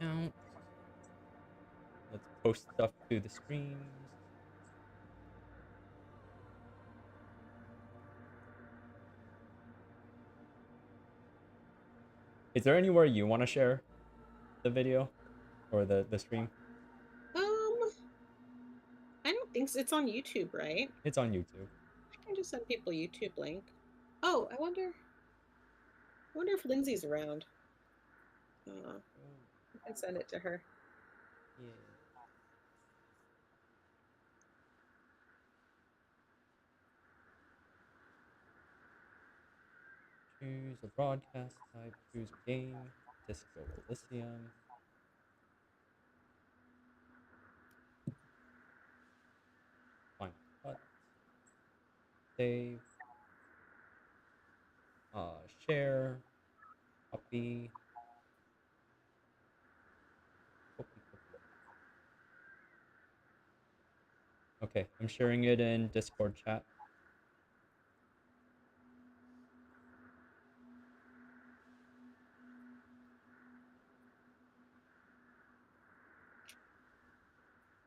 account. Let's post stuff to the streams. Is there anywhere you want to share the video or the stream? I don't think so. It's on YouTube, right? It's on YouTube. I can just send people a YouTube link. Oh, I wonder if Lindsay's around. I can send it to her. Yeah. Choose a broadcast type. Choose game. Disco Elysium. Final cut. Save. Share. Copy. Copy, copy. Okay, I'm sharing it in Discord chat.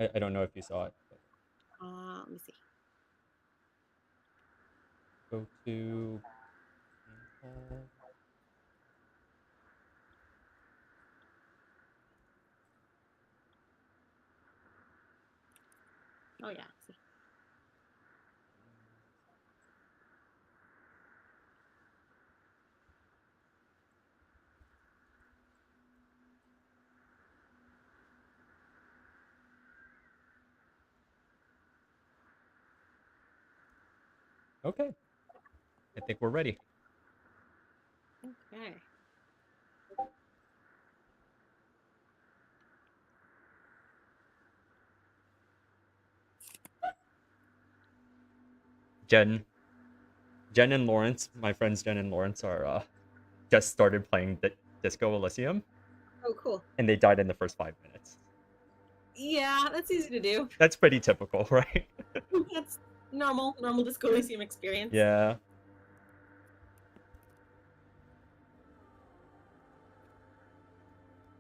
I don't know if you saw it, but Let me see. go to paintball. Oh yeah. See. Okay, I think we're ready. Okay. Jen, Jen and Lawrence, my friends Jen and Lawrence are just started playing Disco Elysium, Oh, cool. and they died in the first 5 minutes. Yeah, that's easy to do. That's pretty typical, right? That's normal Disco Elysium experience. Yeah.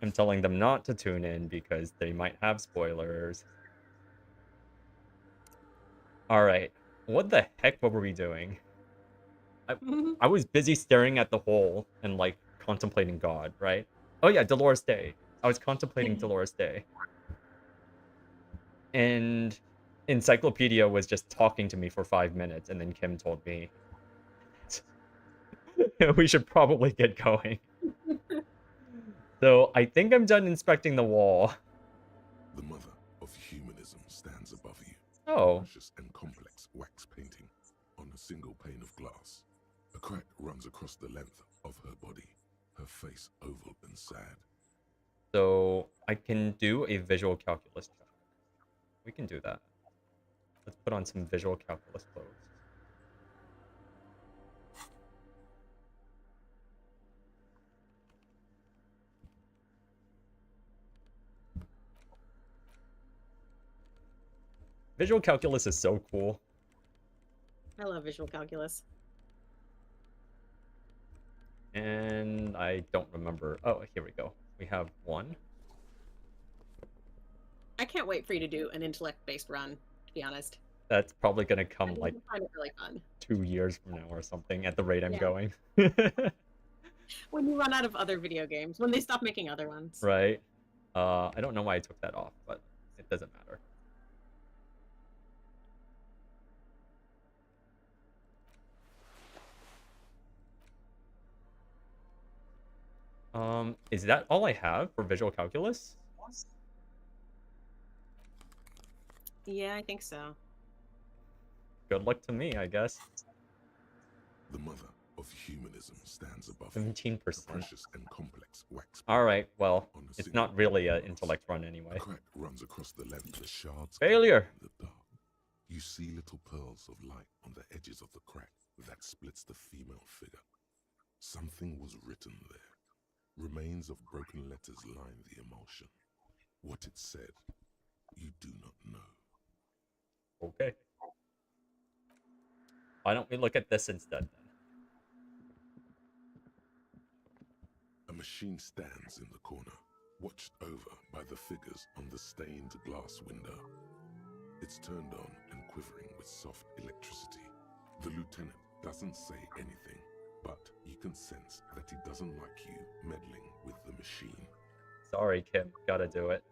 I'm telling them not to tune in because they might have spoilers. All right. What the heck were we doing? I was busy staring at the hole and like contemplating God, right? Oh yeah, Dolores Day. I was contemplating Dolores Day. And Encyclopedia was just talking to me for 5 minutes, and then Kim told me we should probably get going. So I think I'm done inspecting the wall. The mother of humanism stands above you. Oh. Precious and complex wax painting on a single pane of glass. A crack runs across the length of her body, her face oval and sad. So I can do a visual calculus check. We can do that. Let's put on some visual calculus clothes. Visual calculus is so cool. I love visual calculus. And I don't remember. Oh, here we go. We have one. I can't wait for you to do an intellect-based run, to be honest. That's probably going to come I like find it really fun. 2 years from now or something at the rate I'm Yeah. going. When you run out of other video games, when they stop making other ones. Right. I don't know why I took that off, but it doesn't matter. Is that all I have for visual calculus? Yeah, I think so. Good luck to me, I guess. The mother of humanism stands above 17%. precious and complex wax. All right, well, it's not really an intellect run anyway. A crack runs across the length, the shards Failure. in the dark. You see little pearls of light on the edges of the crack that splits the female figure. Something was written there. Remains of broken letters line the emulsion. What it said, you do not know. Okay. Why don't we look at this instead then? A machine stands in the corner. watched over by the figures on the stained glass window. It's turned on and quivering with soft electricity. The lieutenant doesn't say anything, but you can sense that he doesn't like you meddling with the machine. Sorry, Kim. Gotta do it.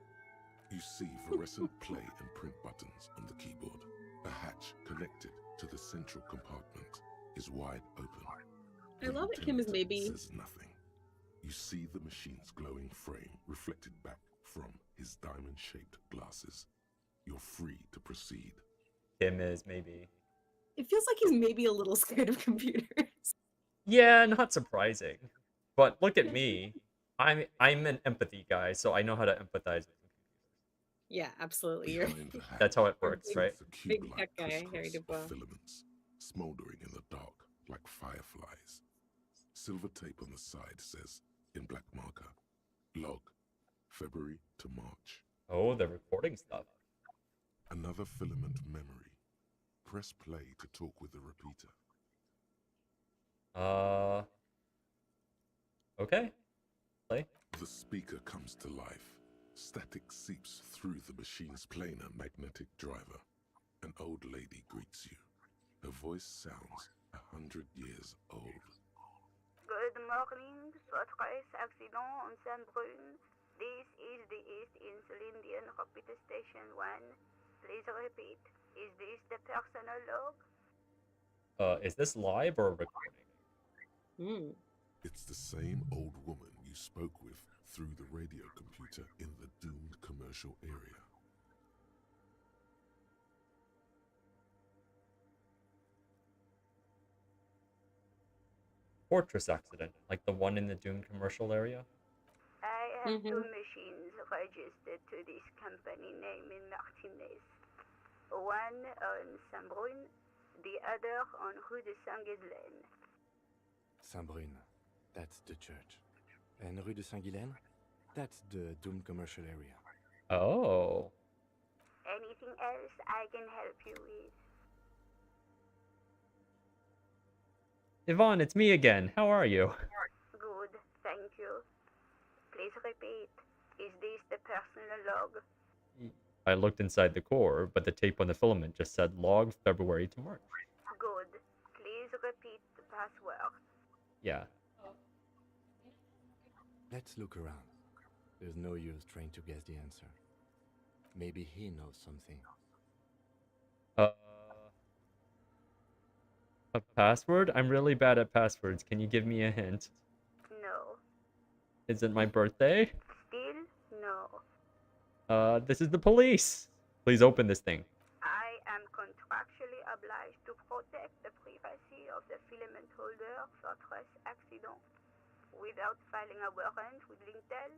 You see fluorescent play and print buttons on the keyboard. A hatch connected to the central compartment is wide open. I love that Kim is maybe... says nothing. You see the machine's glowing frame reflected back from his diamond-shaped glasses. You're free to proceed. Kim is maybe. It feels like he's maybe a little scared of computers. Yeah, not surprising. But look at me. I'm an empathy guy, so I know how to empathize with computers. Yeah, absolutely. You're... That's how it works, right? Big tech guy, Harry Dubois. Filaments, smoldering in the dark like fireflies. Silver tape on the side says, in black marker, log, February to March. Oh, they're recording stuff. Another filament memory. Press play to talk with the repeater. Okay. Play. The speaker comes to life. Static seeps through the machine's planar magnetic driver. An old lady greets you. Her voice sounds 100 years old. Good morning, Sotrace accident on Saint-Brune. This is the East Insulindian Repeater Station 1. Please repeat. Is this the personal log? Is this live or recording? It's the same old woman you spoke with through the radio computer in the doomed commercial area. Fortress accident, like the one in the doomed commercial area? I have two machines registered to this company name in Martinez. One on Saint-Brune, the other on Rue de Saint-Ghislaine. Saint-Brune, that's the church. And Rue de Saint-Ghislaine, that's the doomed commercial area. Oh. Anything else I can help you with? Yvonne, it's me again. How are you? Good, thank you. Please repeat. Is this the personal log? I looked inside the core, but the tape on the filament just said log February to March. Good. Please repeat the password. Yeah. Let's look around. There's no use trying to guess the answer. Maybe he knows something. A password? I'm really bad at passwords. Can you give me a hint? No. Is it my birthday? Still no. This is the police. Please open this thing. I am contractually obliged to protect the privacy of the filament holder for stress accident. Without filing a warrant with Lintel,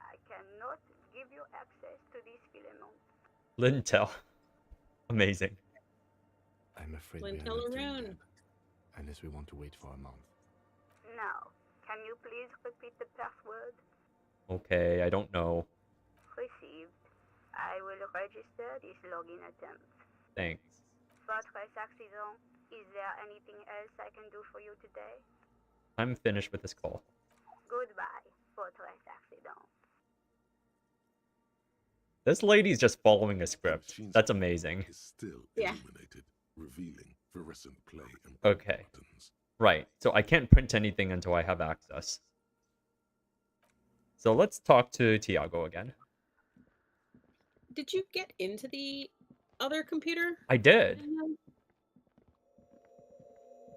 I cannot give you access to this filament. Lintel. Amazing. I'm afraid Lintel we are not doing around. that, unless we want to wait for a month. Now, can you please repeat the password? Okay, I don't know. Received. I will register this login attempt. Thanks. Fortress accident. Is there anything else I can do for you today? I'm finished with this call. Goodbye, Fortress accident. This lady's just following a script. Machine's That's amazing. is still Yeah. illuminated, revealing fluorescent play and Okay. buttons. Right, so I can't print anything until I have access. So let's talk to Tiago again. Did you get into the other computer? I did.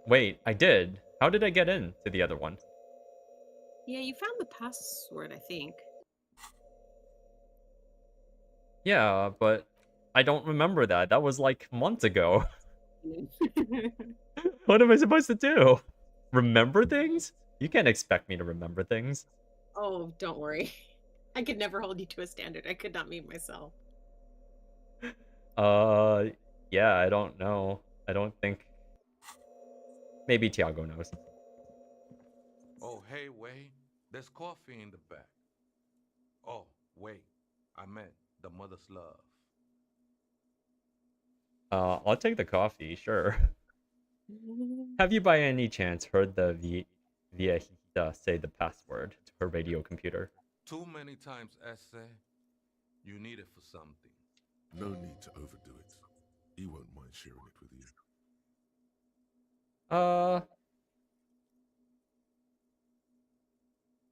Wait, I did. How did I get in to the other one? Yeah, you found the password, I think. Yeah, but I don't remember that. That was like months ago. What am I supposed to do? Remember things? You can't expect me to remember things. Oh, don't worry. I could never hold you to a standard. I could not meet myself. Yeah, I don't know. I don't think... Maybe Tiago knows. Oh, hey, wait. There's coffee in the back. Oh, wait. I meant the mother's love. I'll take the coffee, sure. Have you by any chance heard the Viejita say the password to her radio computer? Too many times, essay. You need it for something. No need to overdo it. He won't mind sharing it with you.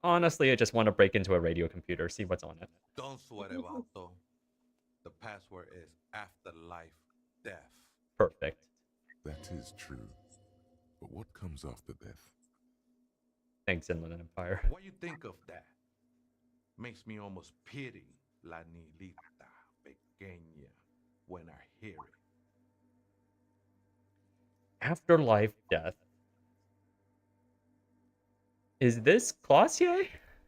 Honestly, I just want to break into a radio computer, see what's on it. Don't sweat it, Vato. The password is afterlife death. Perfect. That is true. But what comes after death? Thanks, Inland Empire. What you think of that? Makes me almost pity La Nilita Pequeña when I hear it. Afterlife death. Is this Clausier?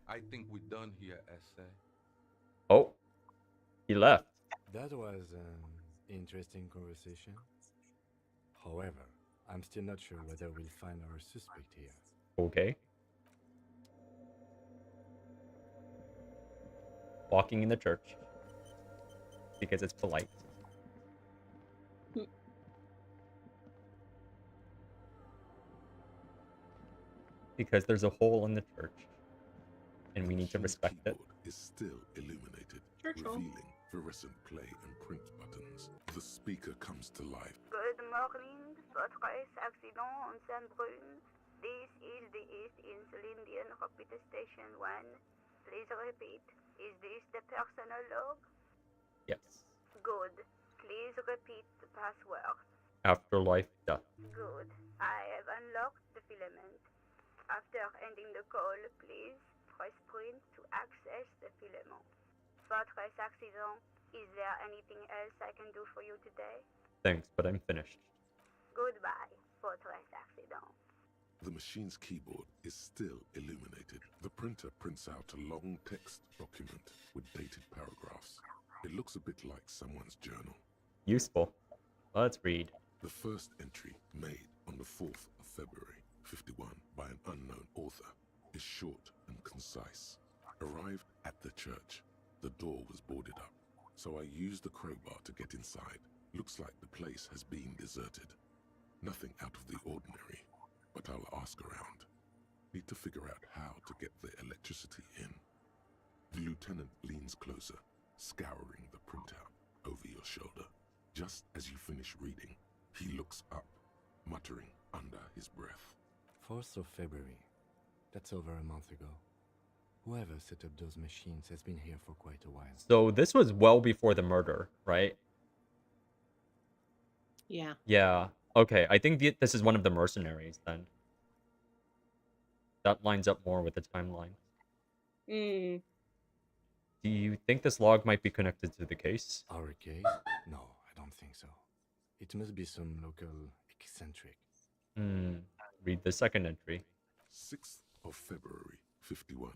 I think we're done here, essay. Oh, he left. That was an interesting conversation. However, I'm still not sure whether we'll find our suspect here. Okay. Walking in the church. Because it's polite. Because there's a hole in the church. And we need to Machine's respect it. keyboard is still illuminated, Church hole. revealing fluorescent play and print buttons. The speaker comes to life. Good morning, Fortress Accident on Saint-Brune. This is the East Insulindian Repeater Station 1. Please repeat. Is this the personal log? Yes. Good. Please repeat the password. Afterlife death. Good. I have unlocked the filament. After ending the call, please press print to access the filament. Fortress Accident, is there anything else I can do for you today? Thanks, but I'm finished. Goodbye, Fortress Accident. The machine's keyboard is still illuminated. The printer prints out a long text document with dated paragraphs. It looks a bit like someone's journal. Useful. Let's read. The first entry, made on the 4th of February, 51, by an unknown author, is short and concise. Arrived at the church. The door was boarded up, so I used the crowbar to get inside. Looks like the place has been deserted. Nothing out of the ordinary, but I'll ask around. Need to figure out how to get the electricity in. The lieutenant leans closer, scouring the printout over your shoulder. Just as you finish reading, he looks up, muttering under his breath. 4th of February. That's over a month ago. Whoever set up those machines has been here for quite a while. So this was well before the murder, right? Yeah. Yeah. Okay, I think this is one of the mercenaries then. That lines up more with the timeline. Mm. Do you think this log might be connected to the case? Our case? No, I don't think so. It must be some local eccentric. Read the second entry. 6th of February, 51.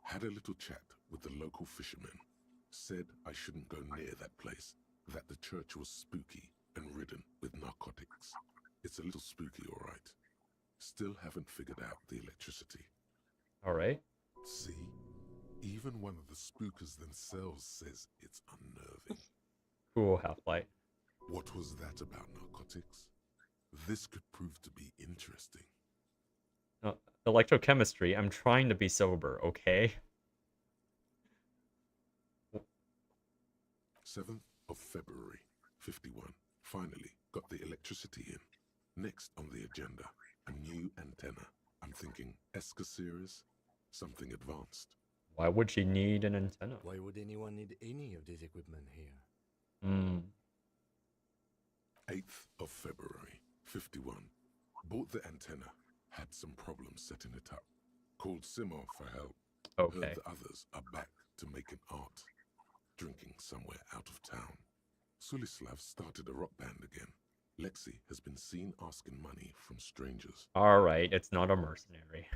Had a little chat with the local fishermen. Said I shouldn't go near that place, that the church was spooky and ridden with narcotics. It's a little spooky, all right. Still haven't figured out the electricity. Alright. See? Even one of the spookers themselves says it's unnerving. Cool, Half-Light. What was that about narcotics? This could prove to be interesting. Electrochemistry. I'm trying to be sober, okay? 7th of February, 51. Finally got the electricity in. Next on the agenda, a new antenna. I'm thinking Esca series, something advanced. Why would she need an antenna? Why would anyone need any of this equipment here? 8th of February, 51. Bought the antenna. Had some problems setting it up. Called Simon for help. Okay. Heard the others are back to making art. Drinking somewhere out of town. Sulislav started a rock band again. Lexi has been seen asking money from strangers. Alright, it's not a mercenary.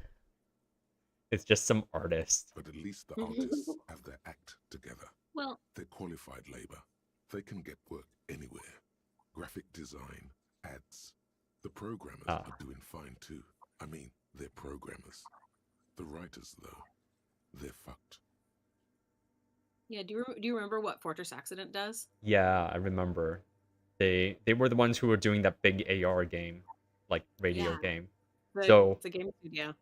It's just some artist. But at least the artists have their act together. Well, They're qualified labor. They can get work anywhere. Graphic design, ads. The programmers are doing fine too. I mean, they're programmers. The writers, though, they're fucked. yeah. Do you remember what Fortress Accident does? Yeah, I remember. They were the ones who were doing that big AR game, like radio Yeah. game. The, So- it's a game studio.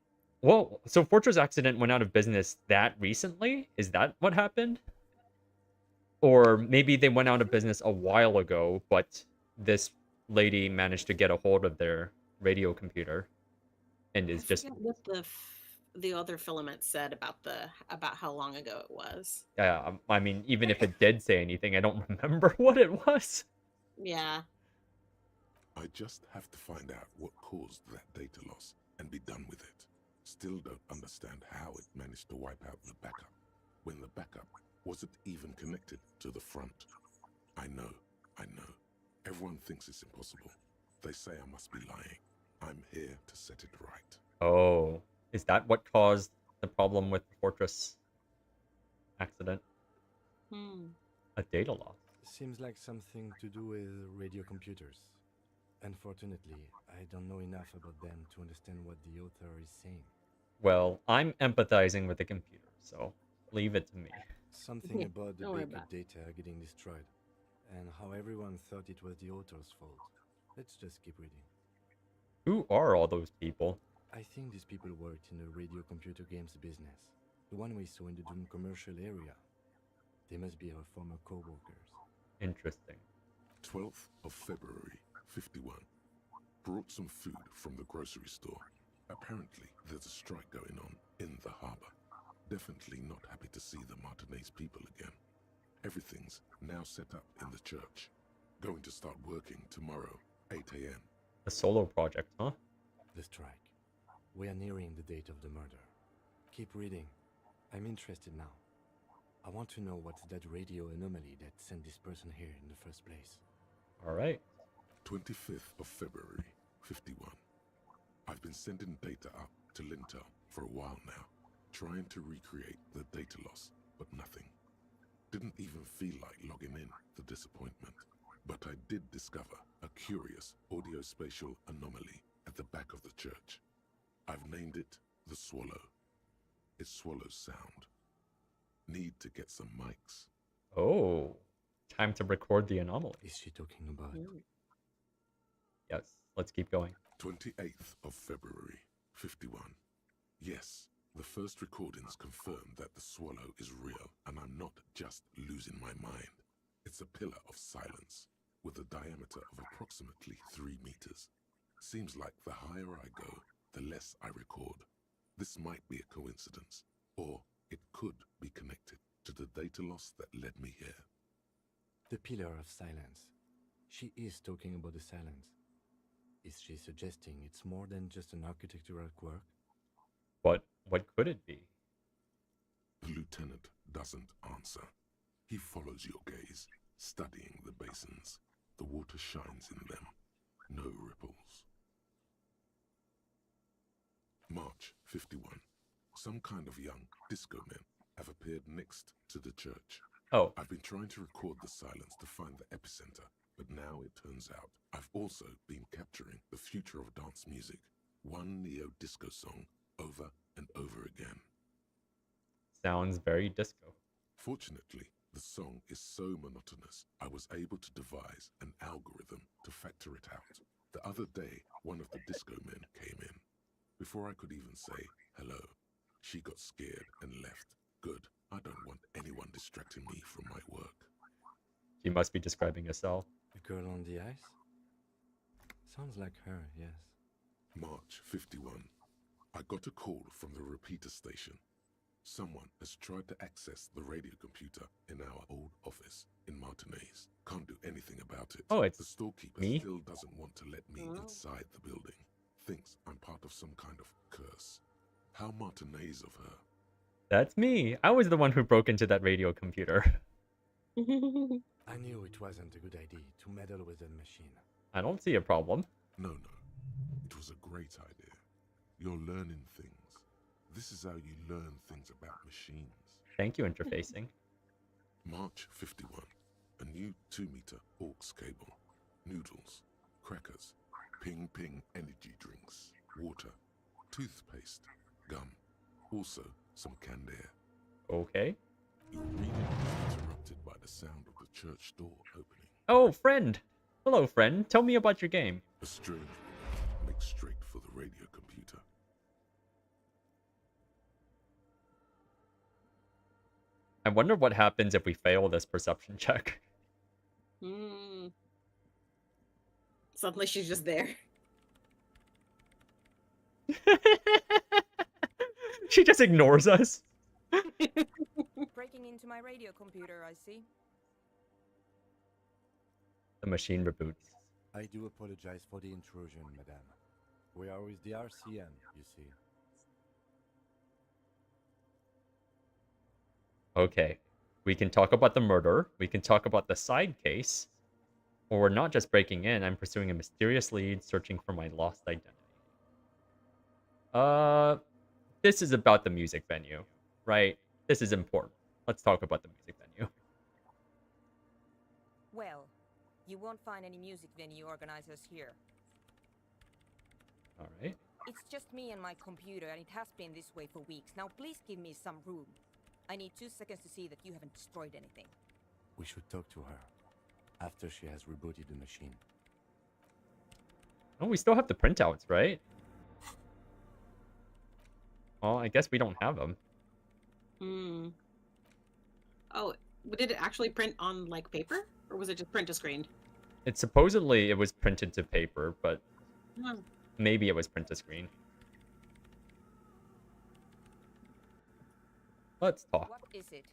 Well, so Fortress Accident went out of business that recently? Is that what happened? Or maybe they went out of business a while ago, but this lady managed to get a hold of their radio computer and I is just forget what the other filament said about how long ago it was. yeah. I mean, even if it did say anything, I don't remember what it was. Yeah. I just have to find out what caused that data loss and be done with it. Still don't understand how it managed to wipe out the backup, when the backup wasn't even connected to the front. I know. Everyone thinks it's impossible. They say I must be lying. I'm here to set it right. Oh, is that what caused the problem with the Fortress Accident? Hmm. A data loss. Seems like something to do with radio computers. Unfortunately, I don't know enough about them to understand what the author is saying. Well, I'm empathizing with the computer, so leave it to me. Something about the Don't worry backup about it. data getting destroyed, and how everyone thought it was the author's fault. Let's just keep reading. Who are all those people? I think these people worked in the radio computer games business, the one we saw in the Doom commercial area. They must be our former co-workers. Interesting. 12th of February, 51. Brought some food from the grocery store. Apparently, there's a strike going on in the harbor. Definitely not happy to see the Martinez people again. Everything's now set up in the church. Going to start working tomorrow, 8 a.m. A solo project, huh? The strike. We are nearing the date of the murder. Keep reading. I'm interested now. I want to know what's that radio anomaly that sent this person here in the first place. Alright. 25th of February, 51. I've been sending data up to Lintel for a while now, trying to recreate the data loss, but nothing. Didn't even feel like logging in, the disappointment. But I did discover a curious audio-spatial anomaly at the back of the church. I've named it the Swallow. It swallows sound. Need to get some mics. Oh. Time to record the anomaly. Is she talking about? Yes, let's keep going. 28th of February, 51. Yes, the first recordings confirm that the swallow is real, and I'm not just losing my mind. It's a pillar of silence, with a diameter of approximately 3 meters. Seems like the higher I go, the less I record. This might be a coincidence, or it could be connected to the data loss that led me here. The pillar of silence. She is talking about the silence. Is she suggesting it's more than just an architectural quirk? What could it be? The lieutenant doesn't answer. He follows your gaze, studying the basins. The water shines in them. No ripples. March 51. Some kind of young disco men have appeared next to the church. Oh, I've been trying to record the silence to find the epicenter, but now it turns out I've also been capturing the future of dance music, one neo-disco song over and over again. sounds very disco. Fortunately, the song is so monotonous, I was able to devise an algorithm to factor it out. The other day, one of the disco men came in. Before I could even say hello, she got scared and left. Good. I don't want anyone distracting me from my work. She must be describing a cell. The girl on the ice? Sounds like her, yes. March 51. I got a call from the repeater station. Someone has tried to access the radio computer in our old office in Martinez. Can't do anything about it. Oh, it's the storekeeper me? still doesn't want to let me Oh. inside the building. Thinks I'm part of some kind of curse. How Martinez of her. That's me. I was the one who broke into that radio computer. I knew it wasn't a good idea to meddle with the machine. I don't see a problem. No. It was a great idea. You're learning things. This is how you learn things about machines. Thank you, interfacing. March 51. A new 2-meter aux cable. Noodles. Crackers. Ping energy drinks. Water. Toothpaste. Gum. Also, some canned air. Okay. Your reading was interrupted by the sound of the church door opening. Oh, friend. Hello, friend. Tell me about your game. A strange woman makes straight for the radio computer. I wonder what happens if we fail this perception check. Hmm. Suddenly she's just there. She just ignores us. Breaking into my radio computer, I see. The machine reboots. I do apologize for the intrusion, madame. We are with the RCM, you see. Okay. We can talk about the murder. We can talk about the side case. Or we're not just breaking in. I'm pursuing a mysterious lead, searching for my lost identity. This is about the music venue, right? This is important. Let's talk about the music venue. Well, you won't find any music venue organizers here. All right. It's just me and my computer, and it has been this way for weeks. Now please give me some room. I need 2 seconds to see that you haven't destroyed anything. We should talk to her after she has rebooted the machine. Oh, we still have the printouts, right? Well, I guess we don't have them. Hmm. Oh, did it actually print on like paper, or was it just print to screen? It supposedly it was printed to paper, but Hmm. maybe it was print to screen. Let's talk. What is it?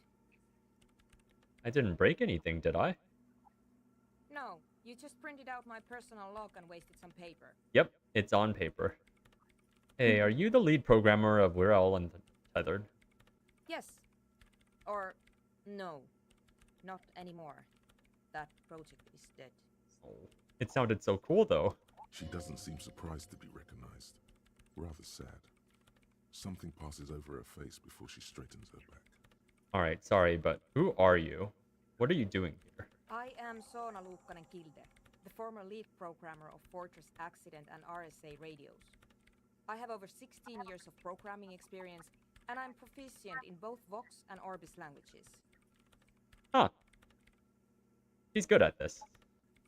I didn't break anything, did I? No, you just printed out my personal log and wasted some paper. Yep, it's on paper. Hey, are you the lead programmer of We're All Untethered? Yes. Or no, not anymore. That project is dead. Oh, it sounded so cool, though. She doesn't seem surprised to be recognized. Rather sad. Something passes over her face before she straightens her back. Alright, sorry, but who are you? What are you doing here? I am Soona Luukkanen-Kilde, the former lead programmer of Fortress Accident and RSA radios. I have over 16 years of programming experience, and I'm proficient in both Vox and Orbis languages. Huh. He's good at this.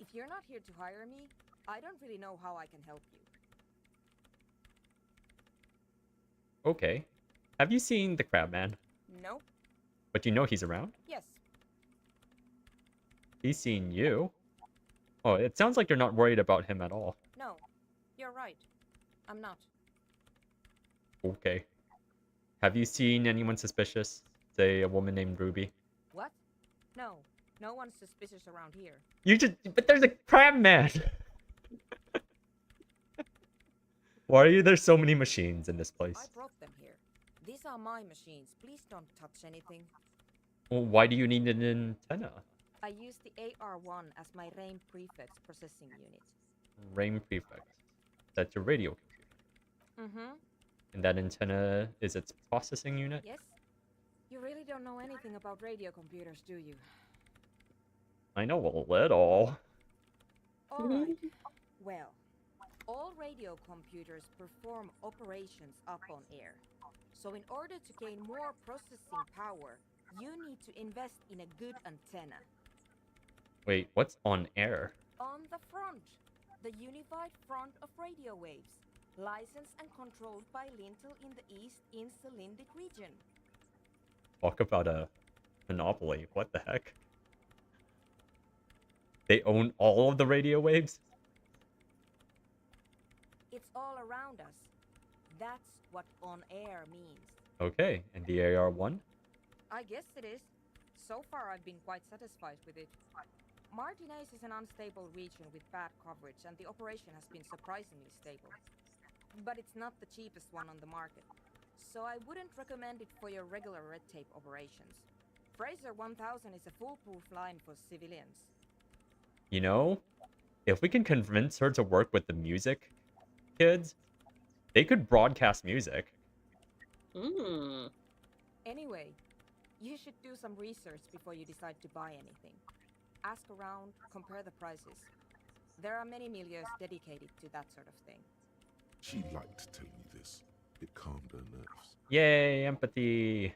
If you're not here to hire me, I don't really know how I can help you. Okay. Have you seen the Crabman? Nope. But you know he's around? Yes. He's seen you. Oh, it sounds like you're not worried about him at all. No. You're right. I'm not. Okay. Have you seen anyone suspicious? Say a woman named Ruby? What? No. No one's suspicious around here. But there's a Crabman! Why are there so many machines in this place? I brought them here. These are my machines. Please don't touch anything. Well, why do you need an antenna? I use the AR1 as my RAIN prefix processing unit. RAIN prefix. That's your radio computer. Mm-hmm. And that antenna is its processing unit? Yes? You really don't know anything about radio computers, do you? I know a little. Alright. Well, all radio computers perform operations up on air. So in order to gain more processing power, you need to invest in a good antenna. Wait, what's on air? On the front, the unified front of radio waves, licensed and controlled by Lintel in the East Insulindic region. Talk about a monopoly. What the heck? They own all of the radio waves? It's all around us. That's what on air means. Okay, and the AR-1? I guess it is. So far, I've been quite satisfied with it. Martinez is an unstable region with bad coverage, and the operation has been surprisingly stable. But it's not the cheapest one on the market, so I wouldn't recommend it for your regular red tape operations. Fraser 1000 is a foolproof line for civilians. You know, if we can convince her to work with the music kids, they could broadcast music. Hmm. Anyway, you should do some research before you decide to buy anything. Ask around, compare the prices. There are many milieux dedicated to that sort of thing. She liked telling me this. It calmed her nerves. Yay, empathy.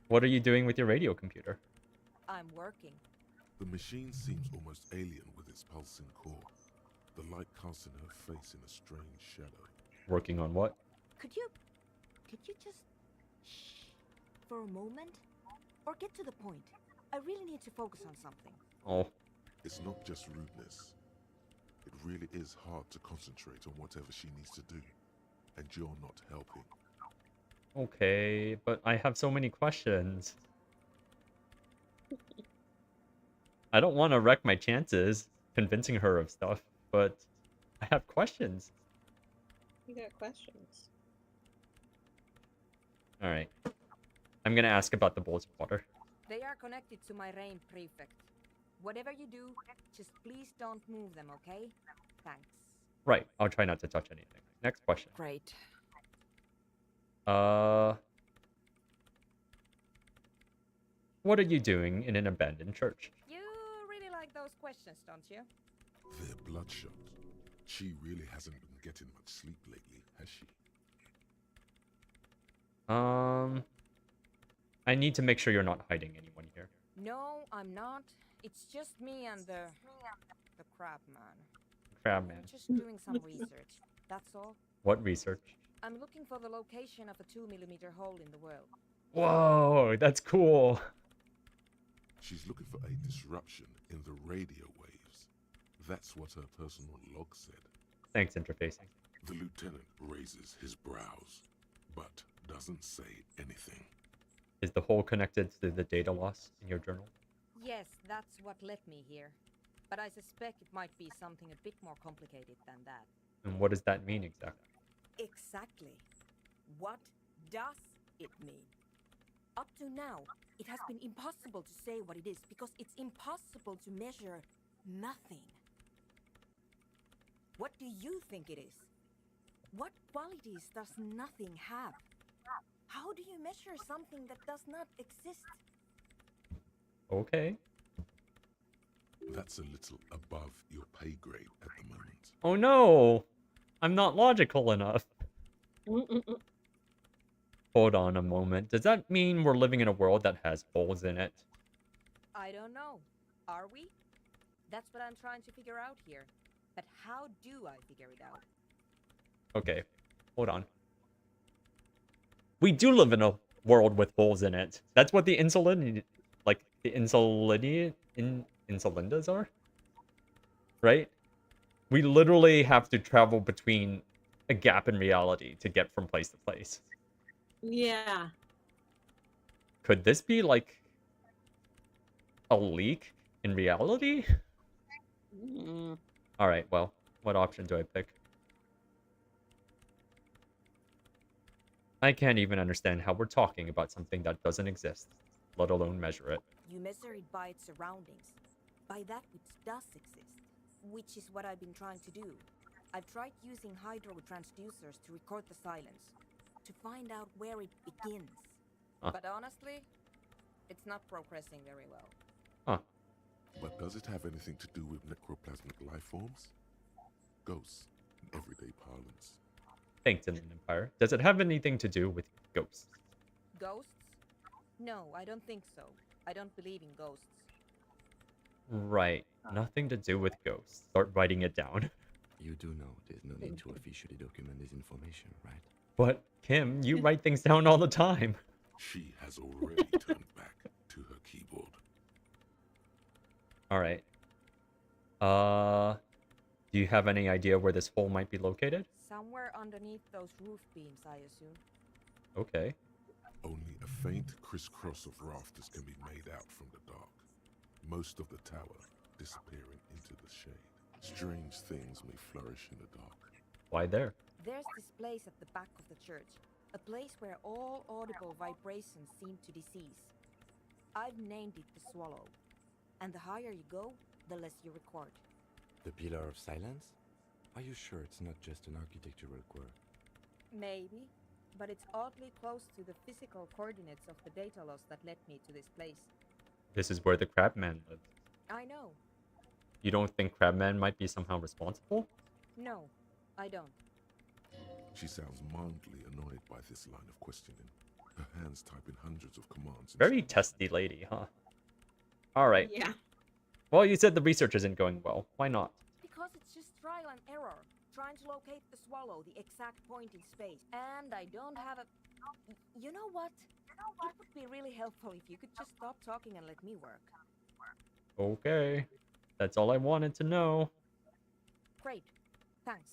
What are you doing with your radio computer? I'm working. The machine seems almost alien with its pulsing core. The light casting her face in a strange shadow. Working on what? Could you just shh for a moment? Or get to the point. I really need to focus on something. Oh, It's not just rudeness. It really is hard to concentrate on whatever she needs to do, and you're not helping. okay, but I have so many questions. I don't want to wreck my chances convincing her of stuff, but I have questions. You got questions. All right. I'm gonna ask about the bowls of water. They are connected to my rain prefect. Whatever you do, just please don't move them, okay? Thanks. Right. I'll try not to touch anything. Next question. Great. What are you doing in an abandoned church? You really like those questions, don't you? They're bloodshot. She really hasn't been getting much sleep lately, has she? I need to make sure you're not hiding anyone here. No, I'm not. It's just me and the crab man. Crab man. I'm just doing some research. That's all. What research? I'm looking for the location of a 2mm hole in the world. Whoa, that's cool. She's looking for a disruption in the radio waves. That's what her personal log said. Thanks, interfacing. The lieutenant raises his brows, but doesn't say anything. Is the hole connected to the data loss in your journal? Yes, that's what led me here. But I suspect it might be something a bit more complicated than that. And what does that mean exactly? Exactly. What does it mean? Up to now, it has been impossible to say what it is because it's impossible to measure nothing. What do you think it is? What qualities does nothing have? How do you measure something that does not exist? Okay. That's a little above your pay grade at the moment. Oh no! I'm not logical enough. Hold on a moment. Does that mean we're living in a world that has holes in it? I don't know. Are we? That's what I'm trying to figure out here. But how do I figure it out? Okay. Hold on. We do live in a world with holes in it. That's what the insulindas are? Right? We literally have to travel between a gap in reality to get from place to place. Yeah. Could this be like a leak in reality? Alright, well, what option do I pick? I can't even understand how we're talking about something that doesn't exist, let alone measure it. You measure it by its surroundings, by that which does exist, which is what I've been trying to do. I've tried using hydro transducers to record the silence, to find out where it begins. Huh. But honestly, it's not progressing very well. Huh. But does it have anything to do with necroplasmic life forms? Ghosts, in everyday parlance. Thanks, Inland Empire. Does it have anything to do with ghosts? Ghosts? No, I don't think so. I don't believe in ghosts. Right. Nothing to do with ghosts. Start writing it down. You do know there's no need to officially document this information, right? But, Kim, you write things down all the time. She has already turned back to her keyboard. Alright. Do you have any idea where this hole might be located? Somewhere underneath those roof beams, I assume. Okay. Only a faint crisscross of rafters can be made out from the dark. Most of the tower disappearing into the shade. Strange things may flourish in the dark. Why there? There's this place at the back of the church. A place where all audible vibrations seem to decease. I've named it the Swallow. And the higher you go, the less you record. The Pillar of Silence? Are you sure it's not just an architectural quirk? Maybe, but it's oddly close to the physical coordinates of the data loss that led me to this place. This is where the Crabman lives. I know. You don't think Crabman might be somehow responsible? No, I don't. She sounds mildly annoyed by this line of questioning. Her hands typing hundreds of commands. Very testy lady, huh? Alright. Yeah. Well, you said the research isn't going well. Why not? Because it's just trial and error. Trying to locate the Swallow, the exact point in space. And I don't have a... You know what? It would be really helpful if you could just stop talking and let me work. Okay. That's all I wanted to know. Great. Thanks.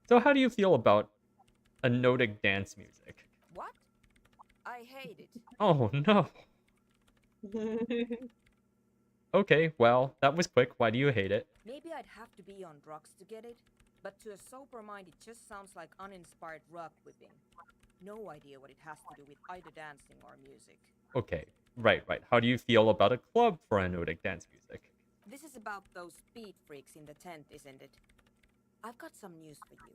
So how do you feel about anodic dance music? What? I hate it. Oh no. Okay, well, that was quick. Why do you hate it? Maybe I'd have to be on drugs to get it, but to a sober mind it just sounds like uninspired rug whipping. No idea what it has to do with either dancing or music. Okay, right. How do you feel about a club for anodic dance music? This is about those speed freaks in the tent, isn't it? I've got some news for you.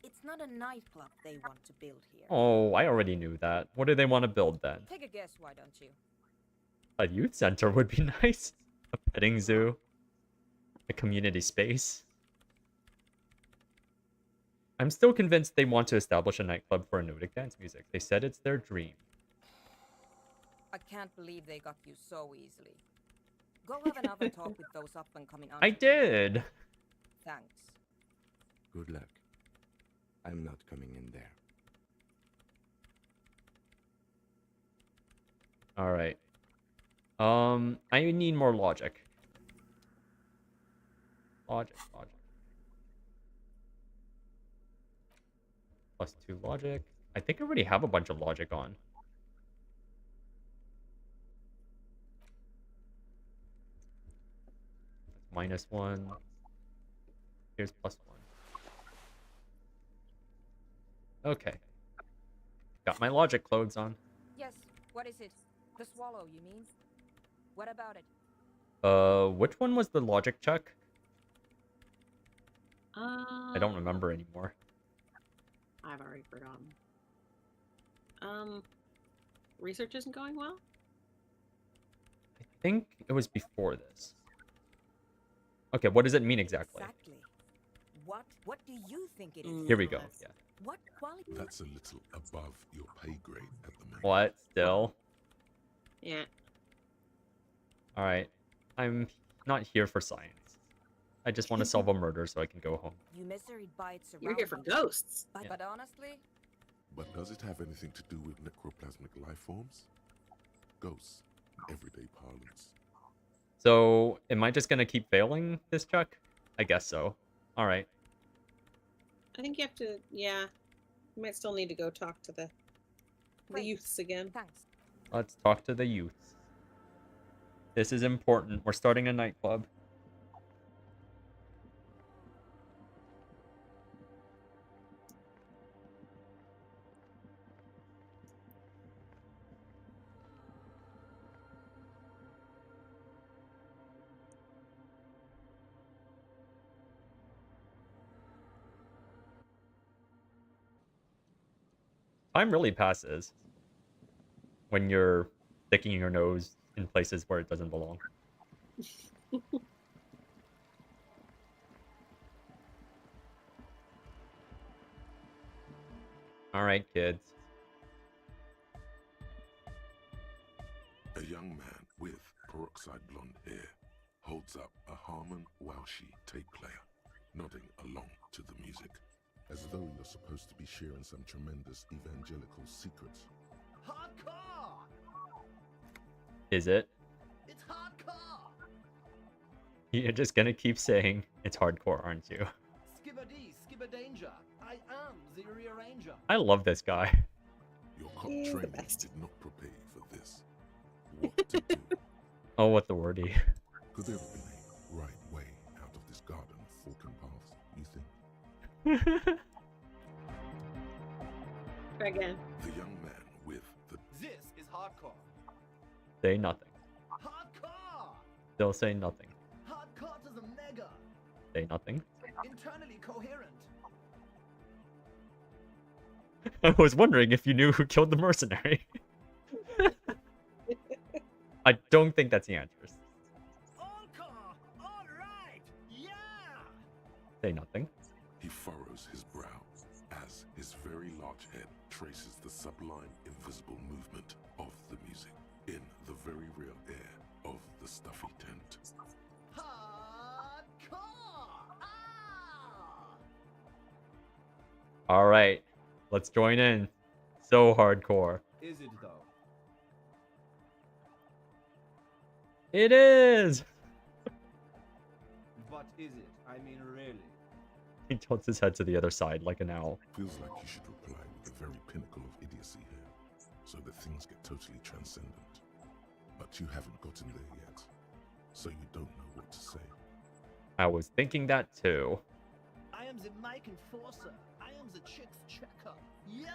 It's not a nightclub they want to build here. Oh, I already knew that. What do they want to build then? Take a guess, why don't you? A youth center would be nice. A petting zoo. A community space. I'm still convinced they want to establish a nightclub for anodic dance music. They said it's their dream. I can't believe they got you so easily. Go have another talk with those up-and-coming I did! Thanks. Good luck. I'm not coming in there. Alright. I need more logic. Logic. +2 logic. I think I already have a bunch of logic on. That's -1. Here's +1. Okay. Got my logic clothes on. Yes, what is it? The swallow, you mean? What about it? Which one was the logic check? I don't Uh, remember anymore. I've already forgotten. Research isn't going well? I think it was before this. Okay, what does it mean exactly? Exactly. What do you think it is? Here we go. Yeah. What quality? That's a little above your pay grade at the moment. What? Still? Yeah. Alright. I'm not here for science. I just want to solve a murder so I can go home. You measure it by its You're here for surroundings. ghosts. But honestly, But does it have anything to do with necroplasmic life forms? Ghosts, in everyday parlance. So, am I just gonna keep failing this check? I guess so. Alright. I think you have to, yeah. You might still need to go talk to the Great. youths again. thanks. Let's talk to the youths. This is important. We're starting a nightclub. Time really passes when you're sticking your nose in places where it doesn't belong. Alright, kids. A young man with peroxide blonde hair holds up a Harman Welshi tape player, nodding along to the music, as though you're supposed to be sharing some tremendous evangelical secrets. Hardcore! Is it? It's hardcore! You're just gonna keep saying it's hardcore, aren't you? Skibberdee, skibberdanger. I am the rearranger. I love this guy. Your cop He's the training best. did not prepare you for this. What to do? Oh, what the wordy. Could there have been a right way out of this garden of forking paths, you think? Try again. The young man with the This is hardcore. Say nothing. Hardcore! Still say nothing. Hardcore to the mega. Say nothing. Internally coherent. I was wondering if you knew who killed the mercenary. I don't think that's the answer. All car! All right! Yeah! Say nothing. he furrows his brow as his very large head traces the sublime invisible movement of the music in the very real air of the stuffy tent. Hardcore! Ah! Alright. Let's join in. So hardcore. Is it though? It is! But is it? I mean, really? He tilts his head to the other side like an owl. Feels like you should reply with the very pinnacle of idiocy here, so that things get totally transcendent. But you haven't gotten there yet, so you don't know what to say. I was thinking that too. I am the mic enforcer. I am the chicks checker. Yeah!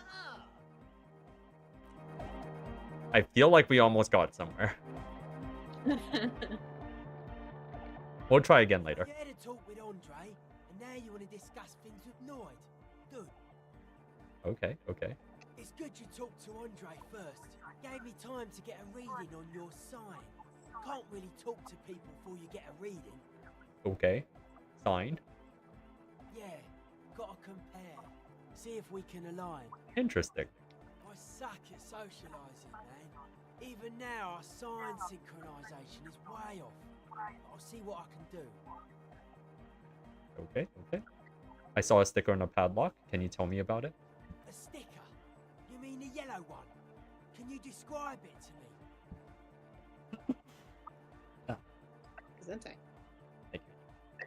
I feel like we almost got somewhere. We'll try again later. You had a talk with Andre, and now you want to discuss things with Noid. Good. Okay, okay. It's good you talked to Andre first. Gave me time to get a reading on your sign. Can't really talk to people before you get a reading. Okay. Signed. Yeah, gotta compare. See if we can align. Interesting. I suck at socialising, man. Even now, our sign synchronisation is way off. I'll see what I can do. Okay, okay. I saw a sticker on a padlock. Can you tell me about it? A sticker? You mean the yellow one? Can you describe it to me? Isn't it?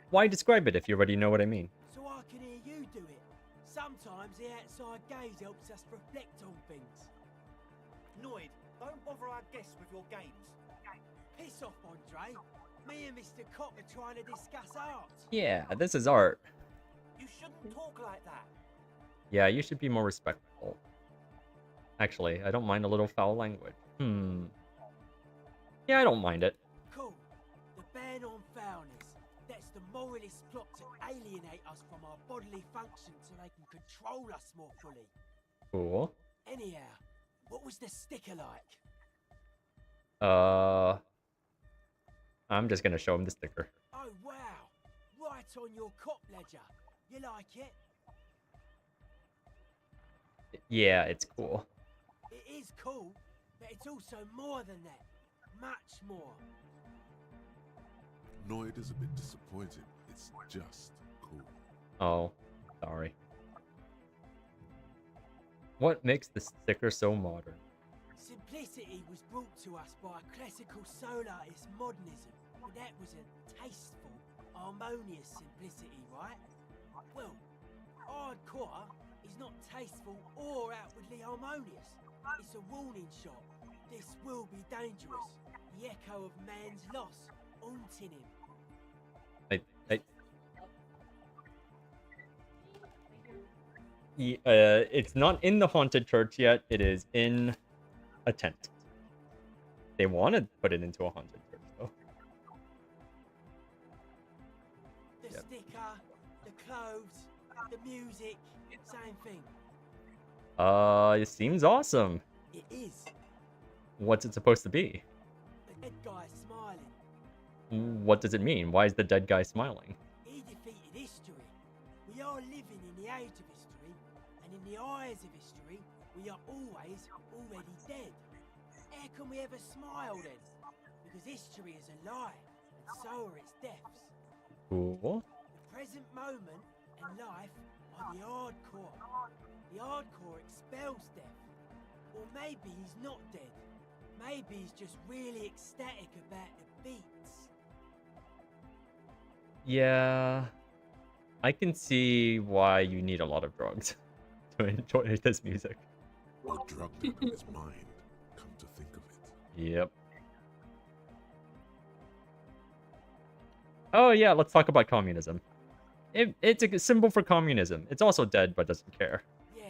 Why describe it if you already know what I mean? So I can hear you do it. Sometimes the outside gaze helps us reflect on things. Noid, don't bother our guests with your games. Piss off, Andre. Me and Mr. Cock are trying to discuss art. Yeah, this is art. You shouldn't talk like that. Yeah, you should be more respectful. Actually, I don't mind a little foul language. Yeah, I don't mind it. Cool. The ban on foulness. That's the moralist plot to alienate us from our bodily functions so they can control us more fully. Cool. Anyhow, what was the sticker like? I'm just gonna show him the sticker. Oh, wow. Right on your cop ledger. You like it? Yeah, it's cool. It is cool, but it's also more than that. Much more. Noid is a bit disappointed. It's just cool. Oh, sorry. What makes the sticker so modern? Simplicity was brought to us by a classical soul artist modernism, but that was a tasteful, harmonious simplicity, right? Well, hardcore is not tasteful or outwardly harmonious. It's a warning shot. This will be dangerous. The echo of man's loss, haunting him. It's not in the haunted church yet. It is in a tent. They want to put it into a haunted church, though. The sticker, the clothes, the music, same thing. It seems awesome. It is. What's it supposed to be? The dead guy smiling. What does it mean? Why is the dead guy smiling? He defeated history. We are living in the age of history, and in the eyes of history, we are always already dead. How can we ever smile then? Because history is a lie, and so are its deaths. Cool. The present moment and life are the hardcore. The hardcore expels death. Or maybe he's not dead. Maybe he's just really ecstatic about the beats. Yeah. I can see why you need a lot of drugs to enjoy this music. Or drugged out of his mind, come to think of it. Yep. Oh yeah, let's talk about communism. It's a symbol for communism. It's also dead, but doesn't care. Yeah,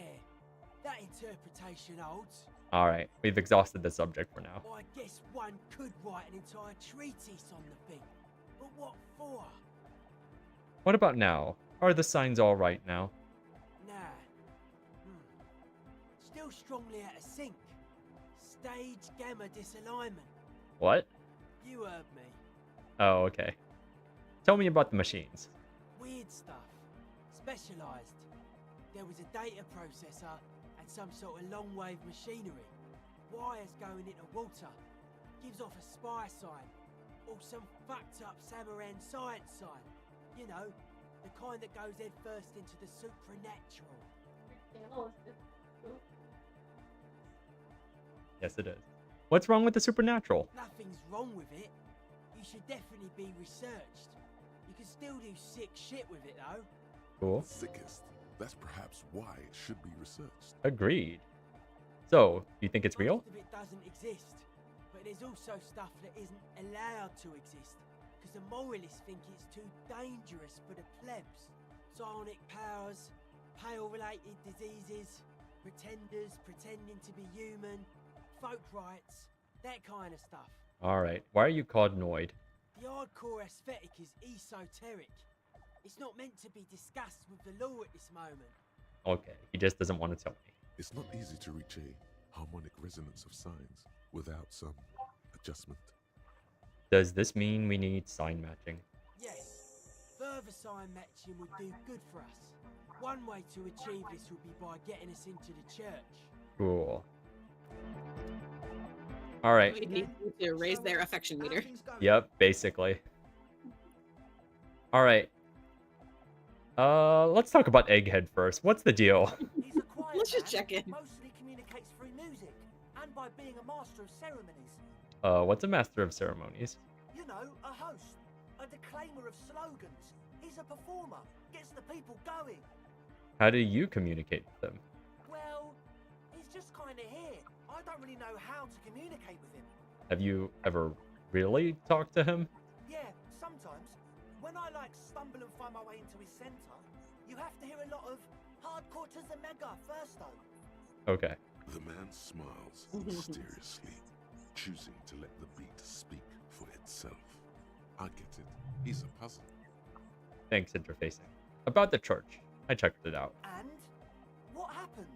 that interpretation holds. Alright, we've exhausted the subject for now. I guess one could write an entire treatise on the thing. But what for? What about now? Are the signs alright now? Nah. Still strongly out of sync. Stage gamma disalignment. What? You heard me. Oh, okay. Tell me about the machines. Weird stuff. Specialised. There was a data processor and some sort of long-wave machinery. Wires going into water. Gives off a spy sign. Or some fucked-up Samaran science sign. You know, the kind that goes head first into the supernatural. Yes, it is. What's wrong with the supernatural? Nothing's wrong with it. You should definitely be researched. You can still do sick shit with it though. Cool. Sickest. That's perhaps why it should be researched. Agreed. So, do you think it's real? Most of it doesn't exist, but there's also stuff that isn't allowed to exist, because the moralists think it's too dangerous for the plebs. Psionic powers, pale-related diseases, pretenders pretending to be human, folk rights, that kind of stuff. Alright, why are you called Noid? The hardcore aesthetic is esoteric. It's not meant to be discussed with the law at this moment. Okay, he just doesn't want to tell me. It's not easy to reach a harmonic resonance of signs without some adjustment. Does this mean we need sign matching? Yes, further sign matching would do good for us. One way to achieve this would be by getting us into the church. Cool. Alright. We need to raise their affection meter. Yep, basically. Alright. Let's talk about Egghead first. What's the deal? He's a quiet Let's just man, check in. Mostly communicates through music and by being a master of ceremonies. What's a master of ceremonies? You know, a host, a declaimer of slogans. He's a performer, gets the people going. How do you communicate with him? Well, he's just kind of here. I don't really know how to communicate with him. Have you ever really talked to him? Yeah, sometimes. When I stumble and find my way into his center, you have to hear a lot of hardcore to the mega first though. Okay. The man smiles mysteriously, choosing to let the beat speak for itself. I get it. He's a puzzle. Thanks, interfacing. About the church. I checked it out. And? What happened?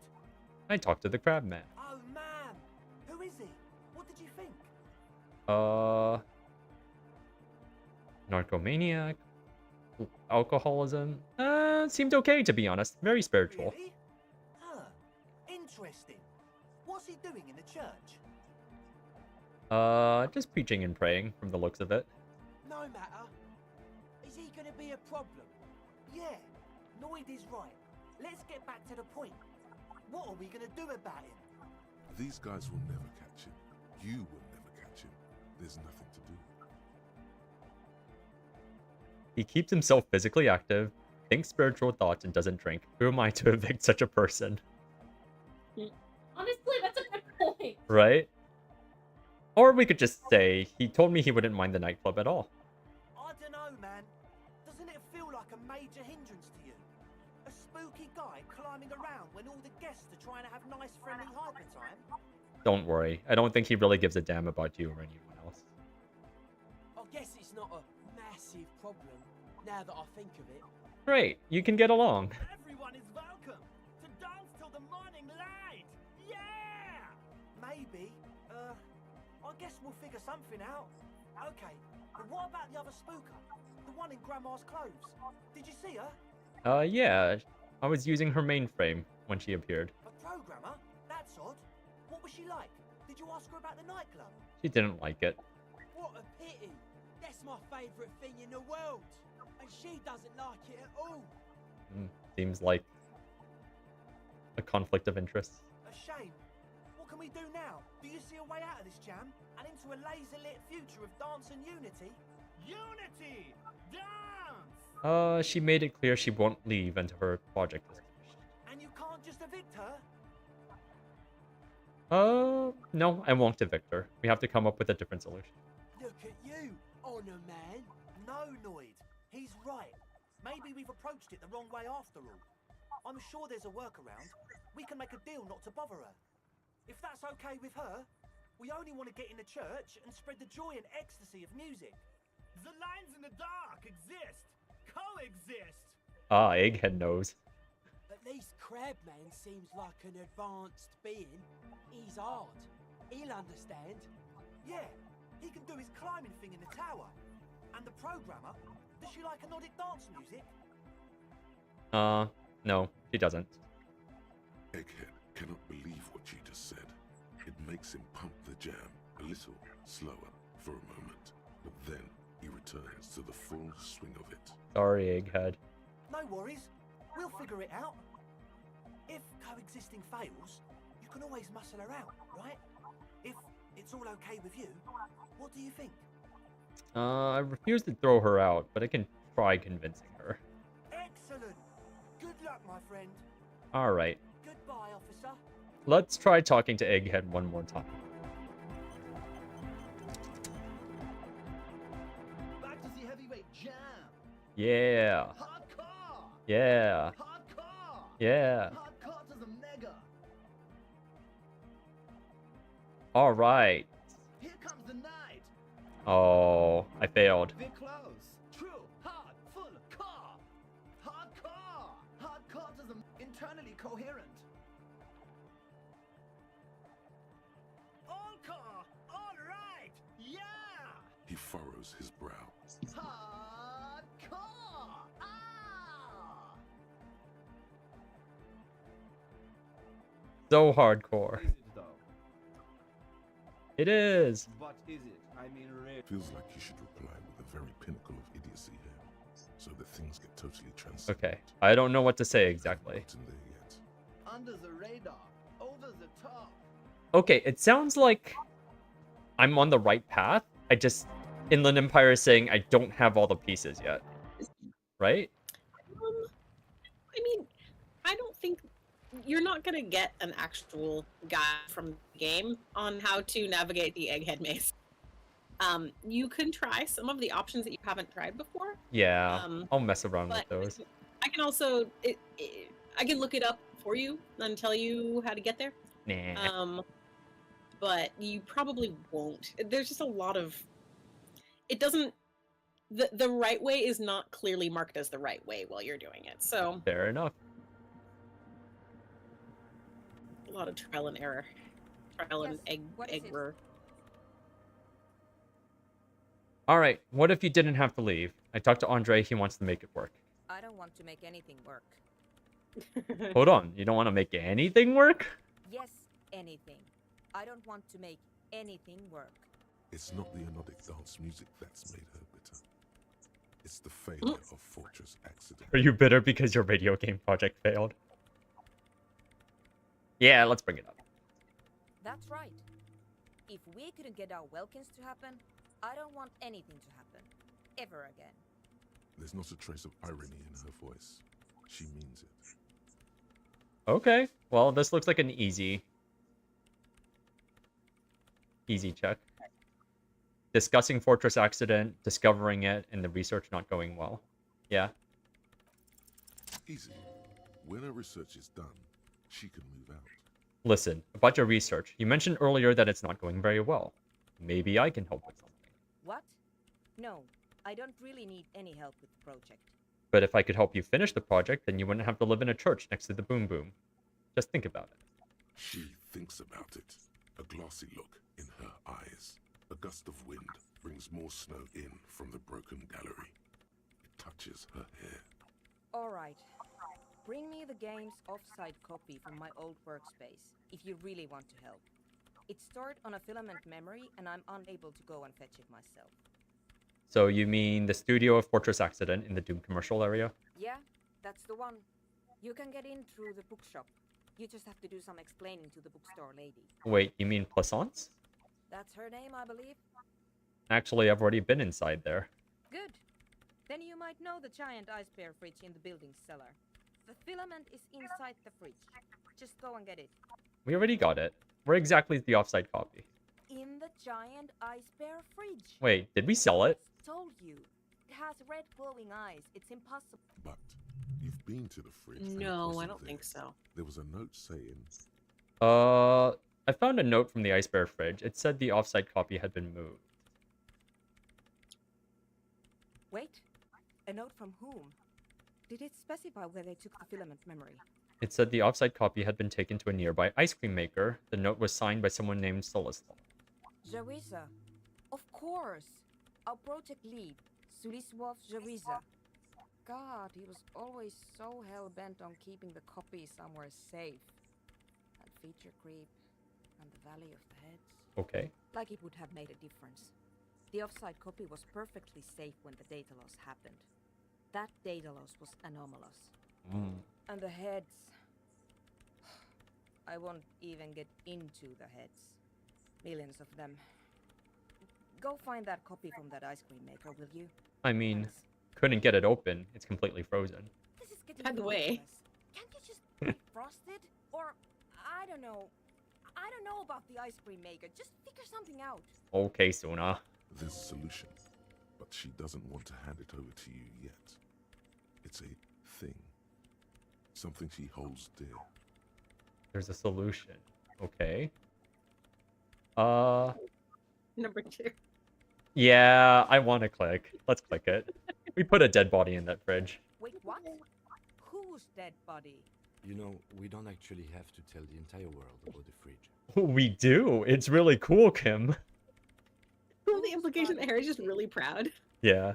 I talked to the crab man. Oh man! Who is he? What did you think? Narcomaniac. Alcoholism. Seemed okay to be honest. Very spiritual. Really? Huh. Interesting. What's he doing in the church? Just preaching and praying from the looks of it. No matter. Is he gonna be a problem? Yeah. Noid is right. Let's get back to the point. What are we gonna do about him? These guys will never catch him. You will never catch him. There's nothing to do. He keeps himself physically active, thinks spiritual thoughts, and doesn't drink. Who am I to evict such a person? Honestly, that's a good point. Right? Or we could just say, he told me he wouldn't mind the nightclub at all. I don't know, man. Doesn't it feel like a major hindrance to you? A spooky guy climbing around when all the guests are trying to have nice, friendly hyper time? Don't worry. I don't think he really gives a damn about you or anyone else. I guess it's not a massive problem, now that I think of it. Great. You can get along. Everyone is welcome to dance till the morning light. Yeah! Maybe. I guess we'll figure something out. Okay, but what about the other spooker? The one in Grandma's clothes? Did you see her? Yeah. I was using her mainframe when she appeared. A programmer? That's odd. What was she like? Did you ask her about the nightclub? She didn't like it. What a pity. That's my favourite thing in the world. And she doesn't like it at all. Seems like a conflict of interest. A shame. What can we do now? Do you see a way out of this jam? And into a laser-lit future of dance and unity? Unity! Dance! She made it clear she won't leave until her project is finished. And you can't just evict her? No, I won't evict her. We have to come up with a different solution. Look at you, Honor Man. No, Noid. He's right. Maybe we've approached it the wrong way after all. I'm sure there's a workaround. We can make a deal not to bother her. If that's okay with her, we only want to get in the church and spread the joy and ecstasy of music. The lines in the dark exist. Coexist. Ah, Egghead knows. At least Crabman seems like an advanced being. He's hard. He'll understand. Yeah, he can do his climbing thing in the tower. And the programmer, does she like a Nordic dance music? No, she doesn't. Egghead cannot believe what you just said. It makes him pump the jam a little slower for a moment, but then he returns to the full swing of it. Sorry, Egghead. No worries. We'll figure it out. If coexisting fails, you can always muscle her out, right? If it's all okay with you, what do you think? I refuse to throw her out, but I can try convincing her. Excellent. Good luck, my friend. Alright. Goodbye, officer. Let's try talking to Egghead one more time. Back to the heavyweight jam. Yeah. Hardcore. Yeah. Hardcore. Yeah. Hardcore to the mega. Alright. Here comes the night. Oh, I failed. We're close. True. Hard. Full. Car. Hardcore. Hardcore to the internally coherent. All car. All right. Yeah. He furrows his brow. Hardcore. Ah. So hardcore. Is it though? It is. But is it? I mean, really. Feels like you should reply with the very pinnacle of idiocy here, so that things get totally transcendent. Okay. I don't know what to say exactly. Not in there yet. Under the radar. Over the top. Okay, it sounds like I'm on the right path. I just... Inland Empire is saying I don't have all the pieces yet. Right? I mean, I don't think you're not gonna get an actual guide from the game on how to navigate the Egghead Maze. You can try some of the options that you haven't tried before. Yeah. I'll mess around with But those. I can also I can look it up for you and tell you how to get there. Nah. But you probably won't. There's just a lot of it doesn't the right way is not clearly marked as the right way while you're doing it. So Fair enough. a lot of trial and error. Trial and Yes, what is it? error. Alright, what if you didn't have to leave? I talked to Andre, he wants to make it work. I don't want to make anything work. Hold on, you don't want to make anything work? Yes, anything. I don't want to make anything work. It's not the anodic dance music that's made her bitter. It's the failure of Fortress Accident. Are you bitter because your video game project failed? Yeah, let's bring it up. That's right. If we couldn't get our Welkins to happen, I don't want anything to happen. Ever again. There's not a trace of irony in her voice. She means it. Okay, well, this looks like an easy check. Discussing Fortress Accident, discovering it, and the research not going well. Yeah. Easy. When her research is done, she can move out. Listen, about your research, you mentioned earlier that it's not going very well. Maybe I can help with something. What? No, I don't really need any help with the project. But if I could help you finish the project, then you wouldn't have to live in a church next to the Boom Boom. Just think about it. She thinks about it. A glassy look in her eyes. A gust of wind brings more snow in from the broken gallery. It touches her hair. Alright. Bring me the game's off-site copy from my old workspace, if you really want to help. It's stored on a filament memory, and I'm unable to go and fetch it myself. So you mean the studio of Fortress Accident in the Doom commercial area? Yeah, that's the one. You can get in through the bookshop. You just have to do some explaining to the bookstore lady. Wait, you mean Plaisance? That's her name, I believe. Actually, I've already been inside there. Good. Then you might know the giant ice bear fridge in the building's cellar. The filament is inside the fridge. Just go and get it. We already got it. Where exactly is the offsite copy? In the giant ice bear fridge. Wait, did we sell it? Told you. It has red glowing eyes. It's impossible. But you've been to the fridge. and it No, I wasn't don't there. think so. There was a note saying, I found a note from the Ice Bear fridge. It said the offsite copy had been moved. Wait. A note from whom? Did it specify where they took the filament memory? It said the offsite copy had been taken to a nearby ice cream maker. The note was signed by someone named Solisol. Jawiza. Of course. Our project lead, Suliswov Jawiza. God, he was always so hell-bent on keeping the copy somewhere safe. And feature creep, and the Valley of the Heads. Okay. Like it would have made a difference. The offsite copy was perfectly safe when the data loss happened. That data loss was anomalous. And the heads... I won't even get into the heads. Millions of them. Go find that copy from that ice cream maker, will you? I mean, Thanks. couldn't get it open. It's completely frozen. This is getting By the way. ridiculous. Can't you just defrost it? Or, I don't know. I don't know about the ice cream maker. Just figure something out. Okay, Suna. There's a solution, but she doesn't want to hand it over to you yet. It's a thing. Something she holds dear. There's a solution. Okay. Number 2. Yeah, I want to click. Let's click it. We put a dead body in that fridge. Wait, what? Whose dead body? You know, we don't actually have to tell the entire world about the fridge. We do. It's really cool, Kim. Well, the implication that Harry's just really proud. Yeah.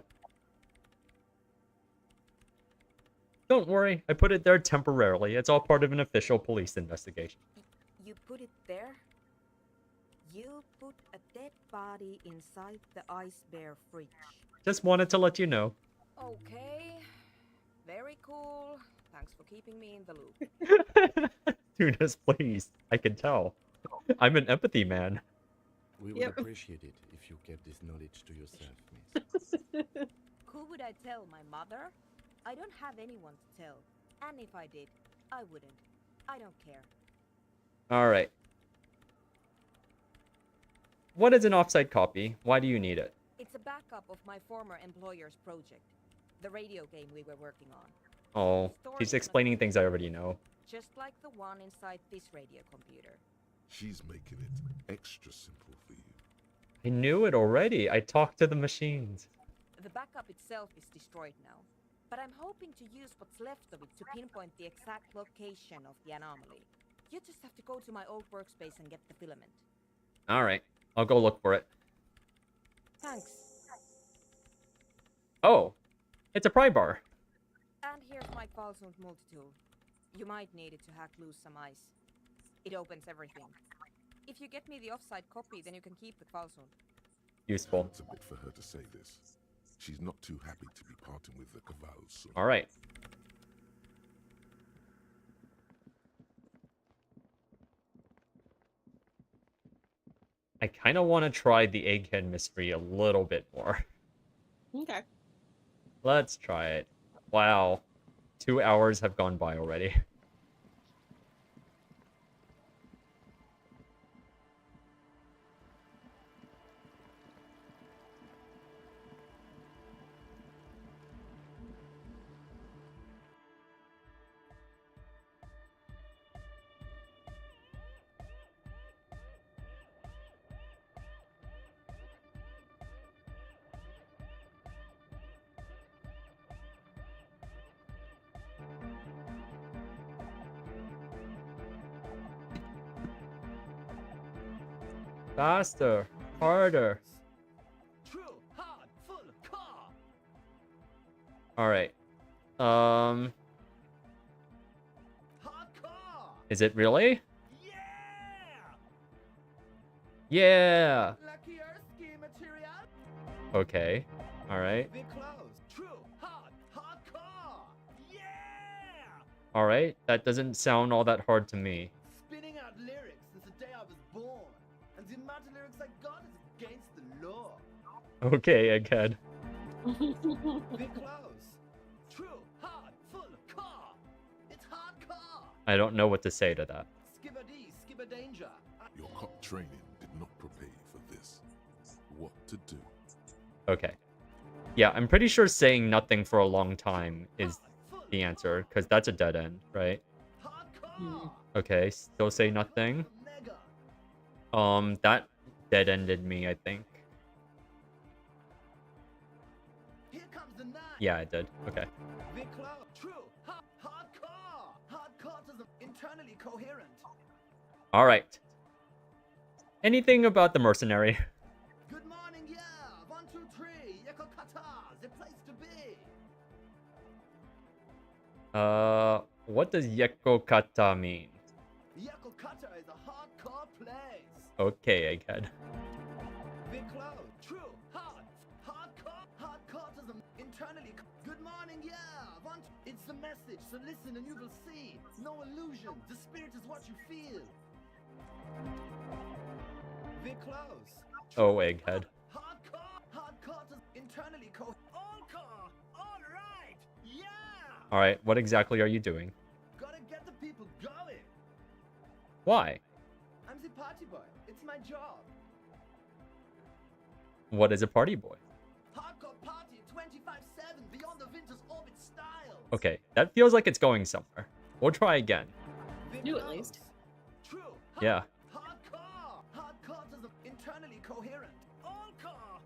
Don't worry, I put it there temporarily. It's all part of an official police investigation. You put it there? You put a dead body inside the ice bear fridge. Just wanted to let you know. Okay. Very cool. Thanks for keeping me in the loop. Tunas, please. I can tell. I'm an empathy man. We would Yep. appreciate it if you kept this knowledge to yourself, miss. Who would I tell? My mother? I don't have anyone to tell. And if I did, I wouldn't. I don't care. Alright. What is an offsite copy? Why do you need it? It's a backup of my former employer's project. The radio game we were working on. Oh, she's explaining things I already know. Just like the one inside this radio computer. She's making it extra simple for you. I knew it already. I talked to the machines. The backup itself is destroyed now. But I'm hoping to use what's left of it to pinpoint the exact location of the anomaly. You just have to go to my old workspace and get the filament. Alright, I'll go look for it. Thanks. Oh, it's a pry bar. And here's my Qualsund multi-tool. You might need it to hack loose some ice. It opens everything. If you get me the offsite copy, then you can keep the Qualsund. Useful. It's a bit for her to say this. She's not too happy to be parting with the Cavals soon. Alright. I kind of want to try the egghead mystery a little bit more. Okay. Let's try it. Wow. 2 hours have gone by already. Faster, harder. True, hard, full car. All right. Hard car. Is it really? Yeah. Yeah. Lucky ski material. Okay. All right. Big clothes. True, hard car. Yeah. All right. That doesn't sound all that hard to me. Spinning out lyrics since the day I was born. And the amount of lyrics I got is against the law. Okay, egghead. Big clothes. True, hard, full car. It's hard car. I don't know what to say to that. Skibber D, skibber danger. Your cop training did not prepare you for this. What to do? Okay. Yeah, I'm pretty sure saying nothing for a long time is the answer, because that's a dead end, right? Hard car. Okay, still say nothing. Mega. That dead-ended me, I think. Here comes the night. Yeah, it did. Okay. Big cloud. True. Hard car. Hard car is internally coherent. All right. Anything about the mercenary? Good morning, yeah. 1, 2, 3. Yekokata, the place to be. What does Yekokata mean? Yekokata is a hardcore place. Okay, egghead. Big cloud. True. Hardcore is internally. Good morning, yeah. It's the message, so listen and you will see. No illusion. The spirit is what you feel. We're close. Oh, egghead. Hardcore is internally Encore! Alright! Yeah! Alright, what exactly are you doing? Gotta get the people going! Why? I'm the party boy. It's my job. What is a party boy? Hardcore party 25/7 beyond the winter's orbit style. Okay, that feels like it's going somewhere. We'll try again. We're New at close. least. True. Yeah. Hardcore. Hardcore is internally coherent. Encore.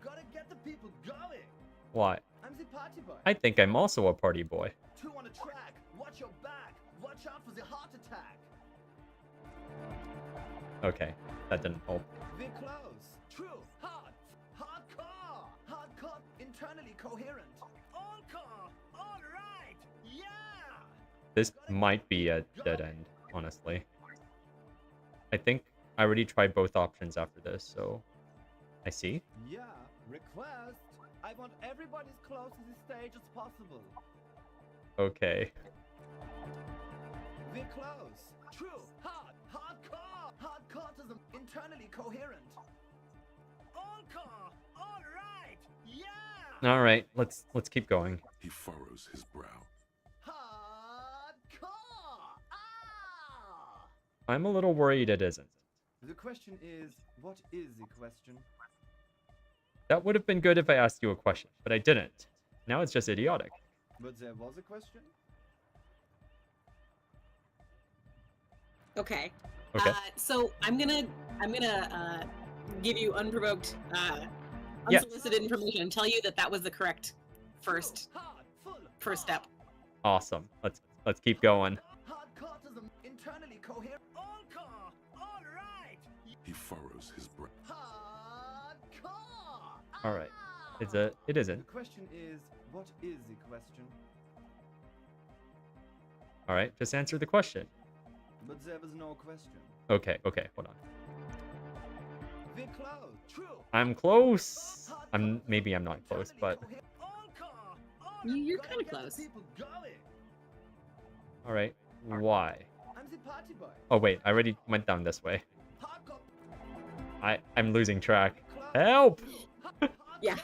Gotta get the people going. Why? I'm the party boy. I think I'm also a party boy. 2 on the track. Watch your back. Watch out for the heart attack. Okay, that didn't help. We're close. True. Hardcore. Hardcore. Internally coherent. Encore. All right. Yeah. This might be a dead end, honestly. I think I already tried both options after this, so I see. Yeah. Request. I want everybody as close to the stage as possible. Okay. We're close. True. Hardcore. Hardcore is internally coherent. Encore. All right. Yeah. All right, let's keep going. He furrows his brow. Hardcore. Ah. I'm a little worried it isn't. The question is, what is the question? That would have been good if I asked you a question, but I didn't. Now it's just idiotic. But there was a question? Okay. Okay. So I'm gonna give you unprovoked, Yeah. unsolicited information and tell you that that was the correct first step. Awesome. Let's keep going. Hardcore is internally coherent. Encore. All right. He furrows his brow. Hardcore. All right. It isn't. The question is, what is the question? All right, just answer the question. But there was no question. Okay, hold on. We're close. True. I'm close. Maybe I'm not close, but Encore. You're Gotta kind of get the close. people going. all right. Why? I'm the party boy. Oh wait, I already went down this way. Hardcore. I'm losing track. Close. Help! Yeah.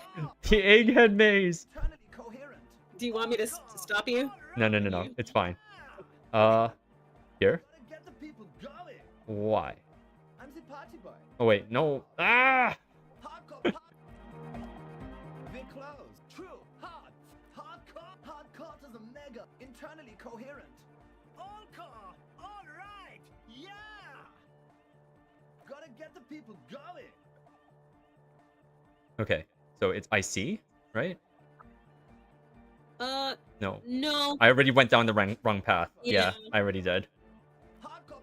The egghead maze. Internally coherent. Do you want me to stop you? No. It's fine. Here. Gotta get the people going. Why? I'm the party boy. Oh wait, no. Ah! Hardcore. We're close. True. Hardcore. Hardcore is a mega. Internally coherent. Encore. All right. Yeah. Gotta get the people going. Okay, so it's IC, right? No. No. I already went down the wrong path. Yeah, Yeah. I already did. Hardcore.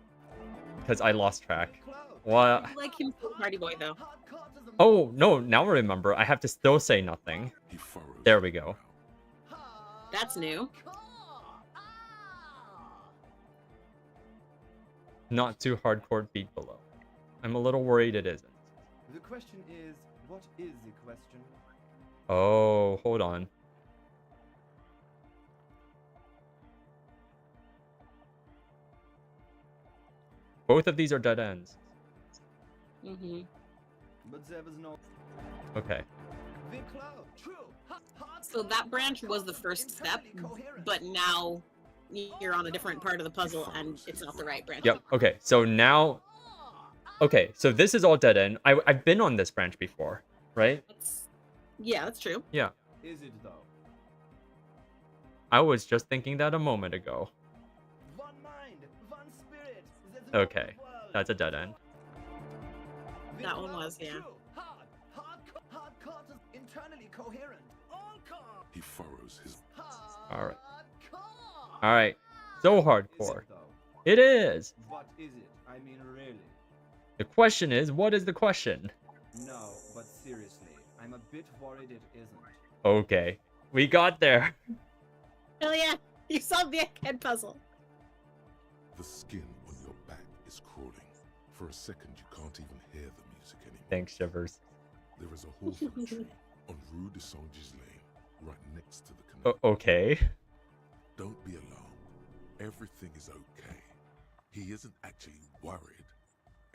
Because I lost track. Close. What? I like him for party boy though. Hardcore is a Oh, no, now I remember. I have to still say nothing. He furrows. There we go. That's new. Not too hardcore beat below. I'm a little worried it isn't. The question is, what is the question? Oh, hold on. Both of these are dead ends. Mm-hmm. But there was no. Okay. We're close. True. So that branch was the first step, but now you're on a different part of the puzzle and it's not the right branch. Yep. Okay. So now. Okay. So this is all dead end. I've been on this branch before, right? Yeah, that's true. Yeah. Is it though? I was just thinking that a moment ago. One mind, one spirit. There's no Okay. world. That's a dead end. We're That one close. was, yeah. True. Hardcore is internally coherent. Encore. He furrows his. All right. Hardcore. All right. So Is hardcore. it though? It is. What is it? I mean, really? The question is, what is the question? No, but seriously, I'm a bit worried it isn't. Okay. We got there. Hell yeah! You solved the egghead puzzle. The skin on your back is crawling. For a second, you can't even hear the music anymore. Thanks, Shivers. There is a hawthorn tree on Rue de Saint-Ghislain, right next to the canal. Okay. Don't be alarmed. Everything is okay. He isn't actually worried.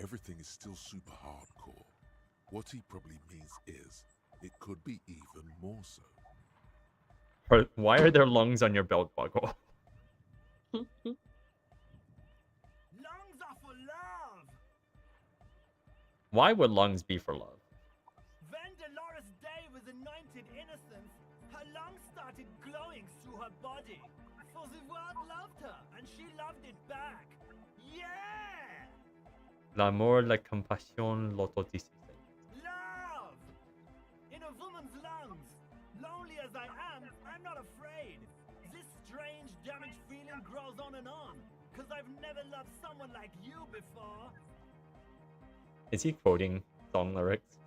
everything is still super hardcore. What he probably means is, it could be even more so. Why are there lungs on your belt buckle? Lungs are for love! Why would lungs be for love? When Dolores Day was anointed innocence, her lungs started glowing through her body. For the world loved her, and she loved it back. Yeah! L'amour, la compassion, l'authenticité. Love! In a woman's lungs. Lonely as I am, I'm not afraid. This strange, damaged feeling grows on, cause I've never loved someone like you before. Is he quoting song lyrics?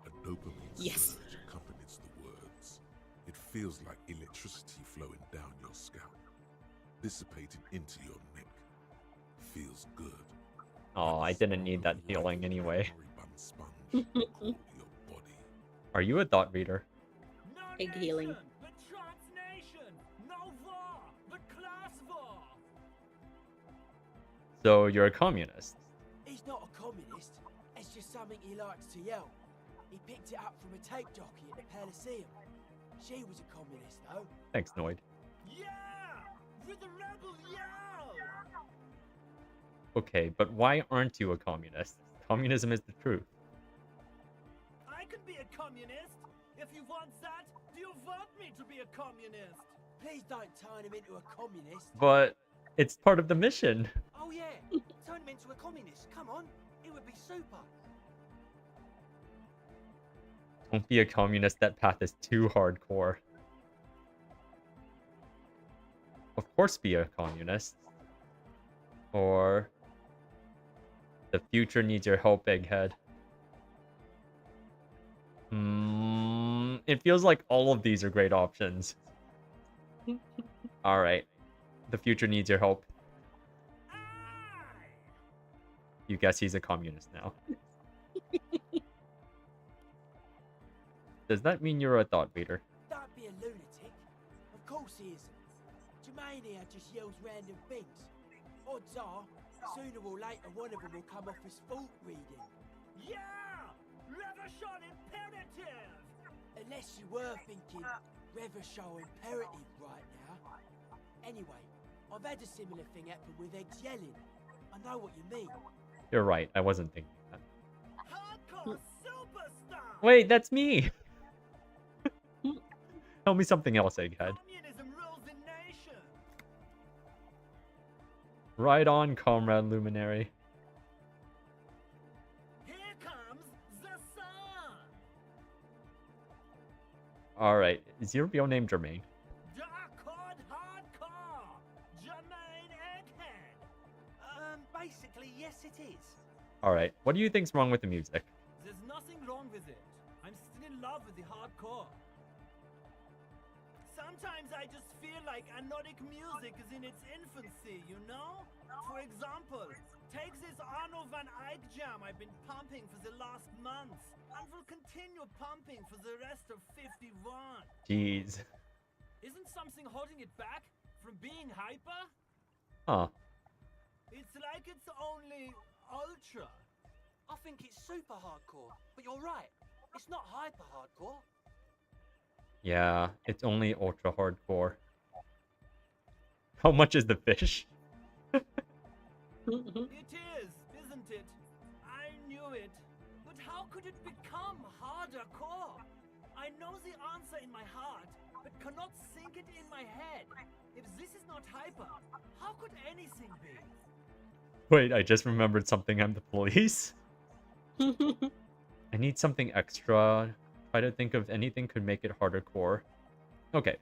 A dopamine Yes. surge accompanies the words. It feels like electricity flowing down your scalp, dissipating into your neck. Feels good. Oh, I didn't need that healing anyway. Sponge your body. Are you a thought reader? No Big nation, healing. but transnation. No war, but class war. So you're a communist. He's not a communist. It's just something he likes to yell. He picked it up from a tape jockey at the Elysium. She was a communist, though. Thanks, Noid. Yeah! With the rebel yell! Okay, but why aren't you a communist? Communism is the truth. I can be a communist. If you want that, do you want me to be a communist? Please don't turn him into a communist. But it's part of the mission. Oh yeah, turn him into a communist. Come on, it would be super. Don't be a communist, that path is too hardcore. Of course be a communist. Or... the future needs your help, Egghead. It feels like all of these are great options. Alright. The future needs your help. You guess he's a communist now. Does that mean you're a thought reader? Don't be a lunatic. Of course he isn't. Jermaine here just yells random things. Odds are, sooner or later one of them will come off as fault reading. Yeah! Revolution imperative! Unless you were thinking Revolution imperative right now. Anyway, I've had a similar thing happen with eggs yelling. I know what you mean. You're right, I wasn't thinking that. Hardcore superstar! Wait, that's me! Tell me something else, Egghead. Communism rules the nation! Right on, Comrade Luminary. Here comes the sun! Alright, is your real name Jermaine? Dark hardcore! Jermaine Egghead! Basically, yes it is. Alright, what do you think's wrong with the music? There's nothing wrong with it. I'm still in love with the hardcore. Sometimes I just feel like anodic music is in its infancy, you know? For example, take this Arno van Eyck jam I've been pumping for the last month, and will continue pumping for the rest of 51. Jeez. Isn't something holding it back from being hyper? Huh. It's like it's only ultra. I think it's super hardcore, but you're right. It's not hyper hardcore. Yeah, it's only ultra hardcore. How much is the fish? It is, isn't it? I knew it. But how could it become harder core? I know the answer in my heart, but cannot think it in my head. If this is not hyper, how could anything be? Wait, I just remembered something. I'm the police. I need something extra. Try to think of anything could make it harder core. Okay.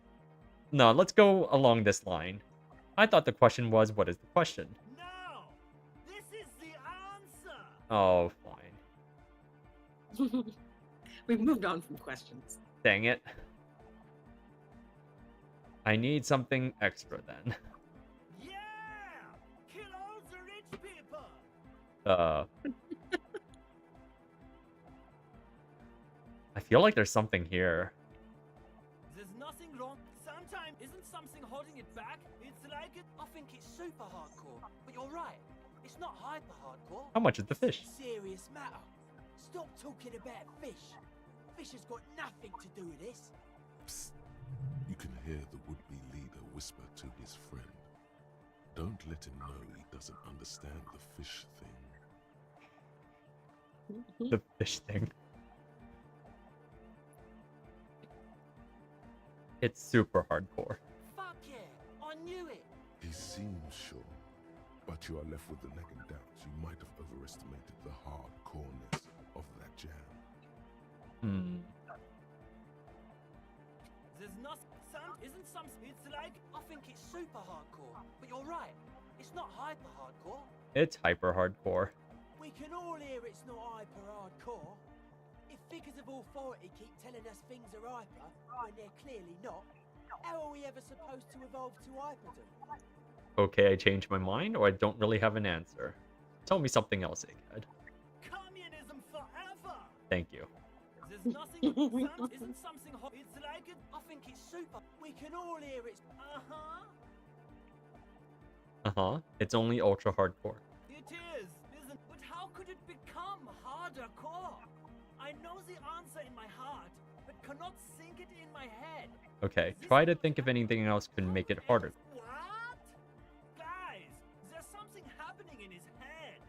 No, let's go along this line. I thought the question was, what is the question? No! This is the answer! Oh, fine. We've moved on from questions. Dang it. I need something extra then. Yeah! Kill all the rich people! I feel like there's something here. There's nothing wrong. Sometimes isn't something holding it back? It's like it. I think it's super hardcore, but you're right. It's not hyper hardcore. How much is the It's a fish? serious matter. Stop talking about fish. Fish has got nothing to do with this. Psst. You can hear the would-be leader whisper to his friend. Don't let him know he doesn't understand the fish thing. The fish thing. It's super hardcore. Fuck yeah, I knew it. He seems sure, but you are left with the nagging doubts. You might have overestimated the hardcoreness of that jam. Hmm. There's not some, isn't some, it's like, I think it's super hardcore, but you're right. It's not hyper hardcore. It's hyper hardcore. We can all hear it's not hyper hardcore. If figures of authority keep telling us things are hyper when they're clearly not, how are we ever supposed to evolve to hyperdom? Okay, I changed my mind, or I don't really have an answer. Tell me something else, Egghead. communism forever. Thank you. There's nothing, some, isn't something hot, it's like it, I think it's super. We can all hear it's. uh-huh. Uh-huh. It's only ultra hardcore. It is, isn't, but how could it become harder core? I know the answer in my heart, but cannot sink it in my head. Okay, try to think if anything else could make it harder. What? Guys, there's something happening in his head.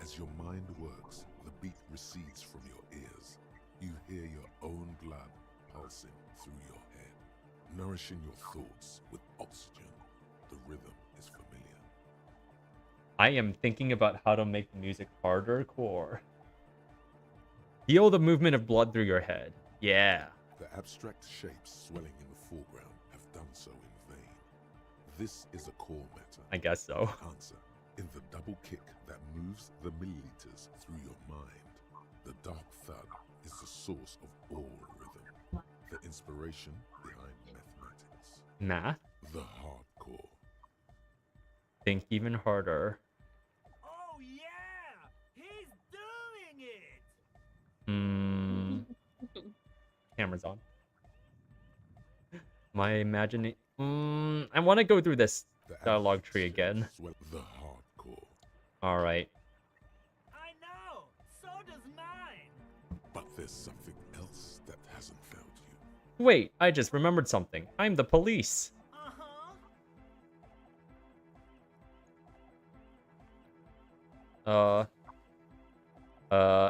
As your mind works, the beat recedes from your ears. You hear your own blood pulsing through your head, nourishing your thoughts with oxygen. The rhythm is familiar. I am thinking about how to make music harder core. Feel the movement of blood through your head. Yeah. The abstract shapes swelling in the foreground have done so in vain. This is a core matter. I guess so. Answer in the double kick that moves the milliliters through your mind. The dark thud is the source of all rhythm, the inspiration behind mathematics. Math? The hardcore. Think even harder. Oh yeah, he's doing it. Hmm. Camera's on. My imagining. I want to go through this The dialogue abstract tree shapes again. swell the hardcore. All right. I know, so does mine. But there's something else that hasn't found you. Wait, I just remembered something. I'm the police. Uh-huh.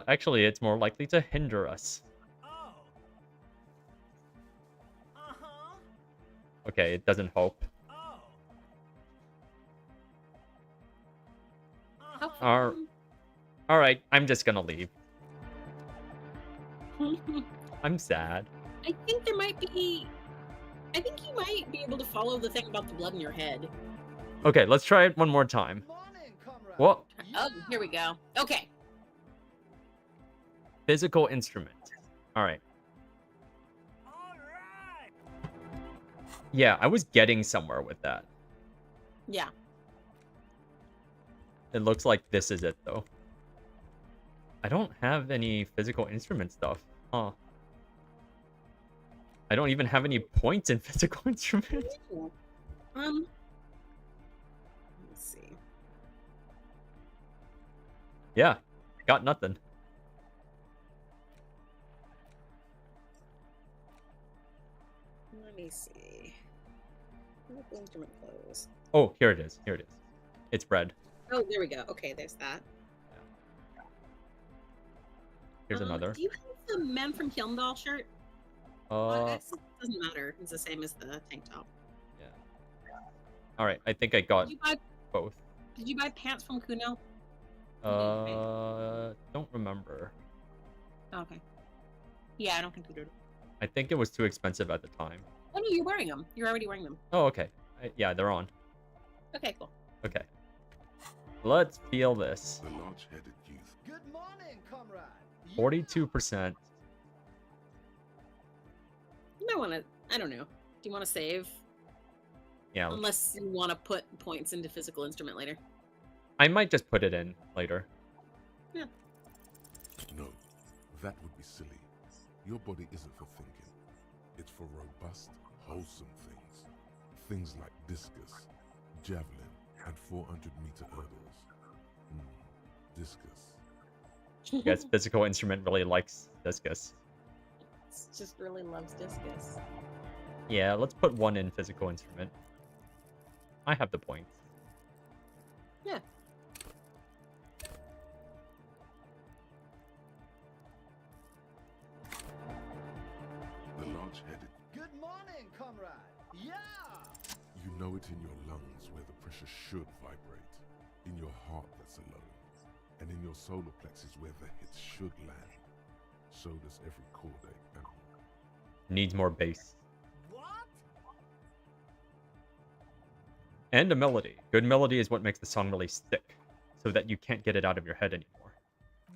Actually, it's more likely to hinder us. Oh. Uh-huh. Okay, it doesn't help. Oh. How Uh-huh. All right, I'm just gonna leave. I'm sad. I think there might be. I think you might be able to follow the thing about the blood in your head. Okay, let's try it one more time. Morning, comrade. What? Oh, here we go. Okay. Physical instrument. All right. All right. Yeah, I was getting somewhere with that. Yeah. It looks like this is it, though. I don't have any physical instrument stuff. Huh. I don't even have any points in physical instrument. Let's see. Yeah, got nothing. Let me see. What the instrument close? Oh, here it is. Here it is. It's red. Oh, there we go. Okay, there's that. Here's another. Do you have the Men from Kyldal shirt? It doesn't matter. It's the same as the tank top. Yeah. All right, I think I got Did you buy, both. did you buy pants from Kuno? Don't remember. Okay. Yeah, I don't think we did. I think it was too expensive at the time. Oh no, you're wearing them. You're already wearing them. Oh, okay. Yeah, they're on. Okay, cool. Okay. Let's feel this. The large-headed youth. Good morning, comrade. 42%. You might want to. I don't know. Do you want to save? Yeah, Unless you want to put points into physical instrument later. I might just put it in later. Yeah. No, that would be silly. Your body isn't for thinking. It's for robust, wholesome things. Things like discus, javelin, and 400-meter hurdles. discus. I guess physical instrument really likes discus. Just really loves discus. Yeah, let's put 1 in physical instrument. I have the points. Yeah. The large-headed. Good morning, comrade. Yeah! You know it in your lungs where the pressure should vibrate. In your heart that's alone. And in your solar plexus where the hits should land. So does every chordate animal. Needs more bass. What? And a melody. Good melody is what makes the song really stick, so that you can't get it out of your head anymore.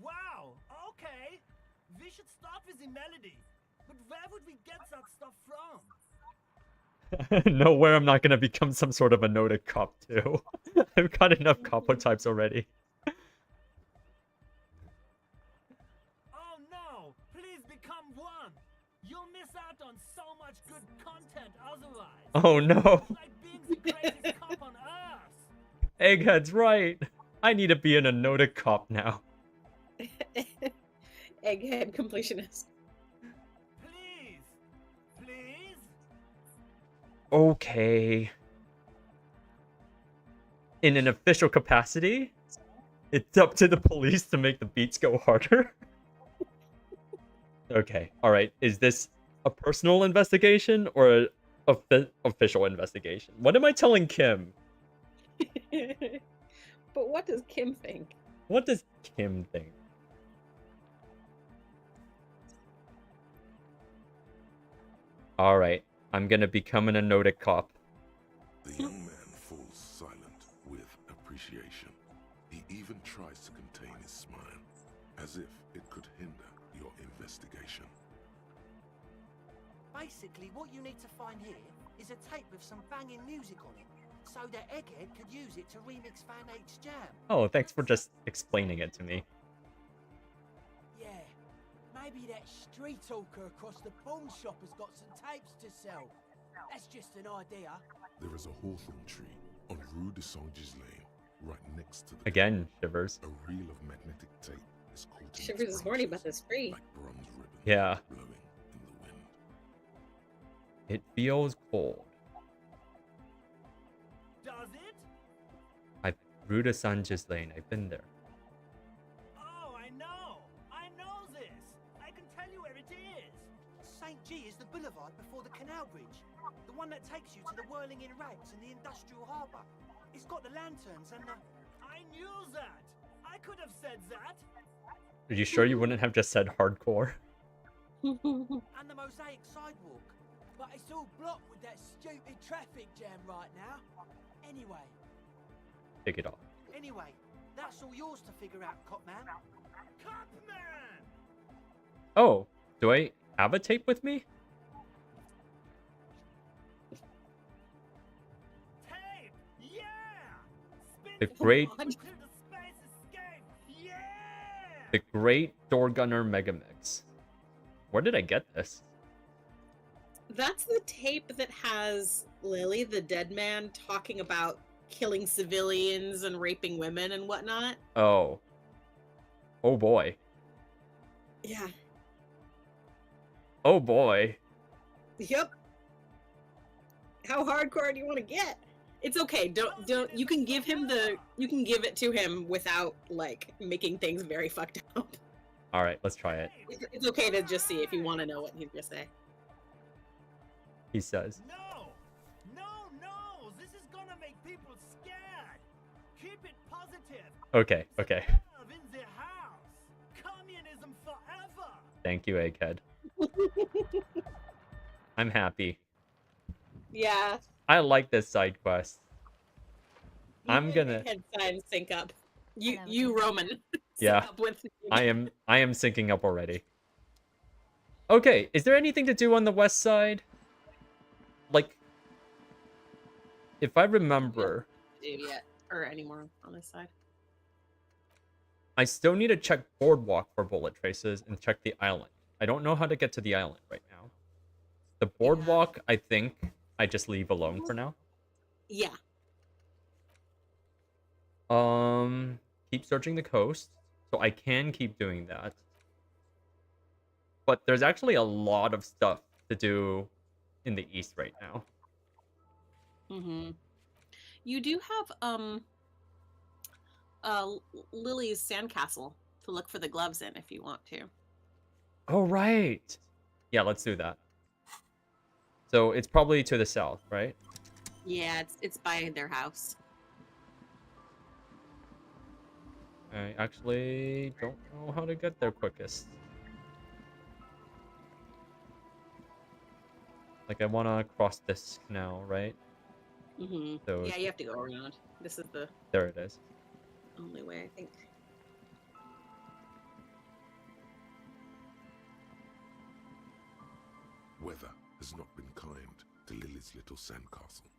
Wow, okay. We should start with the melody. But where would we get that stuff from? Nowhere I'm not gonna become some sort of a noted cop too. I've got enough capo types already. Oh no! Please become one! You'll miss out on so much good content otherwise. Oh no. It's like being the craziest cop on earth. Egghead's right. I need to be in a noted cop now. Egghead completionist. Please! Please? Okay. In an official capacity, it's up to the police to make the beats go harder. Okay, alright. Is this a personal investigation or a official investigation? What am I telling Kim? But what does Kim think? What does Kim think? Alright, I'm gonna become an anotic cop. The young man falls silent with appreciation. He even tries to contain his smile, as if it could hinder your investigation. Basically, what you need to find here is a tape with some banging music on it, so that Egghead could use it to remix Van Eight's jam. Oh, thanks for just explaining it to me. Yeah, maybe that street hawker across the pawn shop has got some tapes to sell. That's just an idea. There is a hawthorn tree on Rue de Saint-Gislain, right next to the Again, Shivers. A reel of magnetic tape is caught in Shivers its is horny about branches this tree. like bronze ribbon Yeah. blowing in the wind. It feels cold. Does it? Rue de Saint-Gislain, I've been there. Oh, I know! I know this! I can tell you where it is! St. G is the boulevard before the canal bridge. The one that takes you to the whirling in rags and the industrial harbour. It's got the lanterns and the... I knew that! I could have said that! Are you sure you wouldn't have just said hardcore? and the mosaic sidewalk. But it's all blocked with that stupid traffic jam right now. Anyway. Take it off. Anyway, that's all yours to figure out, Copman. Copman! Oh, do I have a tape with me? Tape! Yeah! Spin The great, to the space escape! Yeah! the great Door Gunner Megamix. Where did I get this? That's the tape that has Lily, the dead man, talking about killing civilians and raping women and whatnot. Oh. Oh boy. Yeah. Oh boy. Yep. How hardcore do you want to get? It's okay. Don't. You can give him the. You can give it to him without like making things very fucked up. All right, let's try it. It's okay to just see if you want to know what he's gonna say. He says. No! No, no! This is gonna make people scared! Keep it positive! Okay, okay. Love in the house! Communism forever! Thank you, Egghead. I'm happy. Yeah. I like this side quest. I'm gonna. Head signs sync up. You Roman. sync Yeah. up with I am syncing up already. Okay, is there anything to do on the west side? Like, if I remember, yet or anymore on this side. I still need to check Boardwalk for bullet traces and check the island. I don't know how to get to the island right now. The Boardwalk, I think I just leave alone for now. Yeah. keep searching the coast, so I can keep doing that. But there's actually a lot of stuff to do in the east right now. Mm-hmm. You do have Lily's sandcastle to look for the gloves in if you want to. Oh, right. Yeah, let's do that. So it's probably to the south, right? Yeah, it's by their house. I actually don't know how to get there quickest. Like, I want to cross this canal, right? Mm-hmm. So Yeah, you have to go around. This is the there it is. only way, I think. Weather has not been kind to Lily's little sandcastle.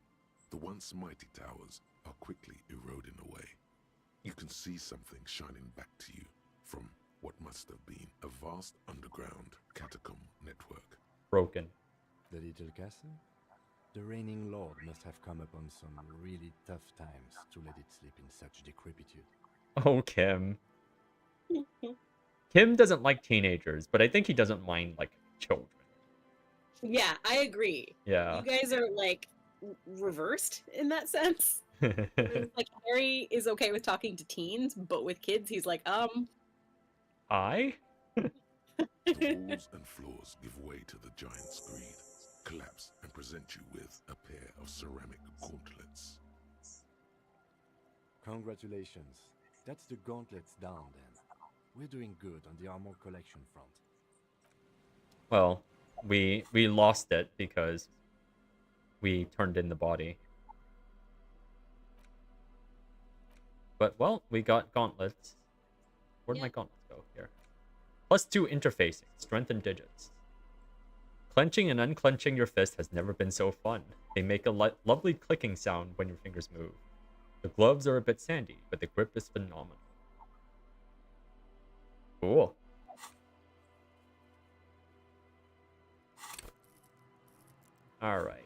The once mighty towers are quickly eroding away. You can see something shining back to you from what must have been a vast underground catacomb network. Broken. The little castle? The reigning lord must have come upon some really tough times to let it sleep in such decrepitude. Oh, Kim. Kim doesn't like teenagers, but I think he doesn't mind, like, children. Yeah, I agree. Yeah. You guys are like reversed in that sense. It's like Harry is okay with talking to teens, but with kids, he's like, I? The walls and floors give way to the giant's greed, collapse and present you with a pair of ceramic gauntlets. Congratulations. That's the gauntlets down then. We're doing good on the armor collection front. Well, we lost it because we turned in the body. But, well, we got gauntlets. Where'd my gauntlets go? Here. +2 interfacing. Strengthen digits. Clenching and unclenching your fist has never been so fun. They make a lovely clicking sound when your fingers move. The gloves are a bit sandy, but the grip is phenomenal. Cool. Alright.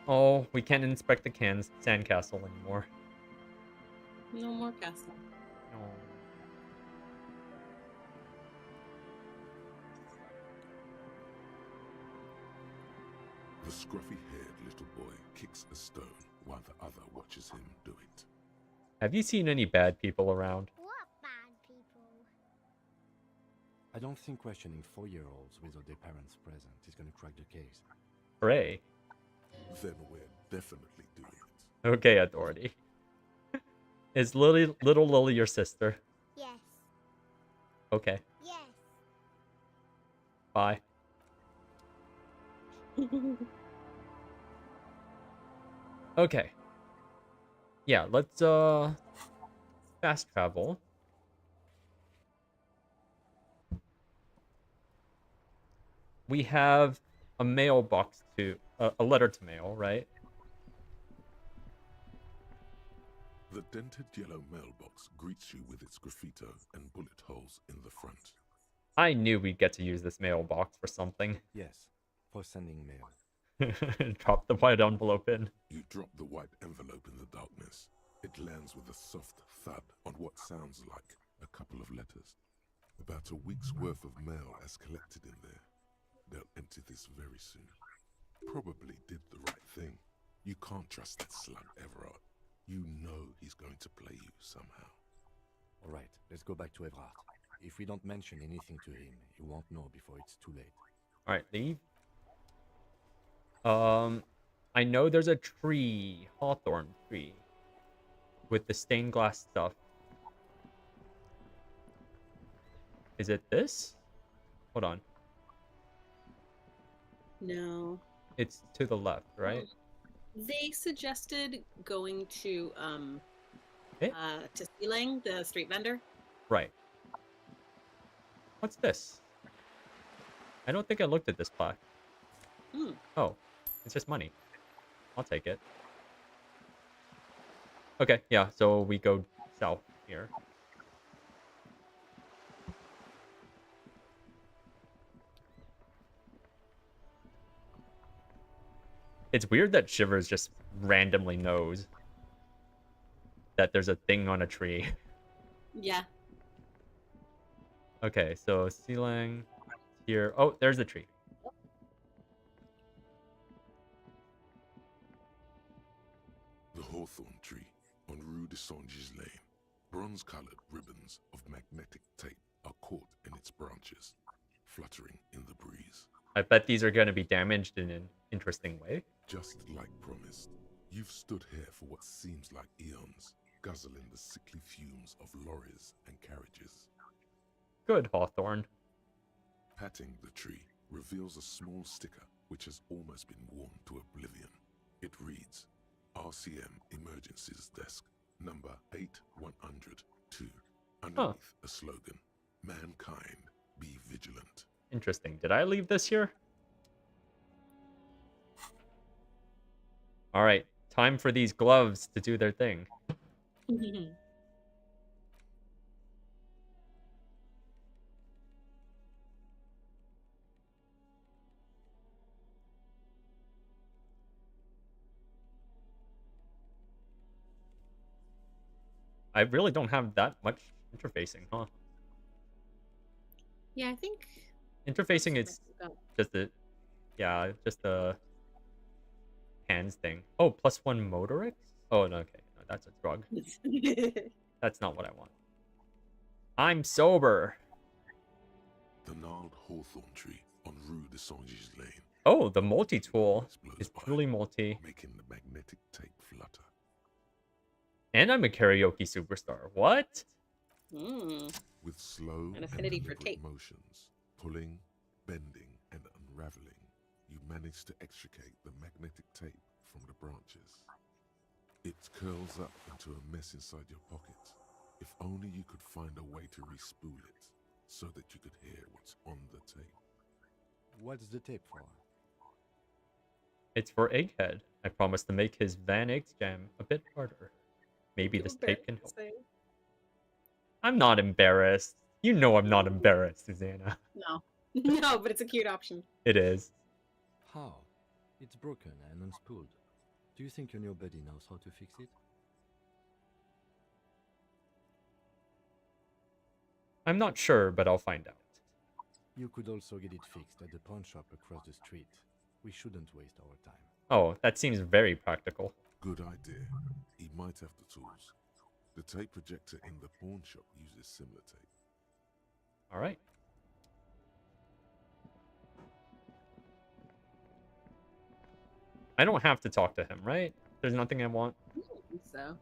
Oh, we can't inspect the sandcastle anymore. no more castle. No. The scruffy-haired little boy kicks a stone while the other watches him do it. Have you seen any bad people around? What bad people? I don't think questioning 4-year-olds without their parents present is going to crack the case. Hooray. Then we're definitely doing it. Okay, Authority. Is little Lily your sister? Yes. Okay. Yes. Bye. Okay. Yeah, let's fast travel. We have a mailbox to a letter to mail, right? The dented yellow mailbox greets you with its graffito and bullet holes in the front. I knew we'd get to use this mailbox for something. Yes, for sending mail. Drop the white envelope in. You drop the white envelope in the darkness. It lands with a soft thud on what sounds like a couple of letters. About a week's worth of mail has collected in there. They'll empty this very soon. Probably did the right thing. You can't trust that slug, Everard. You know he's going to play you somehow. All right, let's go back to Everard. If we don't mention anything to him, he won't know before it's too late. All right, leave. I know there's a tree, hawthorn tree, with the stained glass stuff. Is it this? Hold on. No. It's to the left, right? They suggested going to Eh? Sealing, the street vendor. Right. What's this? I don't think I looked at this plaque. Hmm. Oh, it's just money. I'll take it. Okay, yeah, so we go south here. It's weird that Shivers just randomly knows that there's a thing on a tree. Yeah. Okay, so ceiling here. Oh, there's the tree. The hawthorn tree on Rue de Saint-Gilles Lane. Bronze-colored ribbons of magnetic tape are caught in its branches, fluttering in the breeze. I bet these are going to be damaged in an interesting way. Just like promised, you've stood here for what seems like eons, guzzling the sickly fumes of lorries and carriages. Good, Hawthorne. Patting the tree reveals a small sticker which has almost been worn to oblivion. It reads, RCM Emergencies Desk, number 8102. Underneath a slogan, Mankind, be vigilant. Interesting. Did I leave this here? All right, time for these gloves to do their thing. I really don't have that much interfacing, huh? Yeah, I think Interfacing is just the, yeah, just the hands thing. Oh, +1 motorics? Oh, no, okay. No, that's a drug. That's not what I want. I'm sober. The gnarled hawthorn tree on Rue de Saint-Gilles Lane. Oh, the multi-tool is truly multi. Making the magnetic tape flutter. And I'm a karaoke superstar. What? With slow an affinity for deliberate tape motions, pulling, bending, and unraveling, you manage to extricate the magnetic tape from the branches. It curls up into a mess inside your pocket. If only you could find a way to re-spool it, so that you could hear what's on the tape. What's the tape for? It's for Egghead. I promised to make his Van Eggs jam a bit harder. Maybe this tape can help. I'm not embarrassed. You know I'm not embarrassed, Susanna. No. No, but it's a cute option. It is. How? It's broken and unspooled. Do you think your new buddy knows how to fix it? I'm not sure, but I'll find out. You could also get it fixed at the pawn shop across the street. We shouldn't waste our time. Oh, that seems very practical. Good idea. He might have the tools. The tape projector in the pawn shop uses similar tape. All right. I don't have to talk to him, right? There's nothing I want. I don't think so.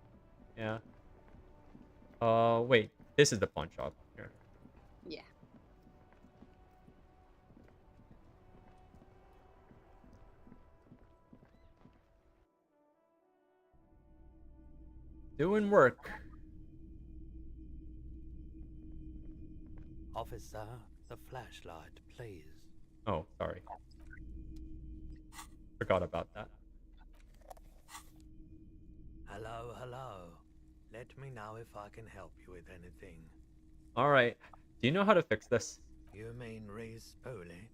Yeah. Wait. This is the pawn shop here. Yeah. Doing work. Officer, the flashlight, please. Oh, sorry. Forgot about that. Hello, hello. Let me know if I can help you with anything. All right. Do you know how to fix this? You mean re-spool it?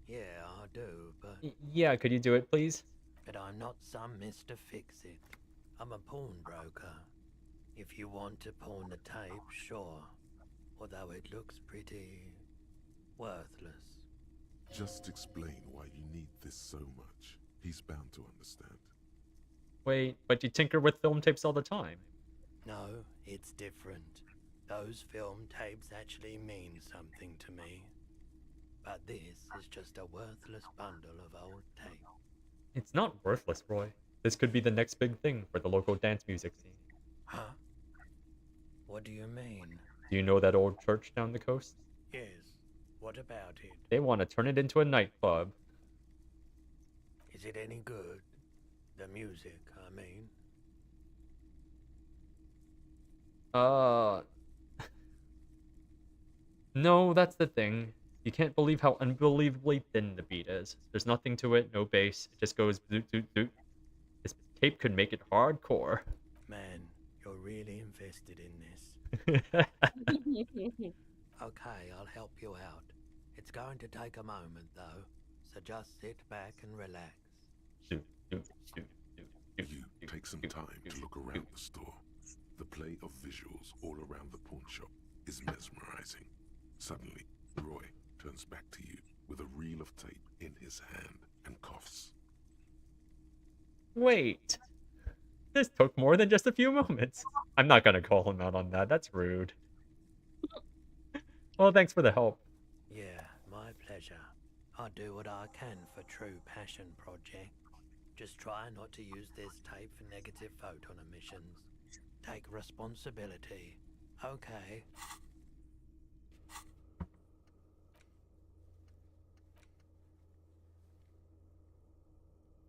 Yeah, I do, but... Yeah, could you do it, please? But I'm not some Mr. Fix-It. I'm a pawnbroker. If you want to pawn the tape, sure. Although it looks pretty... worthless. Just explain why you need this so much. He's bound to understand. Wait, but you tinker with film tapes all the time. No, it's different. Those film tapes actually mean something to me. But this is just a worthless bundle of old tape. It's not worthless, Roy. This could be the next big thing for the local dance music scene. Huh? What do you mean? Do you know that old church down the coast? Yes. What about it? They want to turn it into a nightclub. Is it any good? The music, I mean. No, that's the thing. You can't believe how unbelievably thin the beat is. There's nothing to it, no bass. It just goes doot doot doot. This tape could make it hardcore. Man, you're really invested in this. Okay, I'll help you out. It's going to take a moment, though, so just sit back and relax. You take some time to look around the store. The play of visuals all around the pawn shop is mesmerizing. Suddenly, Roy turns back to you with a reel of tape in his hand and coughs. Wait. This took more than just a few moments. I'm not gonna call him out on that. That's rude. Well, thanks for the help. Yeah, my pleasure. I do what I can for True Passion Project. Just try not to use this tape for negative photon emissions. Take responsibility. Okay.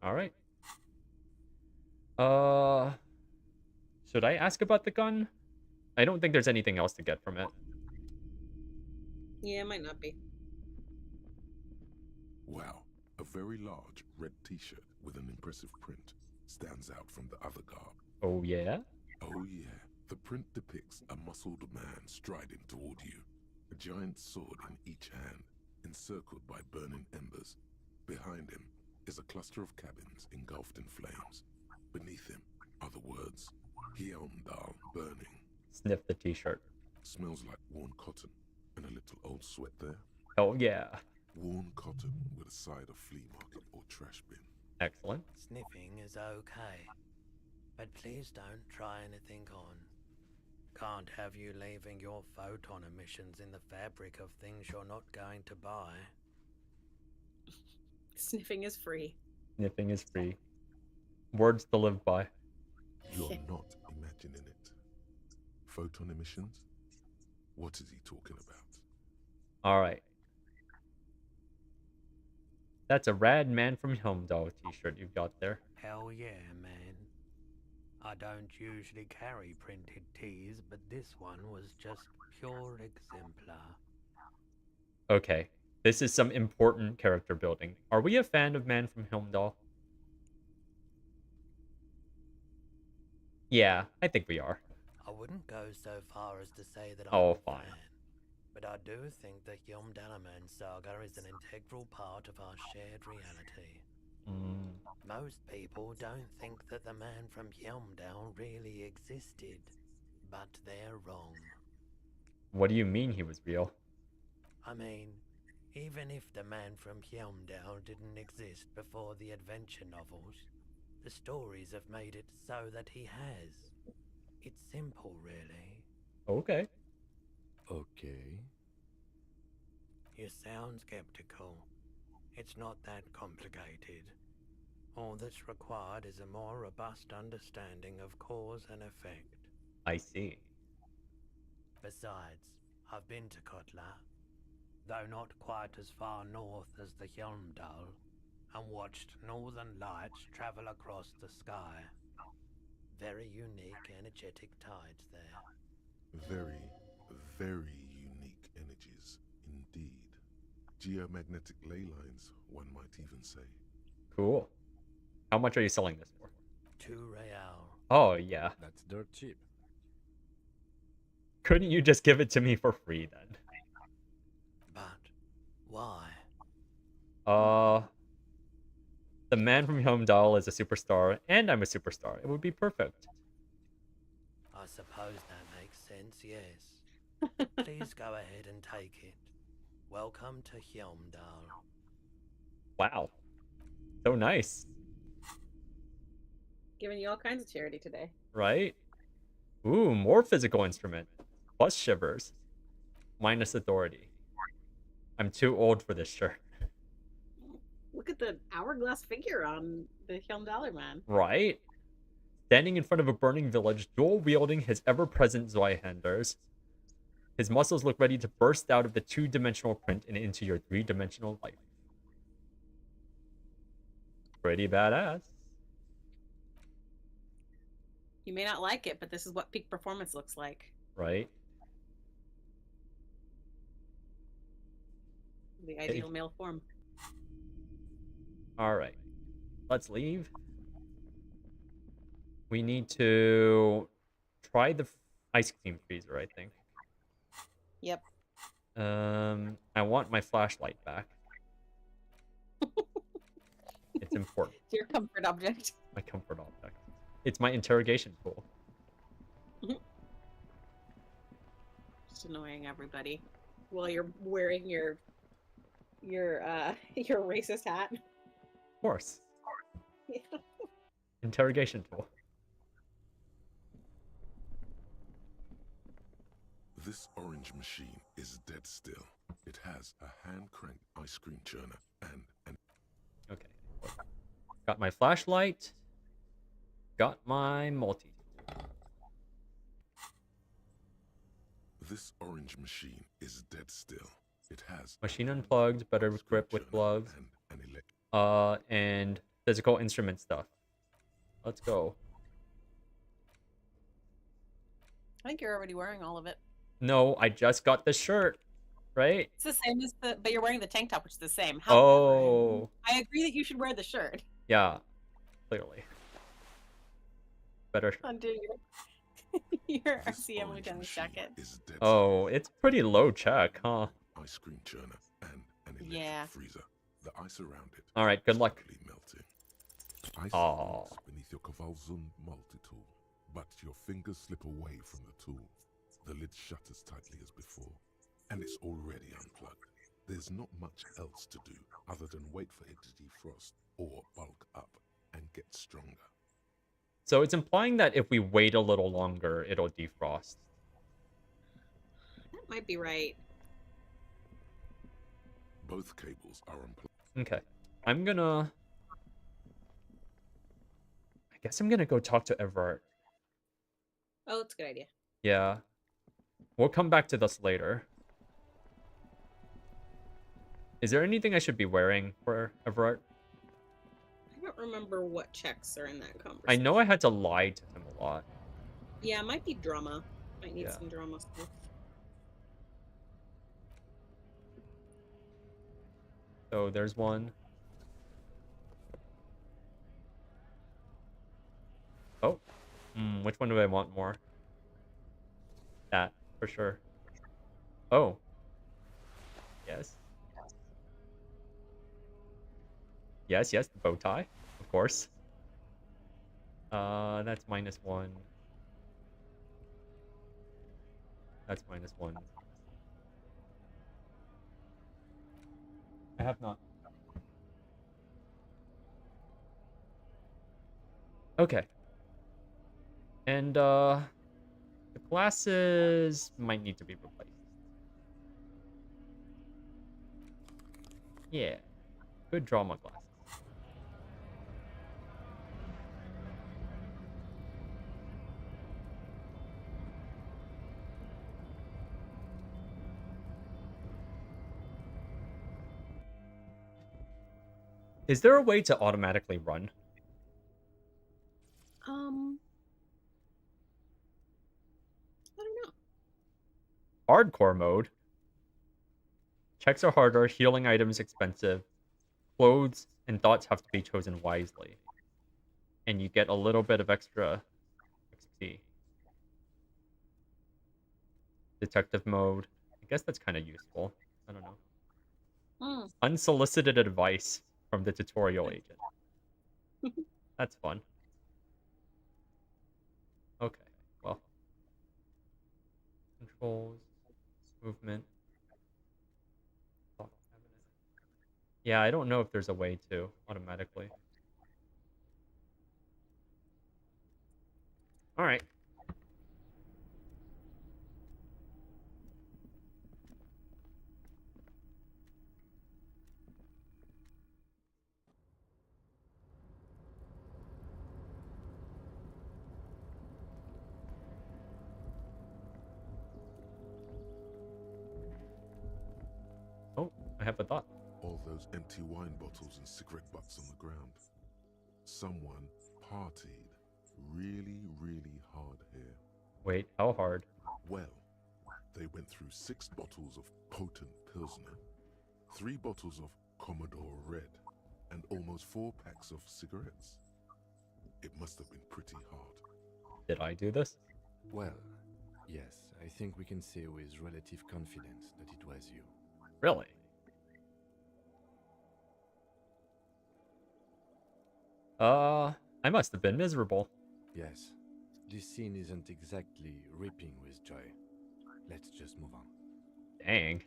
All right. Should I ask about the gun? I don't think there's anything else to get from it. Yeah, it might not be. Wow, a very large red t-shirt with an impressive print stands out from the other garb. Oh, yeah? Oh yeah, the print depicts a muscled man striding toward you, a giant sword in each hand, encircled by burning embers. Behind him is a cluster of cabins engulfed in flames. Beneath him are the words, Hjelmdal burning. Sniff the t-shirt. Smells like worn cotton and a little old sweat there. Oh, yeah. Worn cotton with a side of flea market or trash bin. Excellent. Sniffing is okay, but please don't try anything on. Can't have you leaving your photon emissions in the fabric of things you're not going to buy. Sniffing is free. Sniffing is free. Words to live by. You're not imagining it. Photon emissions? What is he talking about? Alright. That's a rad Man from Helmdall t-shirt you've got there. Hell yeah, man. I don't usually carry printed tees, but this one was just pure exemplar. Okay. This is some important character building. Are we a fan of Man from Helmdall? Yeah, I think we are. I wouldn't go so far as to say that Oh, I'm a fine. fan, but I do think the Hjelmdalaman saga is an integral part of our shared reality. Most people don't think that the man from Hjelmdal really existed, but they're wrong. What do you mean he was real? I mean, even if the man from Hjelmdal didn't exist before the adventure novels, the stories have made it so that he has. It's simple, really. Okay. Okay. You sound skeptical. It's not that complicated. All that's required is a more robust understanding of cause and effect. I see. Besides, I've been to Kotla, though not quite as far north as the Hjelmdal, and watched northern lights travel across the sky. Very unique, energetic tides there. Very, very unique energies indeed. Geomagnetic ley lines, one might even say. Cool. How much are you selling this for? 2 real. Oh, yeah. That's dirt cheap. Couldn't you just give it to me for free then? But why? The man from Helmdall is a superstar, and I'm a superstar. It would be perfect. I suppose that makes sense, yes. Please go ahead and take it. Welcome to Hjelmdal. Wow. So nice. Giving you all kinds of charity today. Right? Ooh, more physical instrument. Plus shivers. Minus authority. I'm too old for this shirt. Look at the hourglass figure on the Hjelmdaler man. Right? Standing in front of a burning village, dual-wielding his ever-present Zweihanders. His muscles look ready to burst out of the two-dimensional print and into your three-dimensional life. Pretty badass. You may not like it, but this is what peak performance looks like. Right? The ideal male form. Alright. Let's leave. We need to try the ice cream freezer, I think. Yep. I want my flashlight back. It's important. It's your comfort object. My comfort object. It's my interrogation tool. just annoying everybody while you're wearing your your racist hat. Of course. Yeah. Interrogation tool. This orange machine is dead still. It has a hand-cranked ice cream churner and an... Okay. Got my flashlight. Got my multi. This orange machine is dead still. It has Machine unplugged, better grip with gloves. And physical instrument stuff. Let's go. I think you're already wearing all of it. No, I just got the shirt, right? It's the same as but you're wearing the tank top, which is the same. However, Oh. I agree that you should wear the shirt. Yeah, clearly. Better. Undo your RCM lieutenant's jacket. Oh, it's pretty low check, huh? Ice cream churner and an electric freezer. The ice around it. All right, good luck. Melting. Ice Oh. melts beneath your Kavalzun multi-tool, but your fingers slip away from the tool. The lid shutters tightly as before, and it's already unplugged. There's not much else to do other than wait for it to defrost or bulk up and get stronger. So it's implying that if we wait a little longer, it'll defrost. That might be right. Both cables are unplugged. Okay. I guess I'm gonna go talk to Everett. Oh, that's a good idea. Yeah. We'll come back to this later. Is there anything I should be wearing for Everett? I don't remember what checks are in that conversation. I know I had to lie to him a lot. Yeah, it might be drama. Might need Yeah. some drama stuff. So there's one. Oh. Which one do I want more? That, for sure. Oh. Yes. Yes, the bow tie, of course. That's -1. That's -1. I have not. Okay. And, the glasses might need to be replaced. Yeah. Good drama glasses. Is there a way to automatically run? I don't know. Hardcore mode. Checks are harder, healing items expensive. Clothes and thoughts have to be chosen wisely. And you get a little bit of extra XP. Detective mode. I guess that's kind of useful. I don't know. Unsolicited advice from the tutorial agent. That's fun. Okay, well. Controls. Movement. Yeah, I don't know if there's a way to automatically. Alright. Oh, I have a thought. All those empty wine bottles and cigarette butts on the ground. Someone partied really, really hard here. Wait, how hard? Well, they went through 6 bottles of potent Pilsner, 3 bottles of Commodore Red, and almost 4 packs of cigarettes. It must have been pretty hard. Did I do this? Well, yes, I think we can say with relative confidence that it was you. Really? I must have been miserable. Yes, this scene isn't exactly ripping with joy. Let's just move on. Dang.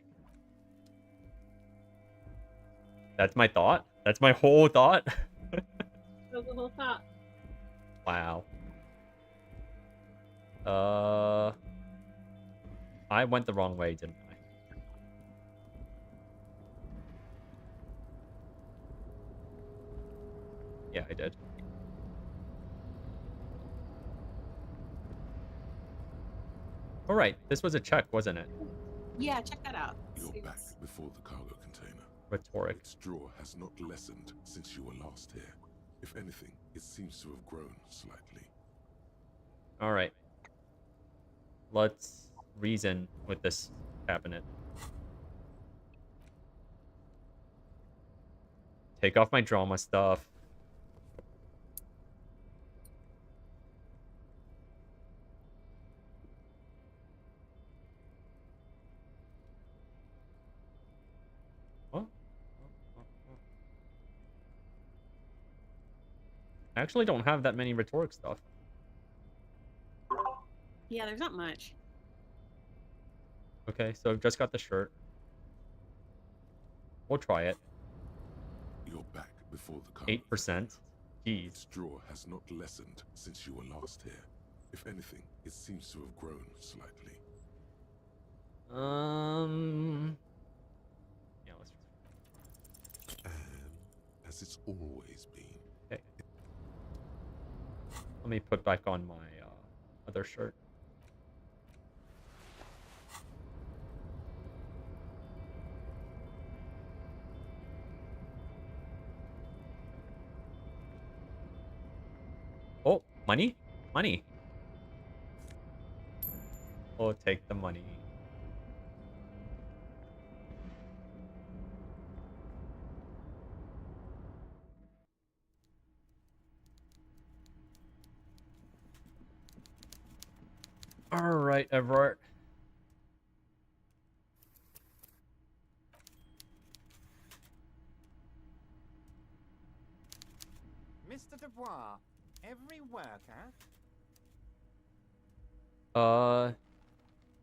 That's my thought? That's my whole thought? That was the whole thought. Wow. I went the wrong way, didn't I? Yeah, I did. All right, this was a check, wasn't it? Yeah, check that out. You're See back what's- before the cargo container. Rhetoric. Its draw has not lessened since you were last here. If anything, it seems to have grown slightly. All right. Let's reason with this cabinet. Take off my drama stuff. What? I actually don't have that many rhetoric stuff. Yeah, there's not much. Okay, so I've just got the shirt. We'll try it. You're back before the cargo. 8%. Jeez. Its draw has not lessened since you were last here. If anything, it seems to have grown slightly. Yeah, let's. And as it's always been. Okay. Let me put back on my other shirt. Oh, money? Money. Oh, take the money. All right, Everett. Mr. Dubois, every worker...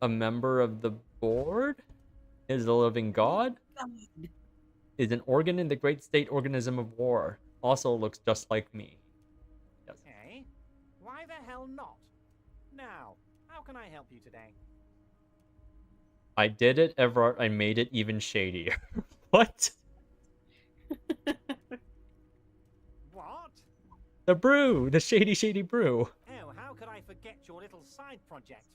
A member of the board? Is a living god? Is an organ in the great state organism of war. Also looks just like me. Yes. Eh? Why the hell not? Now, how can I help you today? I did it, Everett. I made it even shadier. What? What? The brew! The shady brew. Oh, how could I forget your little side project?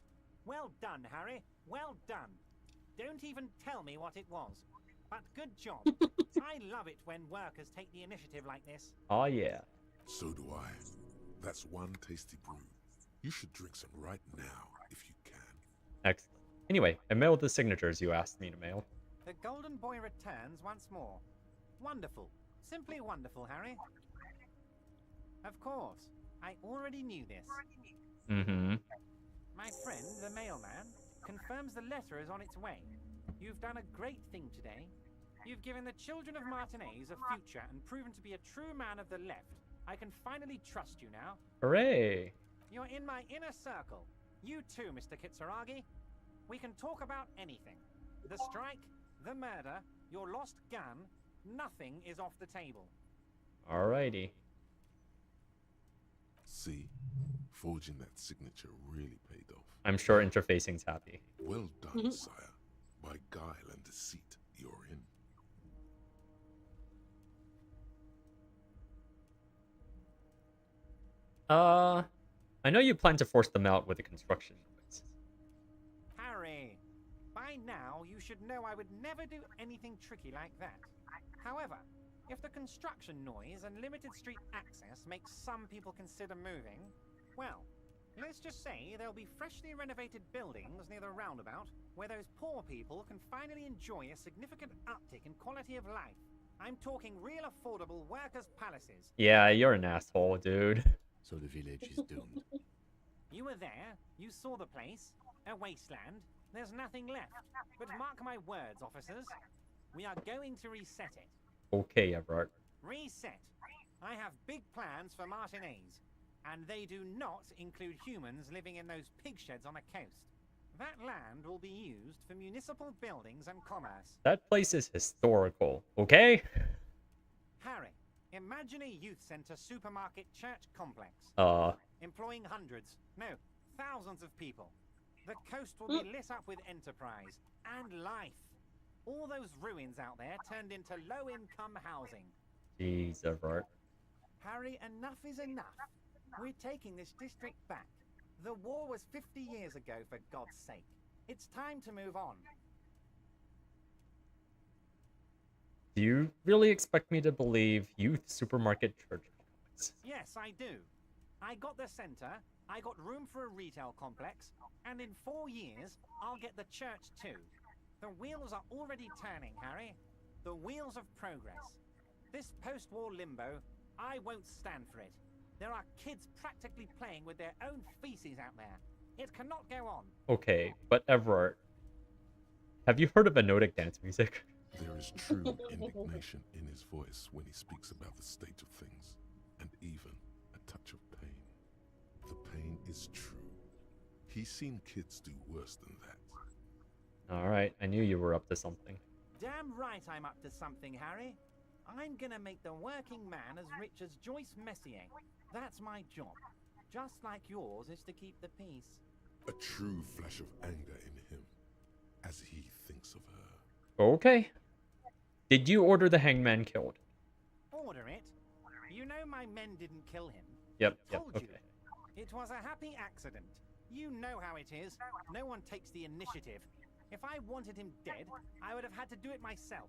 Well done, Harry. Well done. Don't even tell me what it was. But good job. I love it when workers take the initiative like this. Oh, yeah. So do I. That's one tasty brew. You should drink some right now, if you can. Excellent. Anyway, I mailed the signatures you asked me to mail. The Golden Boy returns once more. Wonderful. Simply wonderful, Harry. Of course. I already knew this. Mm-hmm. My friend, the mailman, confirms the letter is on its way. You've done a great thing today. You've given the children of Martinez a future and proven to be a true man of the left. I can finally trust you now. Hooray! You're in my inner circle. You too, Mr. Kitsuragi. We can talk about anything. The strike, the murder, your lost gun, nothing is off the table. Alrighty. See, forging that signature really paid off. I'm sure interfacing's happy. Well done, sire. By guile and deceit, you're in. I know you plan to force them out with the construction noise. Harry, by now you should know I would never do anything tricky like that. However, if the construction noise and limited street access makes some people consider moving, well, let's just say there'll be freshly renovated buildings near the roundabout where those poor people can finally enjoy a significant uptick in quality of life. I'm talking real affordable workers' palaces. Yeah, you're an asshole, dude. So the village is doomed. You were there, you saw the place, a wasteland, there's nothing left. But mark my words, officers, we are going to reset it. Okay, Everett. Reset. I have big plans for Martinez, and they do not include humans living in those pig sheds on the coast. That land will be used for municipal buildings and commerce. That place is historical, okay? Harry, imagine a youth center supermarket church complex. Employing hundreds, no, thousands of people. The coast will be lit up with enterprise and life. All those ruins out there turned into low-income housing. Jeez, Everett. Harry, enough is enough. We're taking this district back. The war was 50 years ago, for God's sake. It's time to move on. Do you really expect me to believe youth supermarket church? Yes, I do. I got the center, I got room for a retail complex, and in 4 years, I'll get the church too. The wheels are already turning, Harry. The wheels of progress. This post-war limbo, I won't stand for it. There are kids practically playing with their own feces out there. It cannot go on. Okay, but Everett, have you heard of Anodic dance music? There is true indignation in his voice when he speaks about the state of things, and even a touch of pain. The pain is true. He's seen kids do worse than that. Alright, I knew you were up to something. Damn right I'm up to something, Harry. I'm gonna make the working man as rich as Joyce Messier. That's my job. Just like yours is to keep the peace. A true flash of anger in him, as he thinks of her. Okay. Did you order the hangman killed? Order it? You know my men didn't kill him. Yep, I told okay. you. It was a happy accident. You know how it is. No one takes the initiative. If I wanted him dead, I would have had to do it myself.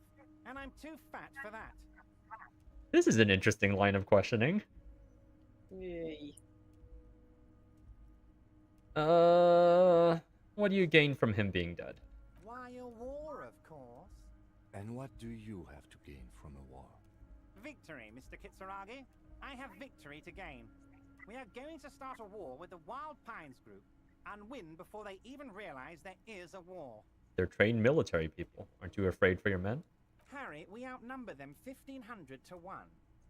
And I'm too fat for that. This is an interesting line of questioning. Yay. What do you gain from him being dead? Why, a war, of course. And what do you have to gain from a war? Victory, Mr. Kitsuragi. I have victory to gain. We are going to start a war with the Wild Pines group and win before they even realize there is a war. They're trained military people. Aren't you afraid for your men? Harry, we outnumber them 1,500 to 1.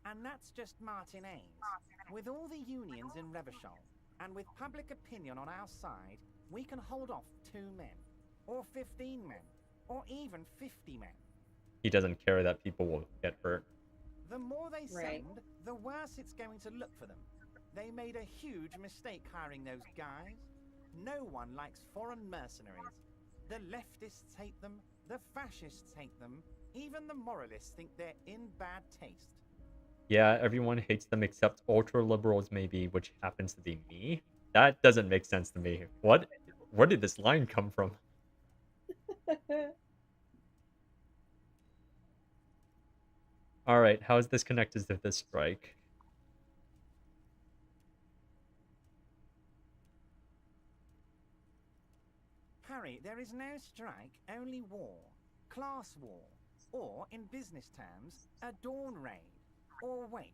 And that's just Martinez. With all the unions in Revachol, and with public opinion on our side, we can hold off 2 men, or 15 men, or even 50 men. He doesn't care that people will get hurt. The more they send, the worse it's going to look for them. They made a huge mistake hiring those guys. No one likes foreign mercenaries. The leftists hate them, the fascists hate them, even the moralists think they're in bad taste. Yeah, everyone hates them except ultra-liberals maybe, which happens to be me. That doesn't make sense to me. What? Where did this line come from? Alright, how is this connected to this strike? Harry, there is no strike, only war. Class war. Or, in business terms, a dawn raid. Or wait,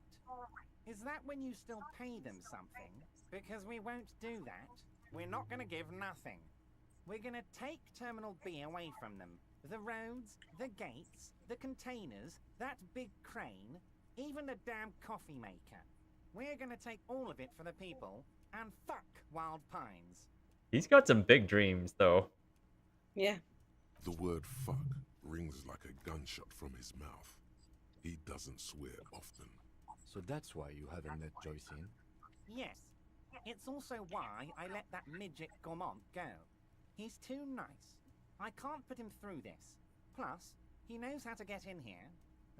is that when you still pay them something? Because we won't do that. We're not going to give nothing. We're going to take Terminal B away from them. The roads, the gates, the containers, that big crane, even the damn coffee maker. We're going to take all of it for the people, and fuck Wild Pines. He's got some big dreams, though. Yeah. The word fuck rings like a gunshot from his mouth. He doesn't swear often. So that's why you haven't let Joyce in? Yes. It's also why I let that midget Gaumont go. He's too nice. I can't put him through this. Plus, he knows how to get in here.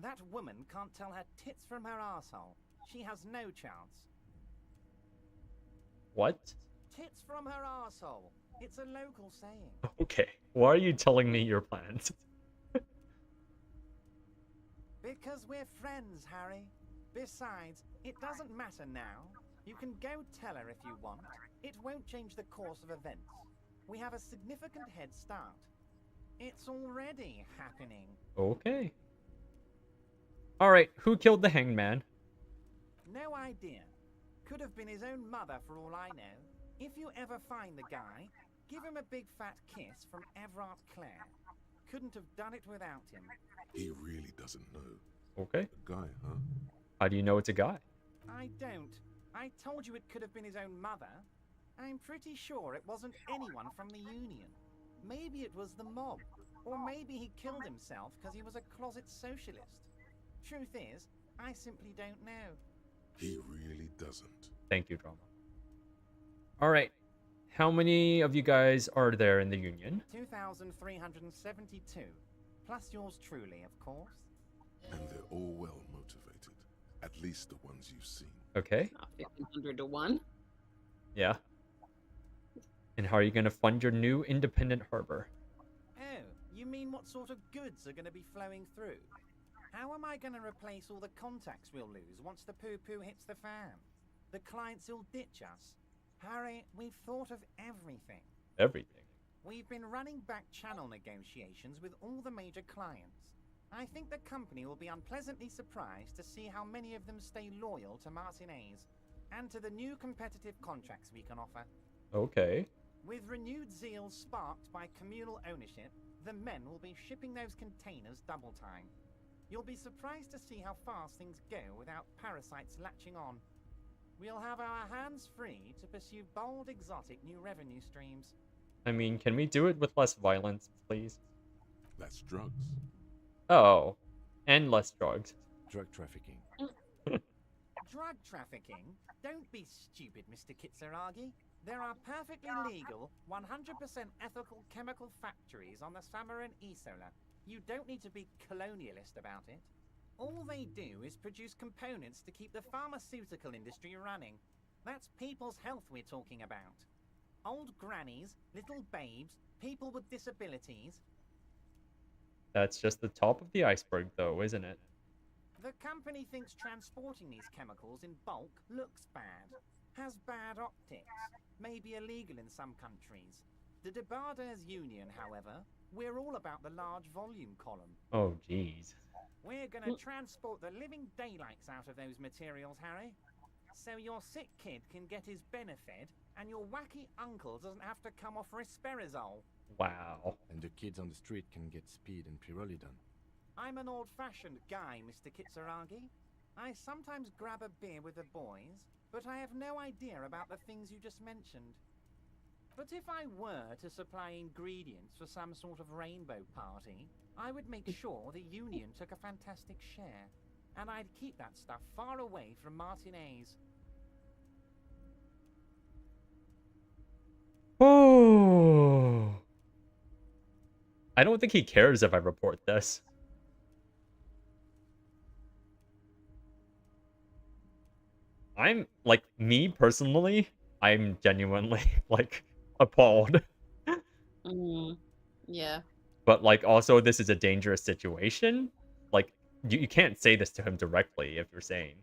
That woman can't tell her tits from her asshole. She has no chance. What? Tits from her asshole. It's a local saying. Okay, why are you telling me your plans? Because we're friends, Harry. Besides, it doesn't matter now. You can go tell her if you want. It won't change the course of events. We have a significant head start. It's already happening. Okay. Alright, who killed the hangman? No idea. Could have been his own mother for all I know. If you ever find the guy, give him a big fat kiss from Everard Clare. Couldn't have done it without him. He really doesn't know. Okay. A guy, huh? How do you know it's a guy? I don't. I told you it could have been his own mother. I'm pretty sure it wasn't anyone from the Union. Maybe it was the mob. Or maybe he killed himself because he was a closet socialist. Truth is, I simply don't know. He really doesn't. Thank you, Drama. All right. How many of you guys are there in the Union? 2,372. Plus yours truly, of course. And they're all well motivated. At least the ones you've seen. Okay. 1,500 to 1. Yeah. And how are you going to fund your new independent harbor? Oh, you mean what sort of goods are going to be flowing through? How am I going to replace all the contacts we'll lose once the poo-poo hits the fan? The clients will ditch us. Harry, we've thought of everything. Everything? We've been running back channel negotiations with all the major clients. I think the company will be unpleasantly surprised to see how many of them stay loyal to Martinez and to the new competitive contracts we can offer. Okay. With renewed zeal sparked by communal ownership, the men will be shipping those containers double time. You'll be surprised to see how fast things go without parasites latching on. We'll have our hands free to pursue bold, exotic new revenue streams. I mean, can we do it with less violence, please? That's drugs. Oh. And less drugs. Drug trafficking. Drug trafficking? Don't be stupid, Mr. Kitsuragi. There are perfectly legal, 100% ethical chemical factories on the Summer and Isola. You don't need to be colonialist about it. All they do is produce components to keep the pharmaceutical industry running. That's people's health we're talking about. Old grannies, little babes, people with disabilities. That's just the top of the iceberg, though, isn't it? The company thinks transporting these chemicals in bulk looks bad, has bad optics, may be illegal in some countries. The Debarders Union, however, we're all about the large volume column. Oh, jeez. We're gonna transport the living daylights out of those materials, Harry. So your sick kid can get his benefit, and your wacky uncle doesn't have to come off risperazole. Wow. And the kids on the street can get speed and pyrrolidon. I'm an old-fashioned guy, Mr. Kitsuragi. I sometimes grab a beer with the boys, but I have no idea about the things you just mentioned. But if I were to supply ingredients for some sort of rainbow party, I would make sure the Union took a fantastic share. And I'd keep that stuff far away from Martinez. Oh. I don't think he cares if I report this. I'm, like, me personally, I'm genuinely, like, appalled. Yeah. But, like, also, this is a dangerous situation. Like, you can't say this to him directly if you're saying.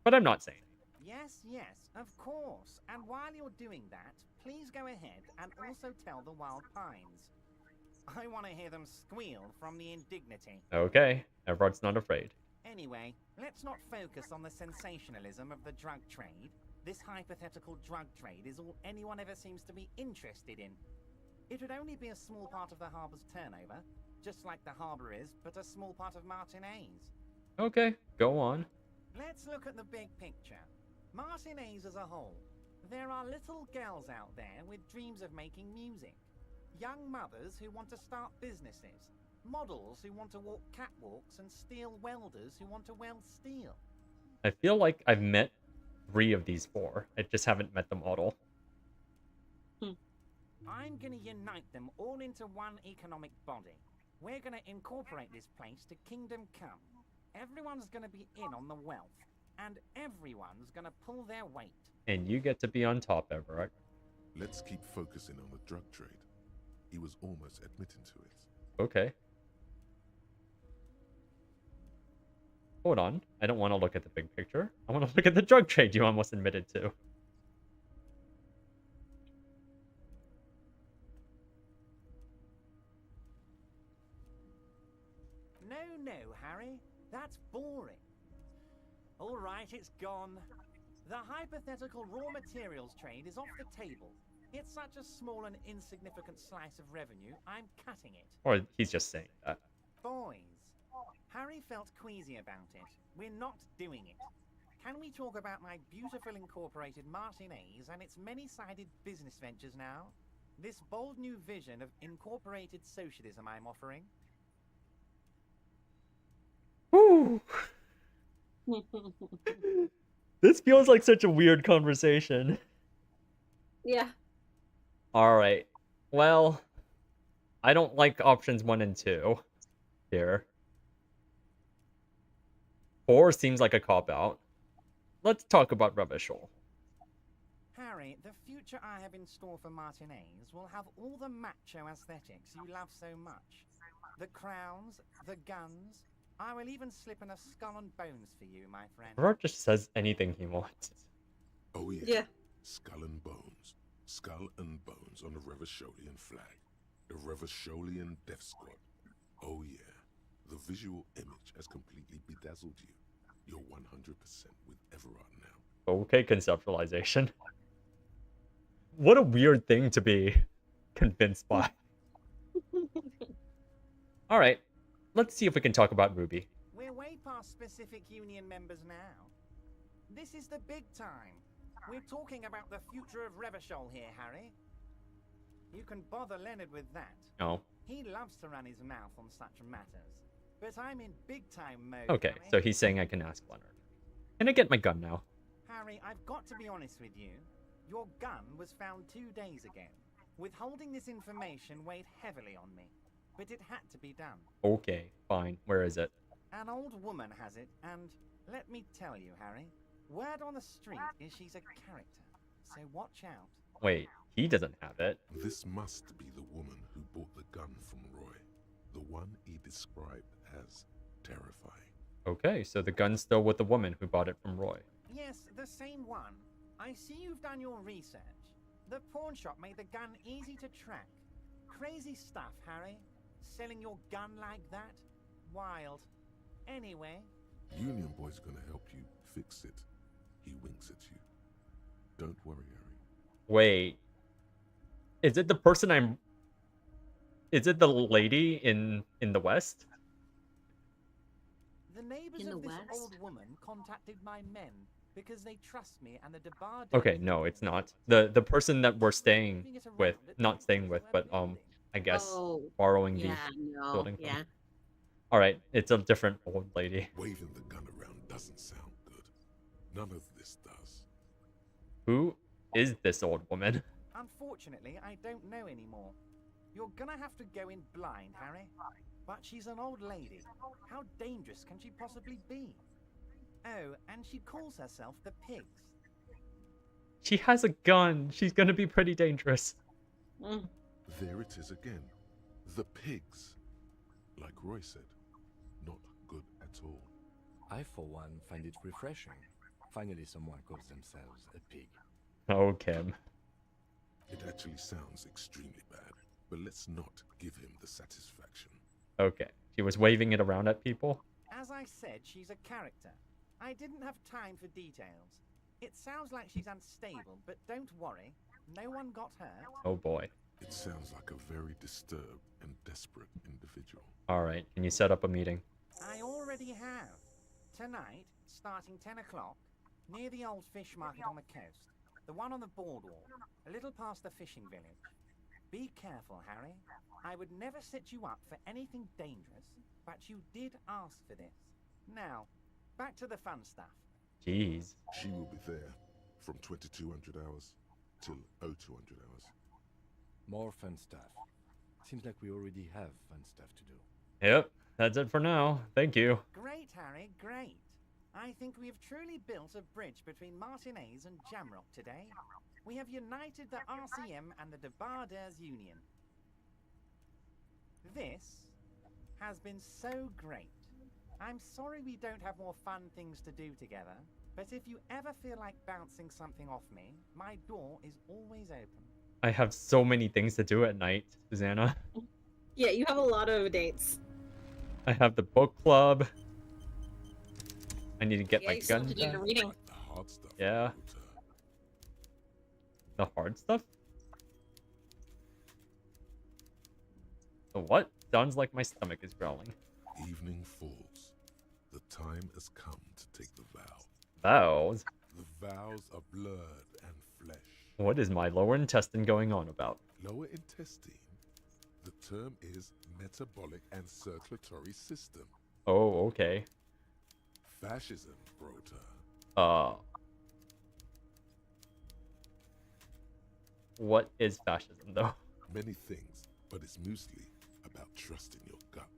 But I'm not saying. Yes, yes, of course. And while you're doing that, please go ahead and also tell the Wild Pines. I want to hear them squeal from the indignity. Okay, everyone's not afraid. Anyway, let's not focus on the sensationalism of the drug trade. This hypothetical drug trade is all anyone ever seems to be interested in. It would only be a small part of the harbor's turnover, just like the harbor is, but a small part of Martinez. Okay, go on. Let's look at the big picture. Martinez as a whole. There are little girls out there with dreams of making music. Young mothers who want to start businesses. Models who want to walk catwalks and steel welders who want to weld steel. I feel like I've met 3 of these 4. I just haven't met the model. I'm gonna unite them all into one economic body. We're gonna incorporate this place to Kingdom Come. Everyone's gonna be in on the wealth, and everyone's gonna pull their weight. And you get to be on top, Everett. Let's keep focusing on the drug trade. He was almost admitting to it. Okay. Hold on. I don't want to look at the big picture. I want to look at the drug trade you almost admitted to. No, Harry. That's boring. All right, it's gone. The hypothetical raw materials trade is off the table. It's such a small and insignificant slice of revenue, I'm cutting it. Or he's just saying that. Boys, Harry felt queasy about it. We're not doing it. can we talk about my beautiful incorporated Martinez and its many-sided business ventures now? This bold new vision of incorporated socialism I'm offering? Whew. This feels like such a weird conversation. Yeah. Alright. Well, I don't like options 1 and 2 here. 4 seems like a cop-out. Let's talk about Revachol. Harry, the future I have in store for Martinez will have all the macho aesthetics you love so much. The crowns, the guns. I will even slip in a skull and bones for you, my friend. Robert just says anything he wants. Oh yeah. Yeah. Skull and bones. Skull and bones on the Revacholian flag. The Revacholian Death Squad. Oh yeah. The visual image has completely bedazzled you. You're 100% with Everard now. Okay, conceptualization. What a weird thing to be convinced by. Alright, let's see if we can talk about Ruby. We're way past specific union members now. This is the big time. We're talking about the future of Revachol here, Harry. You can bother Leonard with that. Oh. He loves to run his mouth on such matters. But I'm in big time mode. Okay, Harry. so he's saying I can ask Leonard. Can I get my gun now? Harry, I've got to be honest with you. Your gun was found 2 days ago. Withholding this information weighed heavily on me. But it had to be done. Okay, fine. Where is it? An old woman has it, and let me tell you, Harry, word on the street is she's a character. So watch out. Wait, he doesn't have it. This must be the woman who bought the gun from Roy. The one he described as terrifying. Okay, so the gun's still with the woman who bought it from Roy. Yes, the same one. I see you've done your research. The pawn shop made the gun easy to track. Crazy stuff, Harry. Selling your gun like that? Wild. Anyway. Union Boy's gonna help you fix it. He winks at you. Don't worry, Harry. Wait. Is it the person I'm... Is it the lady in the West? The neighbors In of the this West? old woman contacted my men because they trust me and the DeBar... Okay, no, it's not. The person that we're staying with, not staying with, but I guess Oh, borrowing yeah, the no, building from. yeah. Alright, it's a different old lady. Waving the gun around doesn't sound good. None of this does. Who is this old woman? Unfortunately, I don't know anymore. You're gonna have to go in blind, Harry. But she's an old lady. How dangerous can she possibly be? Oh, and she calls herself the Pigs. She has a gun. She's gonna be pretty dangerous. There it is again. The pigs. Like Roy said, not good at all. I, for one, find it refreshing. Finally, someone calls themselves a pig. Oh, Kim. It actually sounds extremely bad, but let's not give him the satisfaction. Okay. She was waving it around at people? As I said, she's a character. I didn't have time for details. It sounds like she's unstable, but don't worry. No one got hurt. Oh boy. It sounds like a very disturbed and desperate individual. Alright, can you set up a meeting? I already have. Tonight, starting 10 o'clock, near the old fish market on the coast. The one on the boardwalk, a little past the fishing village. Be careful, Harry. I would never set you up for anything dangerous, but you did ask for this. Now, back to the fun stuff. Jeez. She will be there from 2200 hours till 0200 hours. More fun stuff. Seems like we already have fun stuff to do. Yep, that's it for now. Thank you. Great, Harry, great. I think we have truly built a bridge between Martinez and Jamrock today. We have united the RCM and the DeBarders Union. This has been so great. I'm sorry we don't have more fun things to do together, but if you ever feel like bouncing something off me, my door is always open. I have so many things to do at night, Susanna. Yeah, you have a lot of dates. I have the book club. I need to get Yeah, my you still gun have to do back. your reading. The hard stuff. Yeah. The hard stuff? The what? Sounds like my stomach is growling. Evening falls. The time has come to take the vow. Vows? The vows are blood and flesh. What is my lower intestine going on about? Lower intestine? The term is metabolic and circulatory system. Oh, okay. Fascism, Brota. What is fascism, though? Many things, but it's mostly about trusting your gut.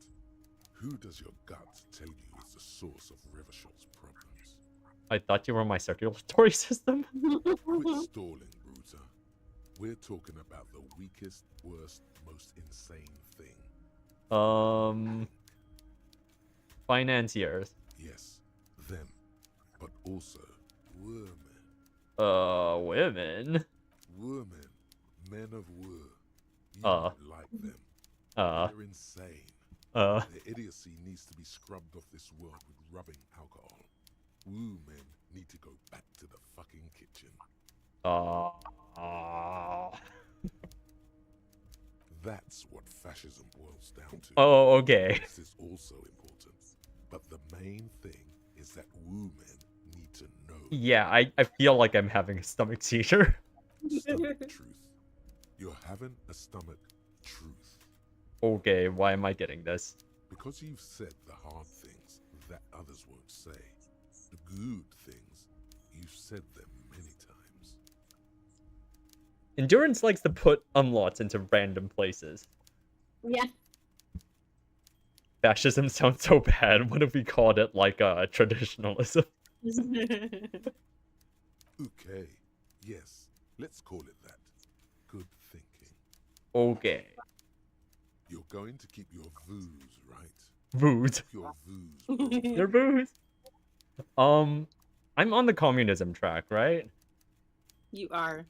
Who does your gut tell you is the source of Revachol's problems? I thought you were my circulatory system. Quit stalling, Bruta. We're talking about the weakest, worst, most insane thing. Financiers. Yes, them. But also, women. Women? Women. Men of war. You don't like them. They're insane. Their idiocy needs to be scrubbed off this world with rubbing alcohol. Woo men need to go back to the fucking kitchen. That's what fascism boils down to. Oh, okay. This is also important. But the main thing is that woo men need to know. Yeah, I feel like I'm having a stomach seizure. Stomach truth. You're having a stomach truth. Okay, why am I getting this? Because you've said the hard things that others won't say. The good things, you've said them many times. Endurance likes to put umlauts into random places. Yeah. Fascism sounds so bad. What if we called it like traditionalism? Okay, yes, let's call it that. Good thinking. Okay. You're going to keep your voos, right? Voos. Your voos. Your voos. I'm on the communism track, right? You are.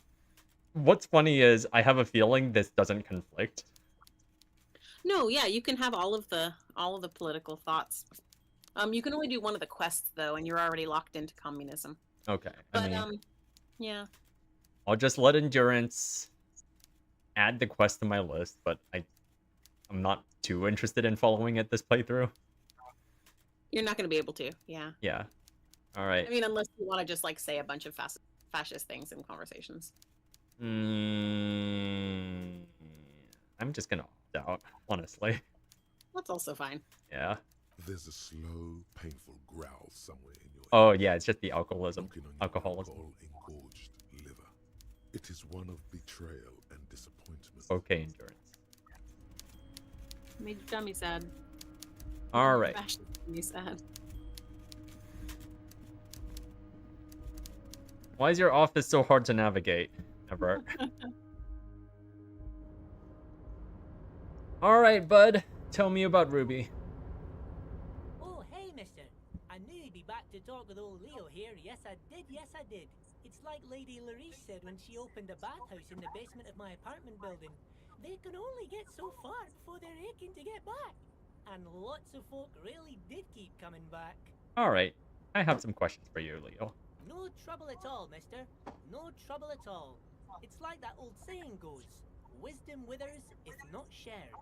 What's funny is I have a feeling this doesn't conflict. No, yeah, you can have all of the political thoughts. You can only do one of the quests though, and you're already locked into communism. Okay. But yeah. I'll just let endurance add the quest to my list, but I'm not too interested in following it this playthrough. You're not going to be able to. Yeah. Yeah. All right. I mean, unless you want to just like say a bunch of fascist things in conversations. I'm just gonna opt out, honestly. That's also fine. Yeah. There's a slow, painful growl somewhere in your Oh yeah, it's just the alcoholism. alcoholism. Engorged liver. It is one of betrayal and disappointment. Okay, endurance. Made your tummy sad. All right. Fascist made me sad. Why is your office so hard to navigate, Everett? All right, bud. Tell me about Ruby. Oh, hey, mister. I knew you'd be back to talk with old Leo here. Yes, I did. It's like Lady Larice said when she opened a bathhouse in the basement of my apartment building. They can only get so far before they're aching to get back. And lots of folk really did keep coming back. All right. I have some questions for you, Leo. No trouble at all, mister. No trouble at all. It's like that old saying goes, wisdom withers if not shared.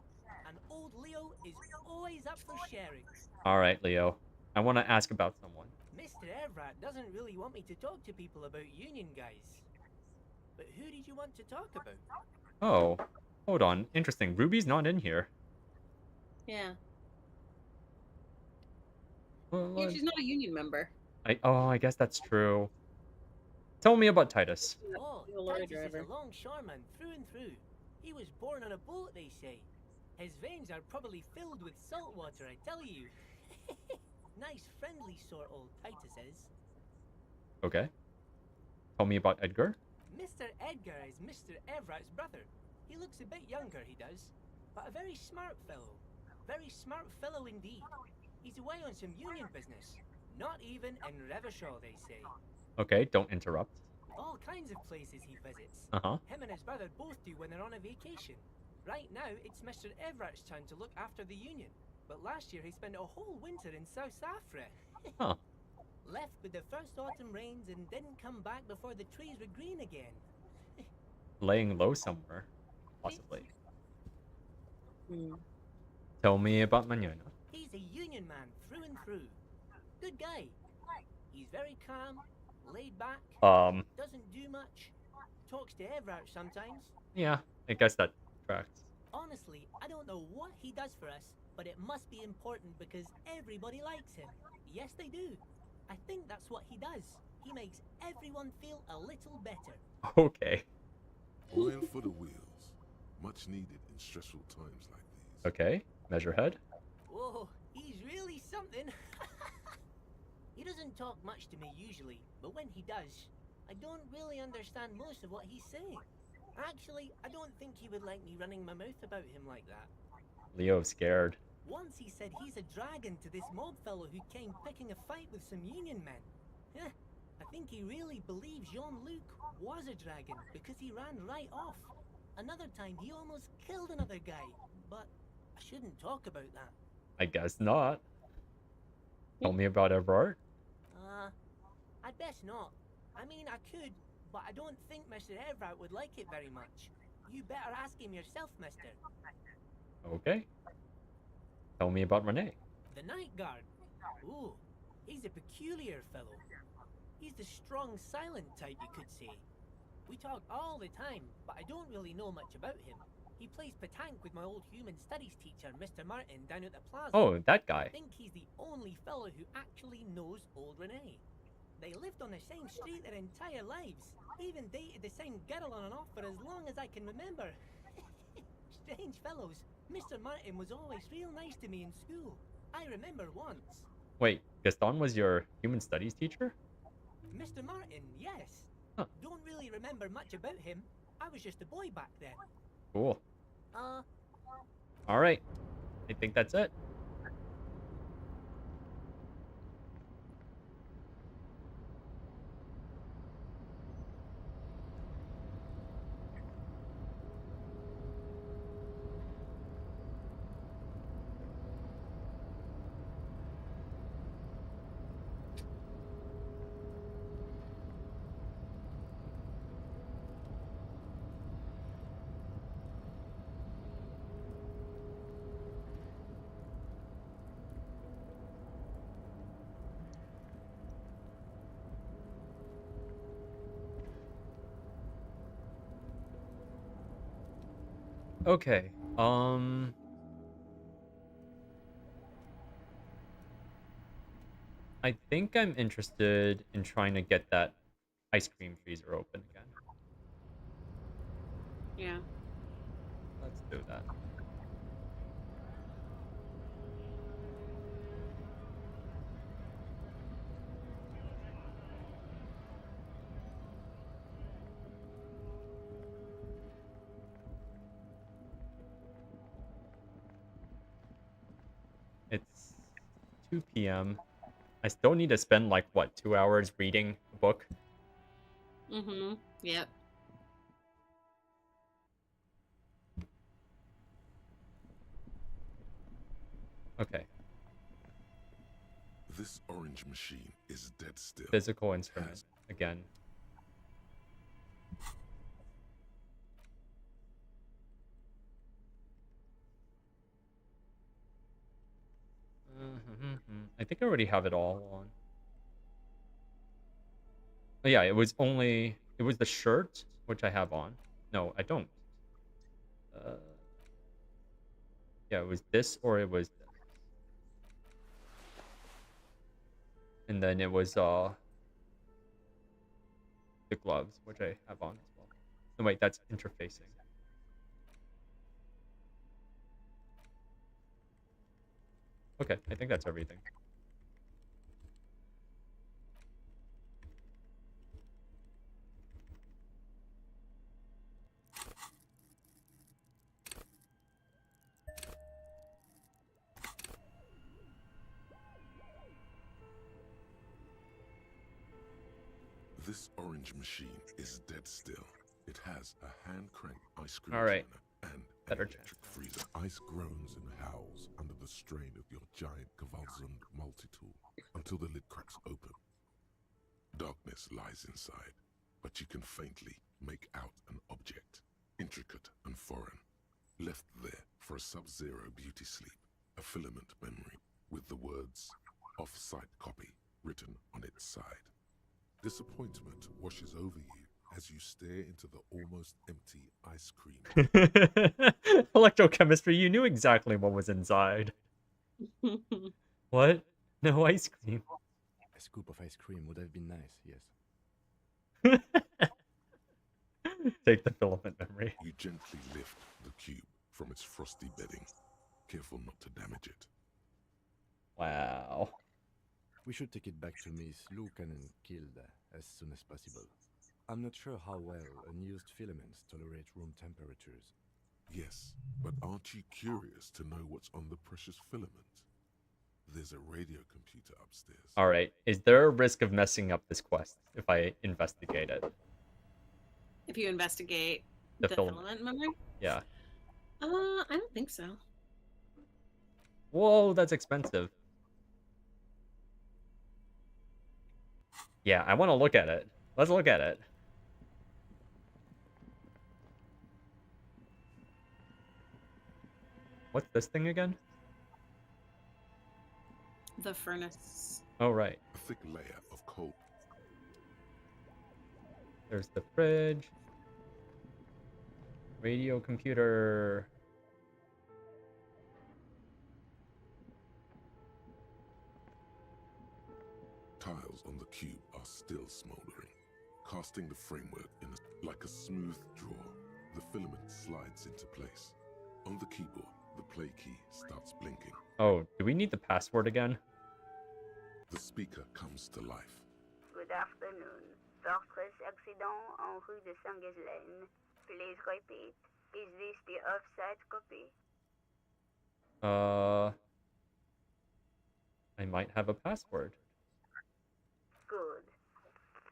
And old Leo is always up for sharing. All right, Leo. I want to ask about someone. Mr. Evrat doesn't really want me to talk to people about union guys. But who did you want to talk about? Oh, hold on. Interesting. Ruby's not in here. Yeah. Well, Yeah, she's not a union member. I guess that's true. Tell me about Titus. Oh, lorry Titus is driver. a longshoreman through and through. He was born on a boat, they say. His veins are probably filled with salt water, I tell you. Nice, friendly sort, old Titus is. Okay. Tell me about Edgar. Mr. Edgar is Mr. Evrat's brother. He looks a bit younger, he does. But a very smart fellow. Very smart fellow indeed. He's away on some union business. Not even in Revachol, they say. Okay, don't interrupt. All kinds of places he visits. Uh-huh. Him and his brother both do when they're on a vacation. Right now, it's Mr. Everett's turn to look after the union. But last year he spent a whole winter in South Africa. Huh. Left with the first autumn rains and didn't come back before the trees were green again. Laying low somewhere, possibly. Hmm. Tell me about Mañana. He's a union man through and through. Good guy. He's He's very calm, laid back, doesn't do much, talks to Everett sometimes. Yeah, I guess that tracks. Honestly, I don't know what he does for us, but it must be important because everybody likes him. Yes, they do. I think that's what he does. He makes everyone feel a little better. Okay. Oil for the wheels. Much needed in stressful times like these. Okay. Measurehead. Whoa, he's really something. He doesn't talk much to me usually, but when he does, I don't really understand most of what he's saying. Actually, I don't think he would like me running my mouth about him like that. Leo's scared. Once he said he's a dragon to this mob fellow who came picking a fight with some union men. I think he really believes Jean-Luc was a dragon because he ran right off. Another time he almost killed another guy, but I shouldn't talk about that. I guess not. Tell me about Everard. I'd best not. I mean, I could, but I don't think Mr. Everard would like it very much. You better ask him yourself, mister. Okay. Tell me about Renee. The Night Guard. Ooh, he's a peculiar fellow. He's the strong, silent type, you could say. We talk all the time, but I don't really know much about him. He plays petanque with my old human studies teacher, Mr. Martin, down at the plaza. Oh, that guy. I think he's the only fellow who actually knows old Renee. They lived on the same street their entire lives. Even dated the same girl on and off for as long as I can remember. Strange fellows. Mr. Martin was always real nice to me in school. I remember once. Wait, Gaston was your human studies teacher? Mr. Martin, yes. Huh. Don't really remember much about him. I was just a boy back then. Cool. Alright. I think that's it. Okay. I think I'm interested in trying to get that ice cream freezer open again. Yeah. Let's do that. It's 2 p.m. I still need to spend like what, 2 hours reading a book? Mm-hmm. Yep. Okay. This orange machine is dead still. Physical instrument again. I think I already have it all on. Oh, yeah, it was the shirt, which I have on. No, I don't. Yeah, it was this or it was this. And then it was the gloves, which I have on as well. No, wait, that's interfacing. Okay, I think that's everything. This orange machine is dead still. It has a hand-cranked ice cream All right. turner and Better an electric freezer. Ice groans and howls under the strain of your giant Kavalzund multi-tool until the lid cracks open. Darkness lies inside, but you can faintly make out an object, intricate and foreign, left there for a sub-zero beauty sleep, a filament memory with the words off-site copy written on its side. Disappointment washes over you as you stare into the almost empty ice cream. Electrochemistry, you knew exactly what was inside. What? No ice cream. A scoop of ice cream would have been nice, yes. Take the filament memory. You gently lift the cube from its frosty bedding, careful not to damage it. Wow. We should take it back to Miss Lucan and Kilda as soon as possible. I'm not sure how well unused filaments tolerate room temperatures. Yes, but aren't you curious to know what's on the precious filament? There's a radio computer upstairs. Alright, is there a risk of messing up this quest if I investigate it? If you investigate The the filament. filament memory? Yeah. I don't think so. Whoa, that's expensive. Yeah, I want to look at it. Let's look at it. What's this thing again? The furnace. Oh, right. A thick layer of coal. There's the fridge. Radio computer. Tiles on the cube are still smoldering, casting the framework like a smooth draw. The filament slides into place. On the keyboard, the play key starts blinking. Oh, do we need the password again? The speaker comes to life. Good afternoon. Fortress accident en rue de Saint-Ghislaine. Please repeat. Is this the offsite copy? I might have a password. Good.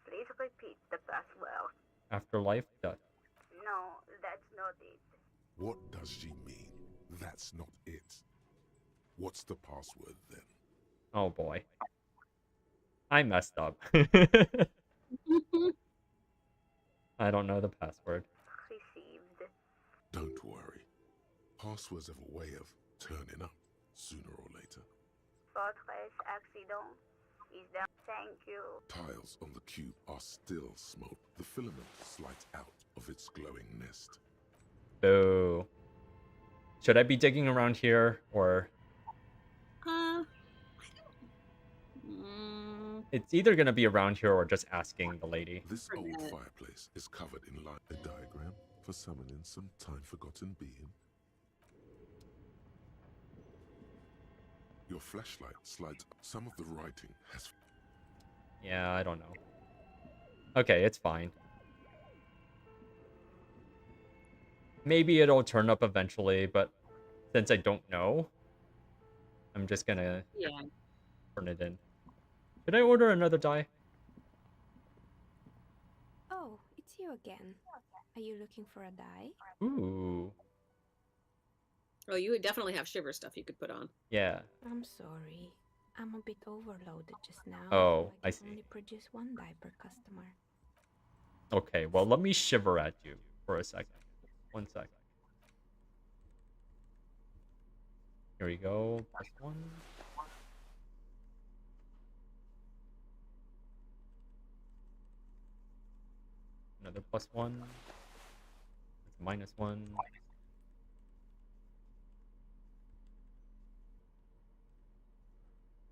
Please repeat the password. Afterlife death. No, that's not it. What does she mean? That's not it. What's the password then? Oh boy. I messed up. I don't know the password. Received. Don't worry. Passwords have a way of turning up sooner or later. Fortress accident. Is there? Thank you. Tiles on the cube are still smoke. The filament slides out of its glowing nest. Boo. Should I be digging around here, or... I don't... It's either going to be around here or just asking the lady. This old fireplace is covered in a diagram for summoning some time-forgotten being. Your flashlight slides. Some of the writing has... Yeah, I don't know. Okay, it's fine. Maybe it'll turn up eventually, but since I don't know, I'm just gonna turn it in. Should I order another die? Oh, it's you again. Are you looking for a die? Ooh. Oh, you would definitely have shiver stuff you could put on. Yeah. I'm sorry. I'm a bit overloaded just now. Oh, I I can see. only produce one die per customer. Okay, well, let me shiver at you for a second. 1 second. Here we go. +1. Another +1. It's -1.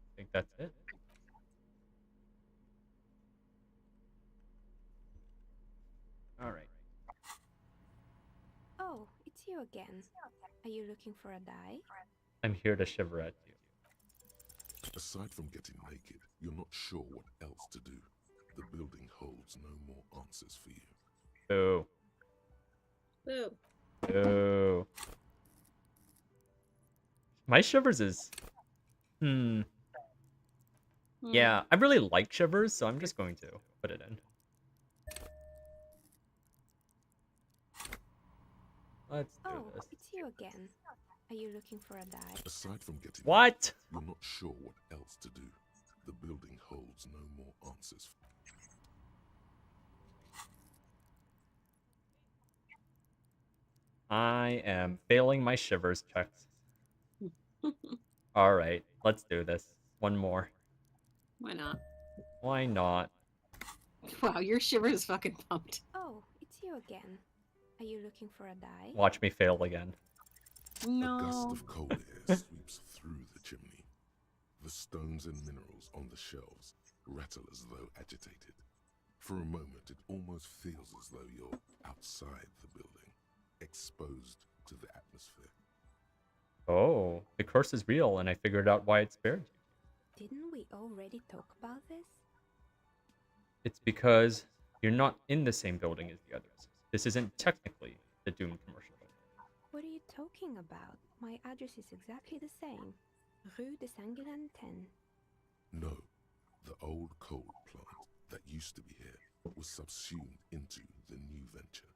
I think that's it. All right. Oh, it's you again. Are you looking for a die? I'm here to shiver at you. Aside from getting naked, you're not sure what else to do. The building holds no more answers for you. Boo. Boo. Boo. My shivers is... Yeah, I really like shivers, so I'm just going to put it in. Let's do this. It's you again. Are you looking for a die? Aside from getting What? You're not sure what else to do. The building holds no more answers. I am failing my shivers checks. Alright, let's do this. One more. Why not? Why not? Wow, your shiver is fucking pumped. Oh, it's you again. Are you looking for a die? Watch me fail again. A gust of cold air sweeps through the chimney. The stones and minerals on the shelves rattle as though agitated. For a moment, it almost feels as though you're outside the building, exposed to the atmosphere. Oh, the curse is real, and I figured out why it spared you. Didn't we already talk about this? It's because you're not in the same building as the others. This isn't technically the Doom commercial. What are you talking about? My address is exactly the same. Rue de Saint-Guilain 10. No, the old coal plant that used to be here was subsumed into the new venture.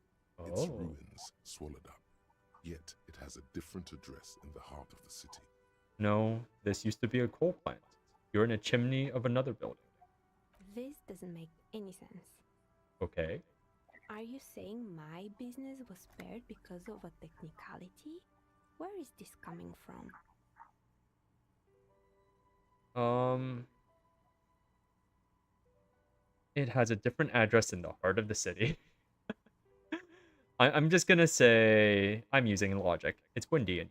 Its Oh. ruins swallowed up. Yet it has a different address in the heart of the city. No, this used to be a coal plant. You're in a chimney of another building. This doesn't make any sense. Okay. Are you saying my business was spared because of a technicality? Where is this coming from? It has a different address in the heart of the city. I'm just gonna say I'm using logic. It's windy in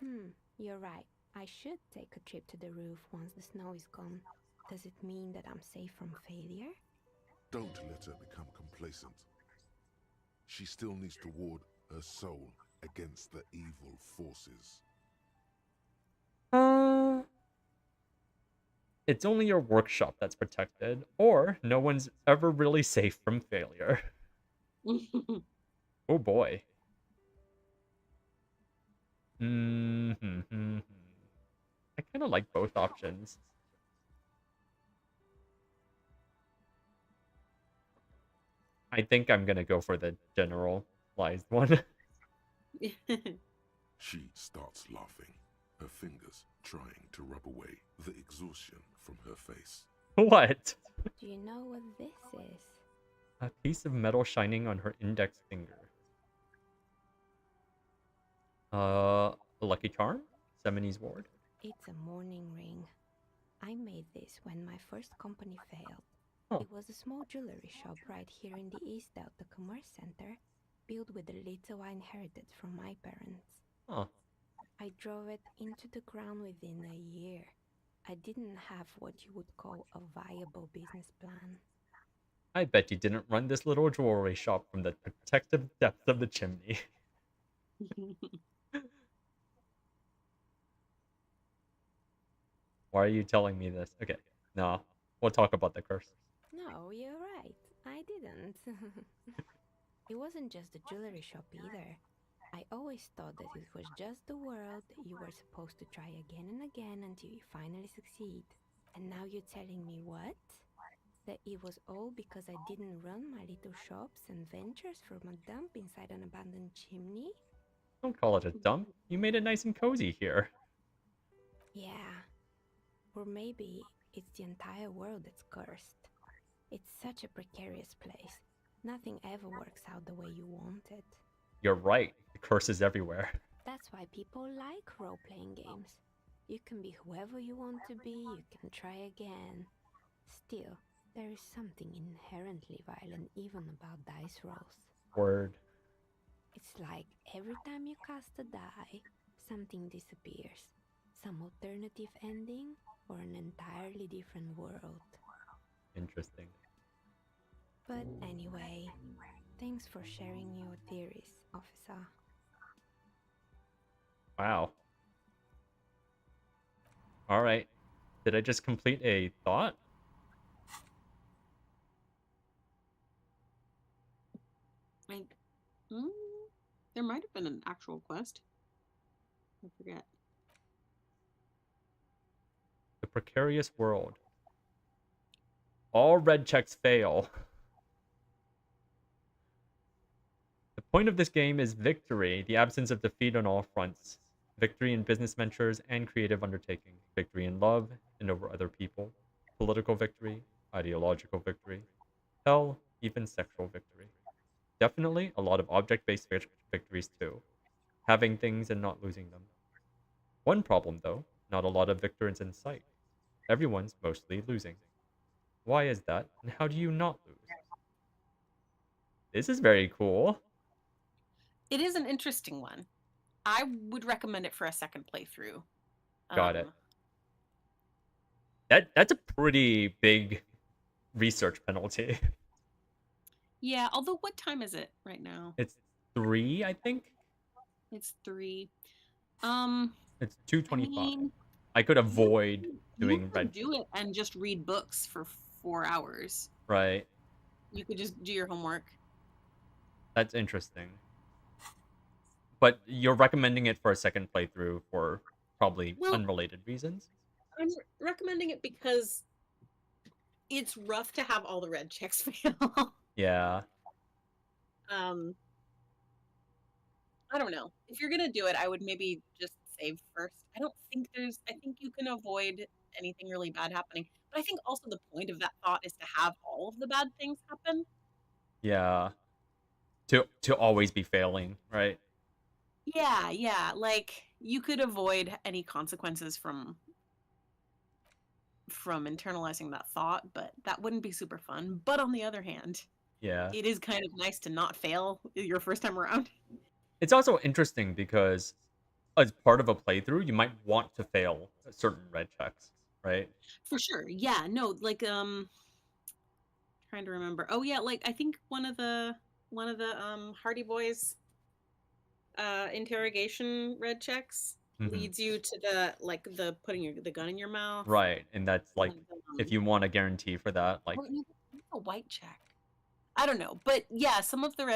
here. You're right. I should take a trip to the roof once the snow is gone. Does it mean that I'm safe from failure? Don't let her become complacent. She still needs to ward her soul against the evil forces. It's only your workshop that's protected, or no one's ever really safe from failure. Oh boy. I kind of like both options. I think I'm gonna go for the generalized one. She starts laughing, her fingers trying to rub away the exhaustion from her face. What? Do you know what this is? A piece of metal shining on her index finger. A lucky charm? Semini's ward? It's a mourning ring. I made this when my first company failed. Huh. It was a small jewelry shop right here in the East Delta Commerce Center, built with the little I inherited from my parents. Huh. I drove it into the ground within a year. I didn't have what you would call a viable business plan. I bet you didn't run this little jewelry shop from the protective depths of the chimney. Why are you telling me this? Okay, no, we'll talk about the curse. No, you're right. I didn't. It wasn't just the jewelry shop either. I always thought that it was just the world that you were supposed to try again and again until you finally succeed. And now you're telling me what? That it was all because I didn't run my little shops and ventures from a dump inside an abandoned chimney? Don't call it a dump. You made it nice and cozy here. Yeah. Or maybe it's the entire world that's cursed. It's such a precarious place. Nothing ever works out the way you want it. You're right. The curse is everywhere. That's why people like role-playing games. You can be whoever you want to be, you can try again. Still, there is something inherently violent even about dice rolls. Word. It's like every time you cast a die, something disappears. Some alternative ending, or an entirely different world. Interesting. But anyway, thanks for sharing your theories, officer. Wow. Alright. Did I just complete a thought? There might have been an actual quest. I forget. The precarious world. All red checks fail. The point of this game is victory, the absence of defeat on all fronts. Victory in business ventures and creative undertaking. Victory in love and over other people. Political victory, ideological victory. Hell, even sexual victory. Definitely a lot of object-based victories too. Having things and not losing them. One problem though, not a lot of victors in sight. Everyone's mostly losing. Why is that? And how do you not lose? This is very cool. It is an interesting one. I would recommend it for a second playthrough. Got it. That's a pretty big research penalty. Yeah, although what time is it right now? It's 3, I think. It's 3. It's 2:25. mean, I could avoid you doing could red. do it and just read books for 4 hours. Right. You could just do your homework. That's interesting. But you're recommending it for a second playthrough for probably Well- unrelated reasons? I'm recommending it because it's rough to have all the red checks fail. Yeah. I don't know. If you're gonna do it, I would maybe just save first. I think you can avoid anything really bad happening. But I think also the point of that thought is to have all of the bad things happen. Yeah. To always be failing, right? Yeah. Like you could avoid any consequences from internalizing that thought, but that wouldn't be super fun. But on the other hand, Yeah. it is kind of nice to not fail your first time around. It's also interesting because as part of a playthrough, you might want to fail certain red checks, right? For sure. Yeah, no, like trying to remember. Oh yeah, like I think one of the Hardy Boys interrogation red checks Mhm. leads you to the putting the gun in your mouth. Right. And that's like One of them, if you want a guarantee for that, like oh, no, a white check. I don't know, but yeah, some of the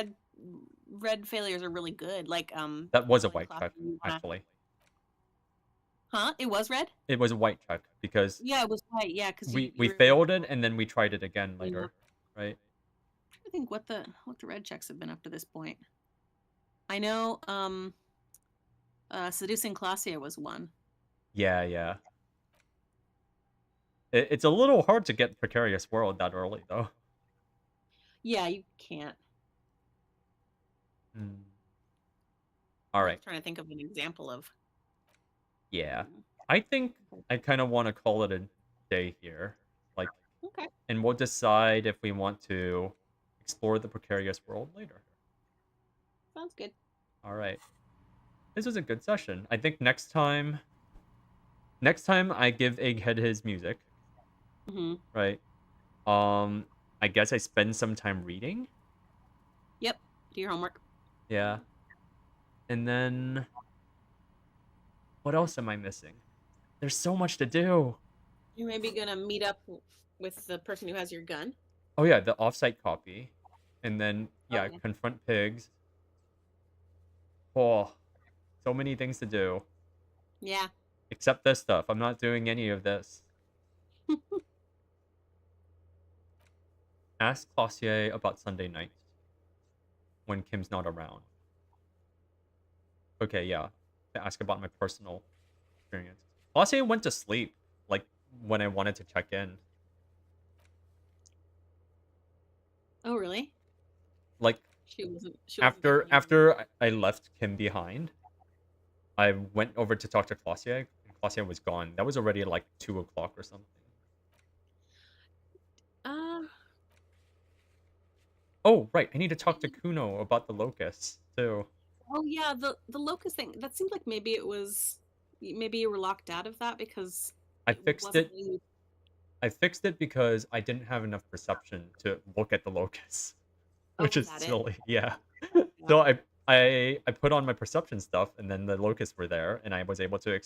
red failures are really good. Like that was a one white class check, you wanna- actually. Huh? It was red? It was a white check because Yeah, it was white. Yeah, because we failed it and then we tried it again later, right? I think what the red checks have been up to this point. I know seducing Clausia was one. Yeah. It's a little hard to get Precarious World that early, though. Yeah, you can't. All I'm right. trying to think of an example of. Yeah. I think I kind of want to call it a day here. Like, Okay. and we'll decide if we want to explore the Precarious World later. Sounds good. All right. This was a good session. I think next time I give Egghead his music. Mm-hmm. Right. I guess I spend some time reading. Yep. Do your homework. Yeah. And then what else am I missing? There's so much to do. You're maybe gonna meet up with the person who has your gun. Oh yeah, the offsite copy. And then yeah, Okay. confront pigs. Oh, so many things to do. Yeah. Except this stuff. I'm not doing any of this. Ask Clausier about Sunday night when Kim's not around. Okay, yeah. To ask about my personal experience. Clausier went to sleep, like, when I wanted to check in. Oh really? Like, She wasn't. after I left Kim behind, I went over to talk to Clausier, and Clausier was gone. That was already like 2 o'clock or something. Oh, right. I need to talk to Kuno about the locusts, too. Oh yeah, the locust thing. That seemed like maybe you were locked out of that because I fixed wasn't it. really- I fixed it because I didn't have enough perception to look at the locusts, which Oh, is was that it? silly. Yeah. So I put on my perception stuff, and then the locusts were there, and I was able to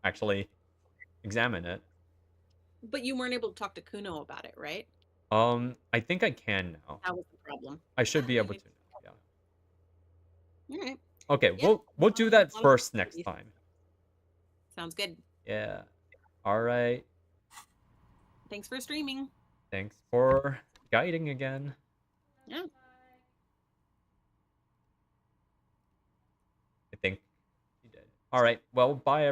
actually examine it. But you weren't able to talk to Kuno about it, right? I think I can now. That was the problem. I should be able to. Yeah. All right. Okay, Yeah, we'll do that a lot of first next possibilities. time. Sounds good. Yeah. All right. Thanks for streaming. Thanks for guiding again. Yeah. I think you did. All right. Well, bye, everyone.